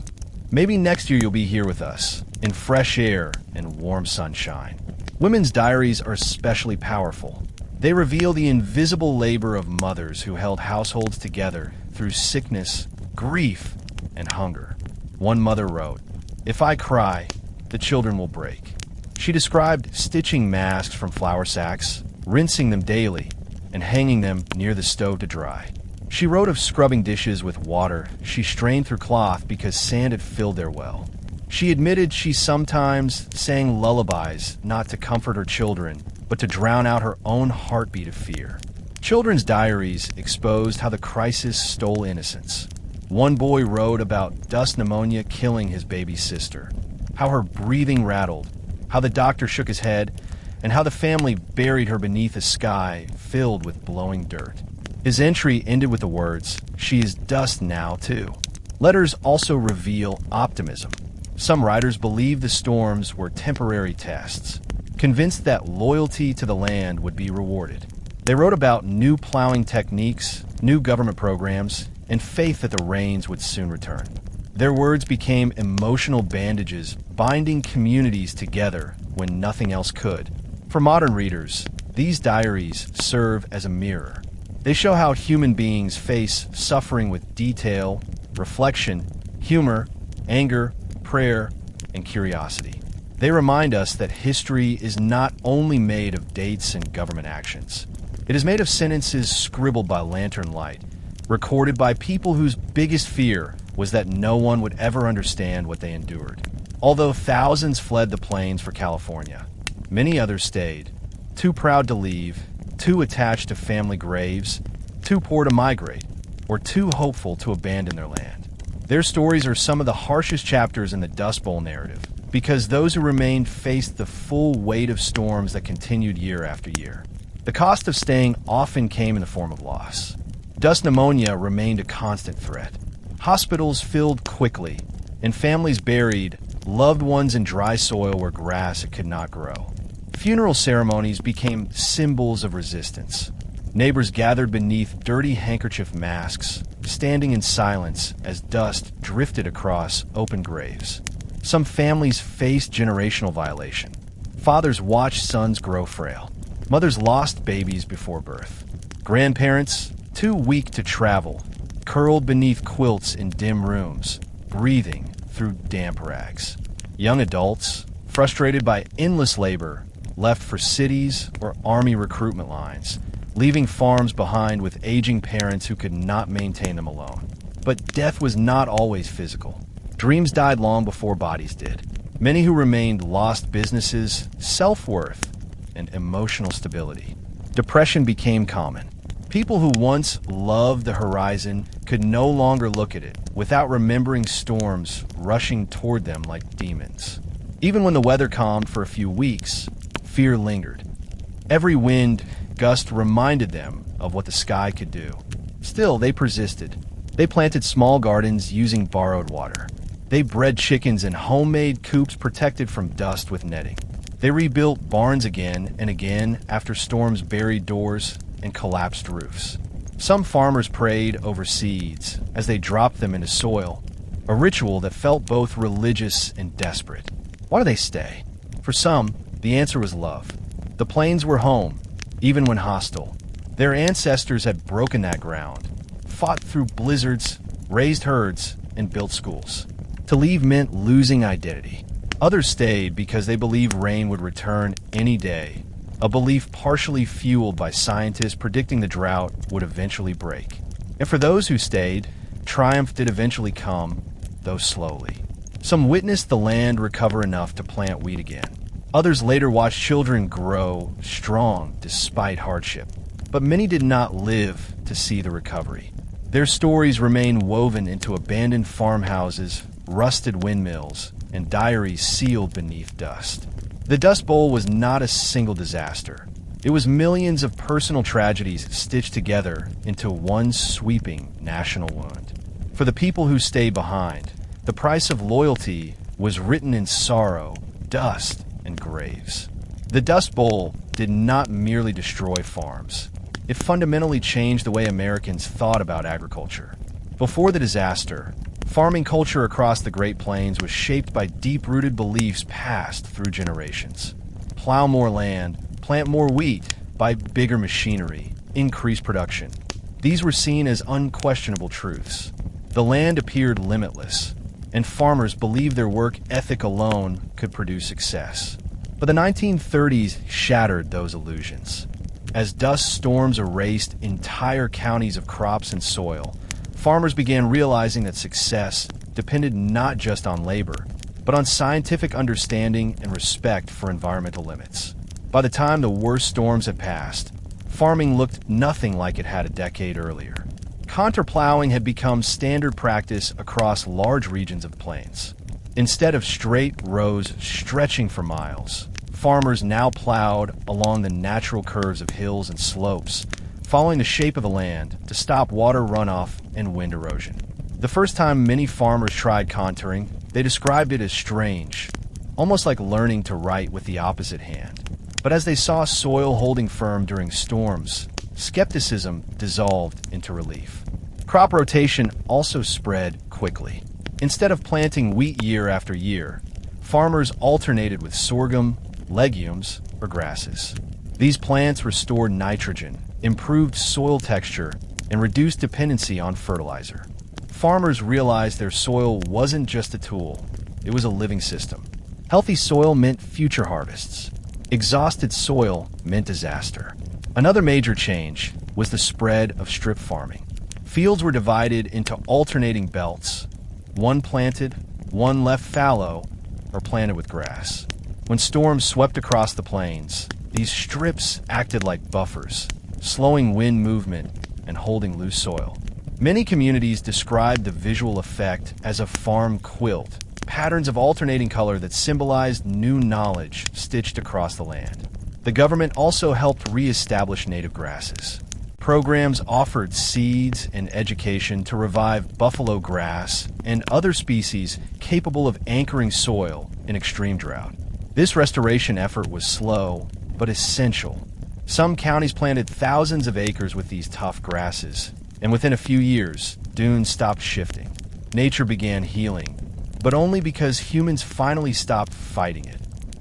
Maybe next year you'll be here with us, in fresh air and warm sunshine. Women's diaries are especially powerful. They reveal the invisible labor of mothers who held households together through sickness, grief, and hunger. One mother wrote, "If I cry, the children will break." She described stitching masks from flour sacks, rinsing them daily, and hanging them near the stove to dry. She wrote of scrubbing dishes with water she strained through cloth because sand had filled their well. She admitted she sometimes sang lullabies not to comfort her children, but to drown out her own heartbeat of fear. Children's diaries exposed how the crisis stole innocence. One boy wrote about dust pneumonia killing his baby sister, how her breathing rattled, how the doctor shook his head, and how the family buried her beneath a sky filled with blowing dirt. His entry ended with the words, "She is dust now, too." Letters also reveal optimism. Some writers believed the storms were temporary tests, convinced that loyalty to the land would be rewarded. They wrote about new plowing techniques, new government programs, and faith that the rains would soon return. Their words became emotional bandages, binding communities together when nothing else could. For modern readers, these diaries serve as a mirror. They show how human beings face suffering with detail, reflection, humor, anger, prayer, and curiosity. They remind us that history is not only made of dates and government actions. It is made of sentences scribbled by lantern light, recorded by people whose biggest fear was that no one would ever understand what they endured. Although thousands fled the plains for California, many others stayed, too proud to leave, too attached to family graves, too poor to migrate, or too hopeful to abandon their land. Their stories are some of the harshest chapters in the Dust Bowl narrative, because those who remained faced the full weight of storms that continued year after year. The cost of staying often came in the form of loss. Dust pneumonia remained a constant threat. Hospitals filled quickly, and families buried loved ones in dry soil where grass could not grow. Funeral ceremonies became symbols of resistance. Neighbors gathered beneath dirty handkerchief masks, standing in silence as dust drifted across open graves. Some families faced generational violation. Fathers watched sons grow frail. Mothers lost babies before birth. Grandparents, too weak to travel, curled beneath quilts in dim rooms, breathing through damp rags. Young adults, frustrated by endless labor, left for cities or army recruitment lines, leaving farms behind with aging parents who could not maintain them alone. But death was not always physical. Dreams died long before bodies did. Many who remained lost businesses, self-worth, and emotional stability. Depression became common. People who once loved the horizon could no longer look at it without remembering storms rushing toward them like demons. Even when the weather calmed for a few weeks, fear lingered. Every wind gust reminded them of what the sky could do. Still, they persisted. They planted small gardens using borrowed water. They bred chickens in homemade coops protected from dust with netting. They rebuilt barns again and again after storms buried doors and collapsed roofs. Some farmers prayed over seeds as they dropped them into soil, a ritual that felt both religious and desperate. Why do they stay? For some, the answer was love. The plains were home, even when hostile. Their ancestors had broken that ground, fought through blizzards, raised herds, and built schools. To leave meant losing identity. Others stayed because they believed rain would return any day, a belief partially fueled by scientists predicting the drought would eventually break. And for those who stayed, triumph did eventually come, though slowly. Some witnessed the land recover enough to plant wheat again. Others later watched children grow strong despite hardship. But many did not live to see the recovery. Their stories remain woven into abandoned farmhouses, rusted windmills, and diaries sealed beneath dust. The Dust Bowl was not a single disaster. It was millions of personal tragedies stitched together into one sweeping national wound. For the people who stayed behind, the price of loyalty was written in sorrow, dust, and graves. The Dust Bowl did not merely destroy farms. It fundamentally changed the way Americans thought about agriculture. Before the disaster, farming culture across the Great Plains was shaped by deep-rooted beliefs passed through generations. Plow more land, plant more wheat, buy bigger machinery, increase production. These were seen as unquestionable truths. The land appeared limitless, and farmers believed their work ethic alone could produce success. But the 1930s shattered those illusions. As dust storms erased entire counties of crops and soil, farmers began realizing that success depended not just on labor, but on scientific understanding and respect for environmental limits. By the time the worst storms had passed, farming looked nothing like it had a decade earlier. Contour-plowing had become standard practice across large regions of the plains. Instead of straight rows stretching for miles, farmers now plowed along the natural curves of hills and slopes, following the shape of the land to stop water runoff and wind erosion. The first time many farmers tried contouring, they described it as strange, almost like learning to write with the opposite hand. But as they saw soil holding firm during storms, skepticism dissolved into relief. Crop rotation also spread quickly. Instead of planting wheat year after year, farmers alternated with sorghum, legumes, or grasses. These plants restored nitrogen, improved soil texture, and reduced dependency on fertilizer. Farmers realized their soil wasn't just a tool, it was a living system. Healthy soil meant future harvests. Exhausted soil meant disaster. Another major change was the spread of strip farming. Fields were divided into alternating belts, one planted, one left fallow, or planted with grass. When storms swept across the plains, these strips acted like buffers, slowing wind movement and holding loose soil. Many communities described the visual effect as a farm quilt, patterns of alternating color that symbolized new knowledge stitched across the land. The government also helped re-establish native grasses. Programs offered seeds and education to revive buffalo grass and other species capable of anchoring soil in extreme drought. This restoration effort was slow, but essential. Some counties planted thousands of acres with these tough grasses, and within a few years, dunes stopped shifting. Nature began healing, but only because humans finally stopped fighting it.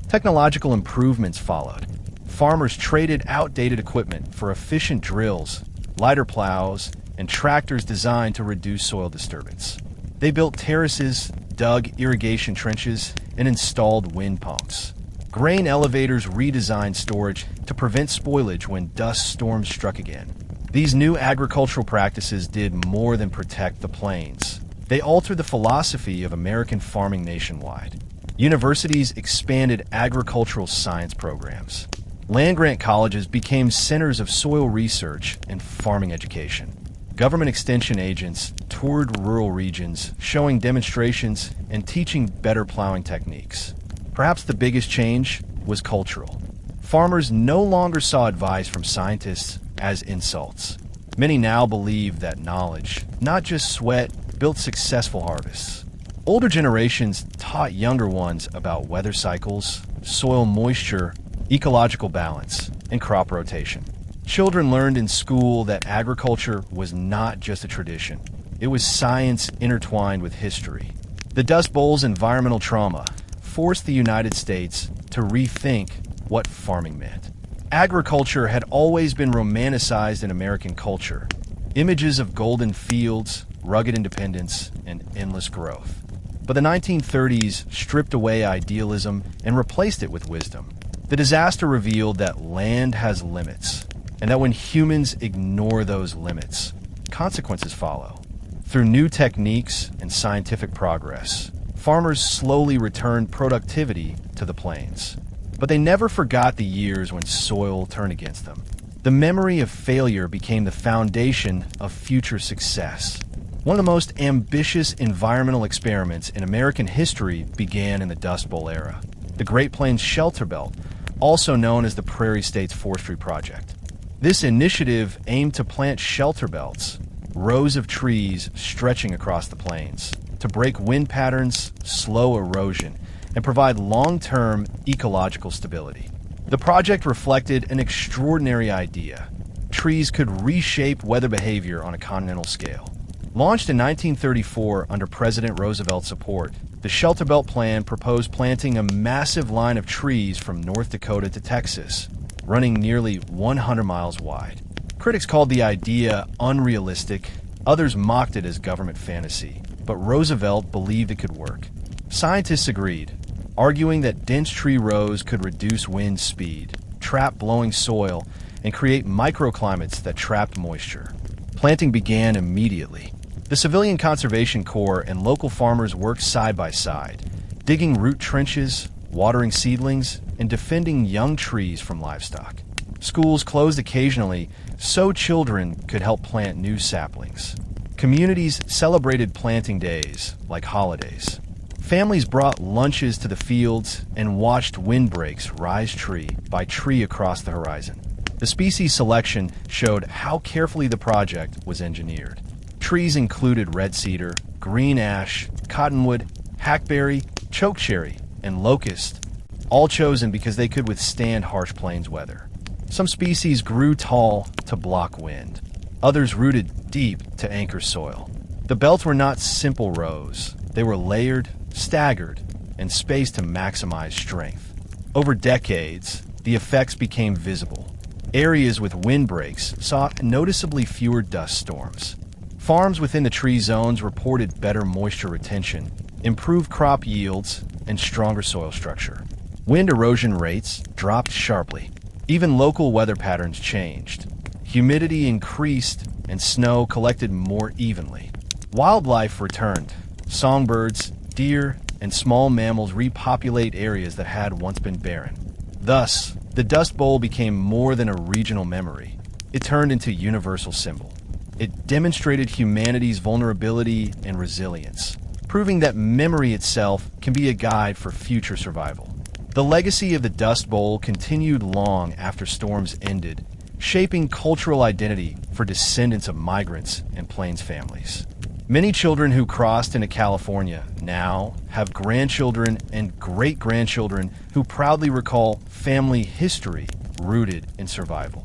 Technological improvements followed. Farmers traded outdated equipment for efficient drills, lighter plows, and tractors designed to reduce soil disturbance. They built terraces, dug irrigation trenches, and installed wind pumps. Grain elevators redesigned storage to prevent spoilage when dust storms struck again. These new agricultural practices did more than protect the plains. They altered the philosophy of American farming nationwide. Universities expanded agricultural science programs. Land-grant colleges became centers of soil research and farming education. Government extension agents toured rural regions, showing demonstrations and teaching better plowing techniques. Perhaps the biggest change was cultural. Farmers no longer saw advice from scientists as insults. Many now believe that knowledge, not just sweat, built successful harvests. Older generations taught younger ones about weather cycles, soil moisture, ecological balance, and crop rotation. Children learned in school that agriculture was not just a tradition. It was science intertwined with history. The Dust Bowl's environmental trauma forced the United States to rethink what farming meant. Agriculture had always been romanticized in American culture. Images of golden fields, rugged independence, and endless growth. But the 1930s stripped away idealism and replaced it with wisdom. The disaster revealed that land has limits, and that when humans ignore those limits, consequences follow. Through new techniques and scientific progress, farmers slowly returned productivity to the plains. But they never forgot the years when soil turned against them. The memory of failure became the foundation of future success. One of the most ambitious environmental experiments in American history began in the Dust Bowl era. The Great Plains Shelter Belt, also known as the Prairie States Forestry Project. This initiative aimed to plant shelter belts, rows of trees stretching across the plains, to break wind patterns, slow erosion, and provide long-term ecological stability. The project reflected an extraordinary idea. Trees could reshape weather behavior on a continental scale. Launched in 1934 under President Roosevelt's support, the Shelter Belt Plan proposed planting a massive line of trees from North Dakota to Texas, running nearly 100 miles wide. Critics called the idea unrealistic, others mocked it as government fantasy, but Roosevelt believed it could work. Scientists agreed, arguing that dense tree rows could reduce wind speed, trap blowing soil, and create microclimates that trapped moisture. Planting began immediately. The Civilian Conservation Corps and local farmers worked side by side, digging root trenches, watering seedlings, and defending young trees from livestock. Schools closed occasionally so children could help plant new saplings. Communities celebrated planting days like holidays. Families brought lunches to the fields and watched windbreaks rise tree by tree across the horizon. The species selection showed how carefully the project was engineered. Trees included red cedar, green ash, cottonwood, hackberry, chokecherry, and locust, all chosen because they could withstand harsh plains weather. Some species grew tall to block wind. Others rooted deep to anchor soil. The belts were not simple rows. They were layered, staggered, and spaced to maximize strength. Over decades, the effects became visible. Areas with windbreaks saw noticeably fewer dust storms. Farms within the tree zones reported better moisture retention, improved crop yields, and stronger soil structure. Wind erosion rates dropped sharply. Even local weather patterns changed. Humidity increased and snow collected more evenly. Wildlife returned. Songbirds, deer, and small mammals repopulate areas that had once been barren. Thus, the Dust Bowl became more than a regional memory. It turned into a universal symbol. It demonstrated humanity's vulnerability and resilience, proving that memory itself can be a guide for future survival. The legacy of the Dust Bowl continued long after storms ended, shaping cultural identity for descendants of migrants and plains families. Many children who crossed into California now have grandchildren and great-grandchildren who proudly recall family history rooted in survival.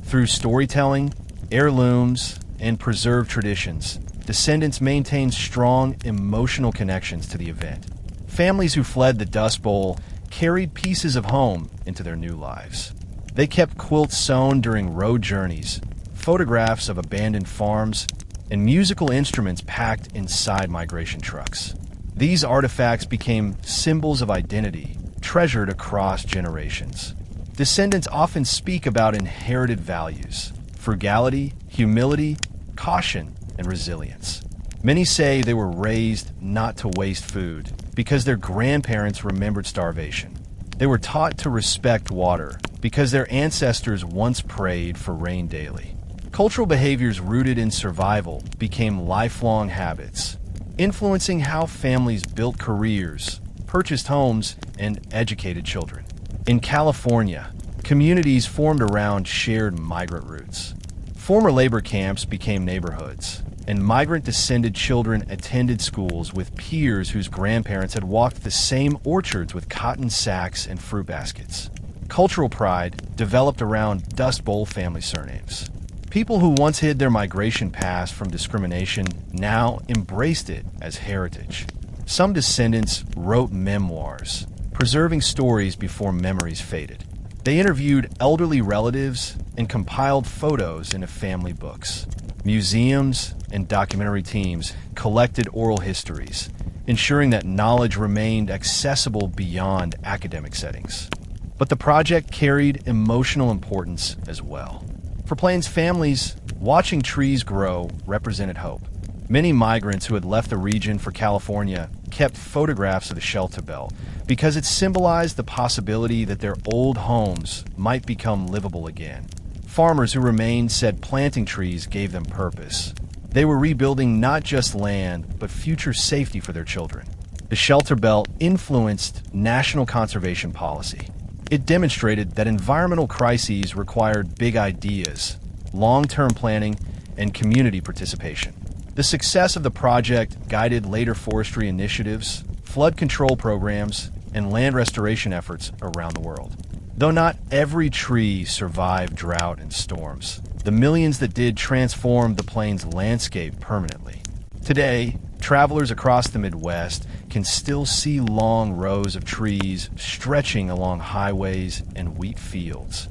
Through storytelling, heirlooms, and preserved traditions, descendants maintain strong emotional connections to the event. Families who fled the Dust Bowl carried pieces of home into their new lives. They kept quilts sewn during road journeys, photographs of abandoned farms, and musical instruments packed inside migration trucks. These artifacts became symbols of identity, treasured across generations. Descendants often speak about inherited values: frugality, humility, caution, and resilience. Many say they were raised not to waste food because their grandparents remembered starvation. They were taught to respect water because their ancestors once prayed for rain daily. Cultural behaviors rooted in survival became lifelong habits, influencing how families built careers, purchased homes, and educated children. In California, communities formed around shared migrant routes. Former labor camps became neighborhoods, and migrant-descended children attended schools with peers whose grandparents had walked the same orchards with cotton sacks and fruit baskets. Cultural pride developed around Dust Bowl family surnames. People who once hid their migration past from discrimination now embraced it as heritage. Some descendants wrote memoirs, preserving stories before memories faded. They interviewed elderly relatives and compiled photos into family books. Museums and documentary teams collected oral histories, ensuring that knowledge remained accessible beyond academic settings. But the project carried emotional importance as well. For Plains families, watching trees grow represented hope. Many migrants who had left the region for California kept photographs of the shelter belt because it symbolized the possibility that their old homes might become livable again. Farmers who remained said planting trees gave them purpose. They were rebuilding not just land, but future safety for their children. The shelter belt influenced national conservation policy. It demonstrated that environmental crises required big ideas, long-term planning, and community participation. The success of the project guided later forestry initiatives, flood control programs, and land restoration efforts around the world. Though not every tree survived drought and storms, the millions that did transformed the plains landscape permanently. Today, travelers across the Midwest can still see long rows of trees stretching along highways and wheat fields,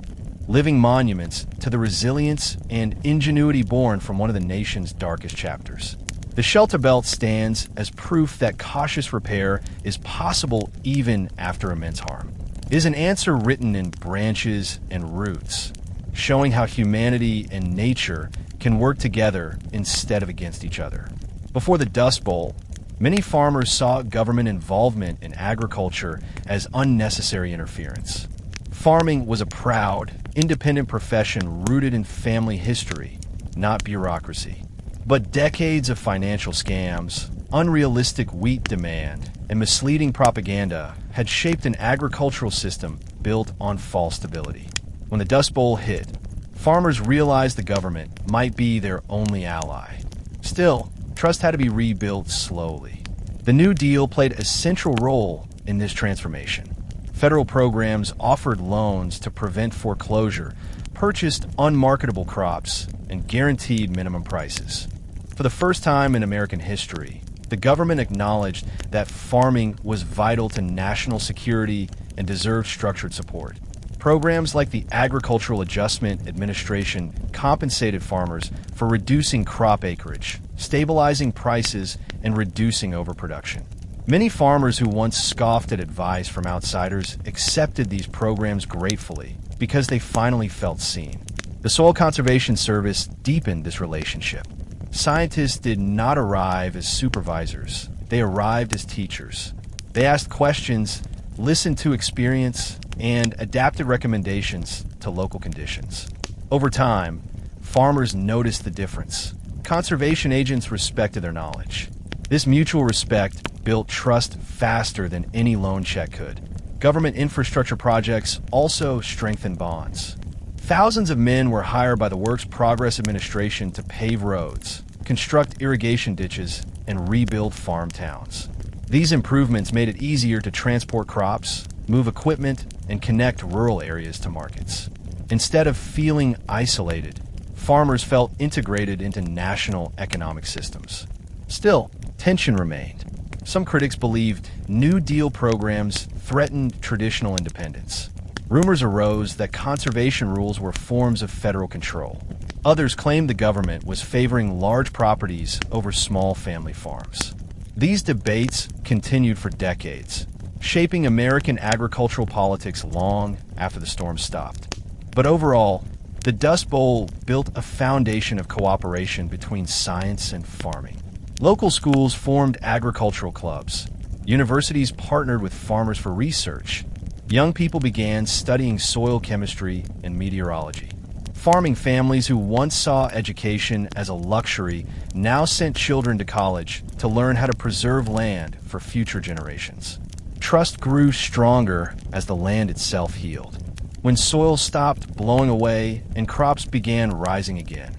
living monuments to the resilience and ingenuity born from one of the nation's darkest chapters. The shelter belt stands as proof that cautious repair is possible even after immense harm. It is an answer written in branches and roots, showing how humanity and nature can work together instead of against each other. Before the Dust Bowl, many farmers saw government involvement in agriculture as unnecessary interference. Farming was a proud, independent profession rooted in family history, not bureaucracy. But decades of financial scams, unrealistic wheat demand, and misleading propaganda had shaped an agricultural system built on false stability. When the Dust Bowl hit, farmers realized the government might be their only ally. Still, trust had to be rebuilt slowly. The New Deal played a central role in this transformation. Federal programs offered loans to prevent foreclosure, purchased unmarketable crops, and guaranteed minimum prices. For the first time in American history, the government acknowledged that farming was vital to national security and deserved structured support. Programs like the Agricultural Adjustment Administration compensated farmers for reducing crop acreage, stabilizing prices, and reducing overproduction. Many farmers who once scoffed at advice from outsiders accepted these programs gratefully because they finally felt seen. The Soil Conservation Service deepened this relationship. Scientists did not arrive as supervisors. They arrived as teachers. They asked questions, listened to experience, and adapted recommendations to local conditions. Over time, farmers noticed the difference. Conservation agents respected their knowledge. This mutual respect built trust faster than any loan check could. Government infrastructure projects also strengthened bonds. Thousands of men were hired by the Works Progress Administration to pave roads, construct irrigation ditches, and rebuild farm towns. These improvements made it easier to transport crops, move equipment, and connect rural areas to markets. Instead of feeling isolated, farmers felt integrated into national economic systems. Still, tension remained. Some critics believed New Deal programs threatened traditional independence. Rumors arose that conservation rules were forms of federal control. Others claimed the government was favoring large properties over small family farms. These debates continued for decades, shaping American agricultural politics long after the storm stopped. But overall, the Dust Bowl built a foundation of cooperation between science and farming. Local schools formed agricultural clubs. Universities partnered with farmers for research. Young people began studying soil chemistry and meteorology. Farming families who once saw education as a luxury now sent children to college to learn how to preserve land for future generations. Trust grew stronger as the land itself healed. When soil stopped blowing away and crops began rising again.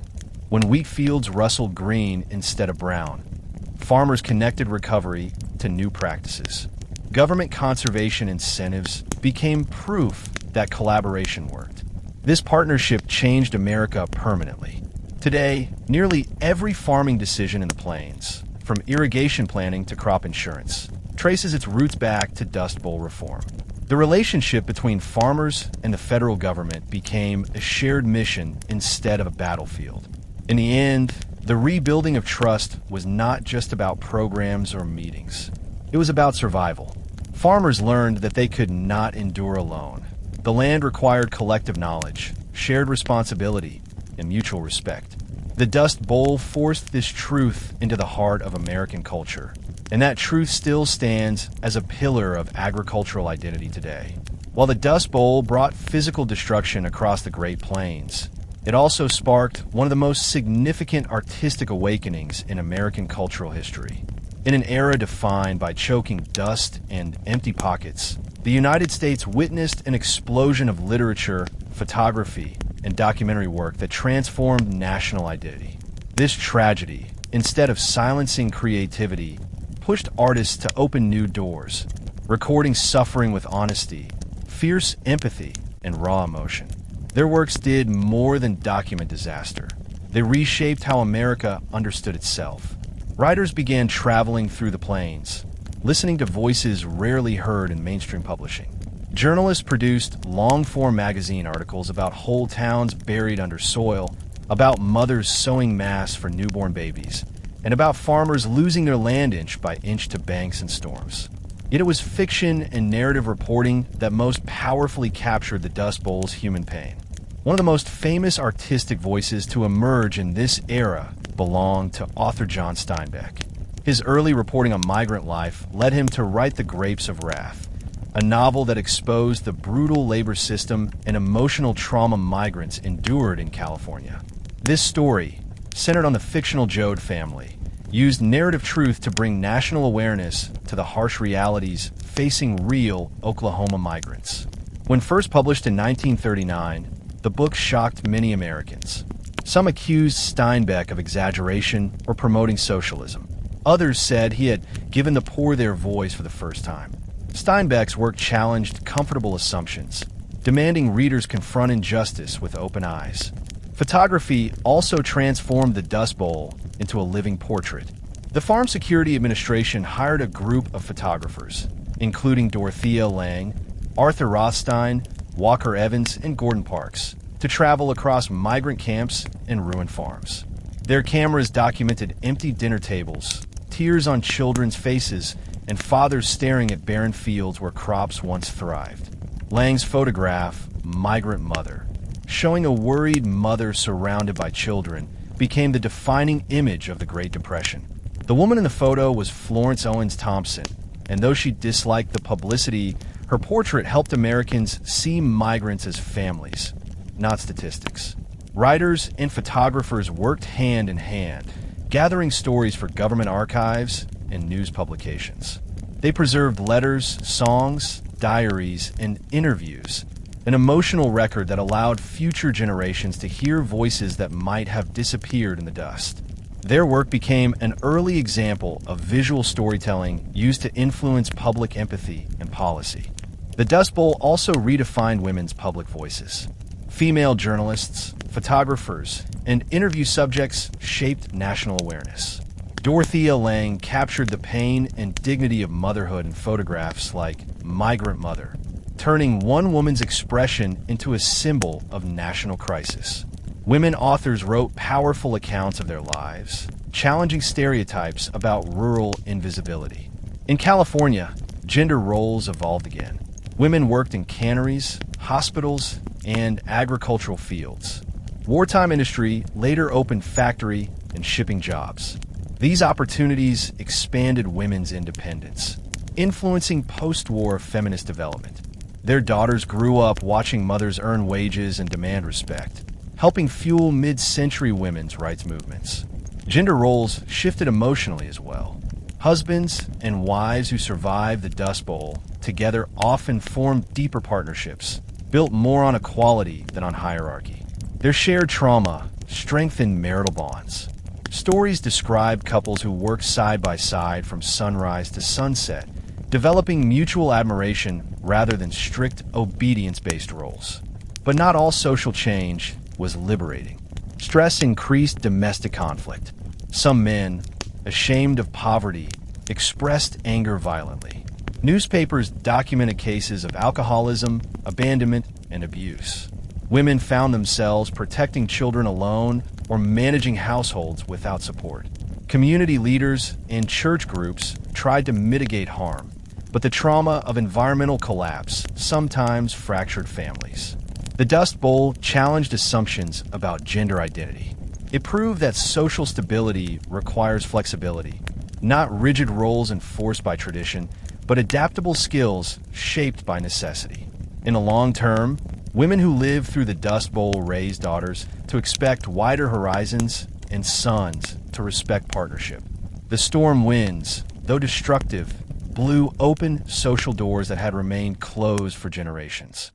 When wheat fields rustled green instead of brown. Farmers connected recovery to new practices. Government conservation incentives became proof that collaboration worked. This partnership changed America permanently. Today, nearly every farming decision in the plains, from irrigation planning to crop insurance, traces its roots back to Dust Bowl reform. The relationship between farmers and the federal government became a shared mission instead of a battlefield. In the end, the rebuilding of trust was not just about programs or meetings. It was about survival. Farmers learned that they could not endure alone. The land required collective knowledge, shared responsibility, and mutual respect. The Dust Bowl forced this truth into the heart of American culture, and that truth still stands as a pillar of agricultural identity today. While the Dust Bowl brought physical destruction across the Great Plains, it also sparked one of the most significant artistic awakenings in American cultural history. In an era defined by choking dust and empty pockets, the United States witnessed an explosion of literature, photography, and documentary work that transformed national identity. This tragedy, instead of silencing creativity, pushed artists to open new doors, recording suffering with honesty, fierce empathy, and raw emotion. Their works did more than document disaster. They reshaped how America understood itself. Writers began traveling through the plains, listening to voices rarely heard in mainstream publishing. Journalists produced long-form magazine articles about whole towns buried under soil, about mothers sewing masks for newborn babies, and about farmers losing their land inch by inch to banks and storms. Yet it was fiction and narrative reporting that most powerfully captured the Dust Bowl's human pain. One of the most famous artistic voices to emerge in this era belonged to author John Steinbeck. His early reporting on migrant life led him to write The Grapes of Wrath, a novel that exposed the brutal labor system and emotional trauma migrants endured in California. This story, centered on the fictional Joad family, used narrative truth to bring national awareness to the harsh realities facing real Oklahoma migrants. When first published in 1939, the book shocked many Americans. Some accused Steinbeck of exaggeration or promoting socialism. Others said he had given the poor their voice for the first time. Steinbeck's work challenged comfortable assumptions, demanding readers confront injustice with open eyes. Photography also transformed the Dust Bowl into a living portrait. The Farm Security Administration hired a group of photographers, including Dorothea Lange, Arthur Rothstein, Walker Evans, and Gordon Parks, to travel across migrant camps and ruined farms. Their cameras documented empty dinner tables, tears on children's faces, and fathers staring at barren fields where crops once thrived. Lange's photograph, Migrant Mother, showing a worried mother surrounded by children, became the defining image of the Great Depression. The woman in the photo was Florence Owens Thompson, and though she disliked the publicity, her portrait helped Americans see migrants as families, not statistics. Writers and photographers worked hand in hand, gathering stories for government archives and news publications. They preserved letters, songs, diaries, and interviews, an emotional record that allowed future generations to hear voices that might have disappeared in the dust. Their work became an early example of visual storytelling used to influence public empathy and policy. The Dust Bowl also redefined women's public voices. Female journalists, photographers, and interview subjects shaped national awareness. Dorothea Lange captured the pain and dignity of motherhood in photographs like Migrant Mother, turning one woman's expression into a symbol of national crisis. Women authors wrote powerful accounts of their lives, challenging stereotypes about rural invisibility. In California, gender roles evolved again. Women worked in canneries, hospitals, and agricultural fields. Wartime industry later opened factory and shipping jobs. These opportunities expanded women's independence, influencing post-war feminist development. Their daughters grew up watching mothers earn wages and demand respect, helping fuel mid-century women's rights movements. Gender roles shifted emotionally as well. Husbands and wives who survived the Dust Bowl together often formed deeper partnerships, built more on equality than on hierarchy. Their shared trauma strengthened marital bonds. Stories describe couples who worked side by side from sunrise to sunset, developing mutual admiration rather than strict obedience-based roles. But not all social change was liberating. Stress increased domestic conflict. Some men, ashamed of poverty, expressed anger violently. Newspapers documented cases of alcoholism, abandonment, and abuse. Women found themselves protecting children alone or managing households without support. Community leaders and church groups tried to mitigate harm, but the trauma of environmental collapse sometimes fractured families. The Dust Bowl challenged assumptions about gender identity. It proved that social stability requires flexibility, not rigid roles enforced by tradition, but adaptable skills shaped by necessity. In the long term, women who lived through the Dust Bowl raised daughters to expect wider horizons and sons to respect partnership. The storm winds, though destructive, blew open social doors that had remained closed for generations.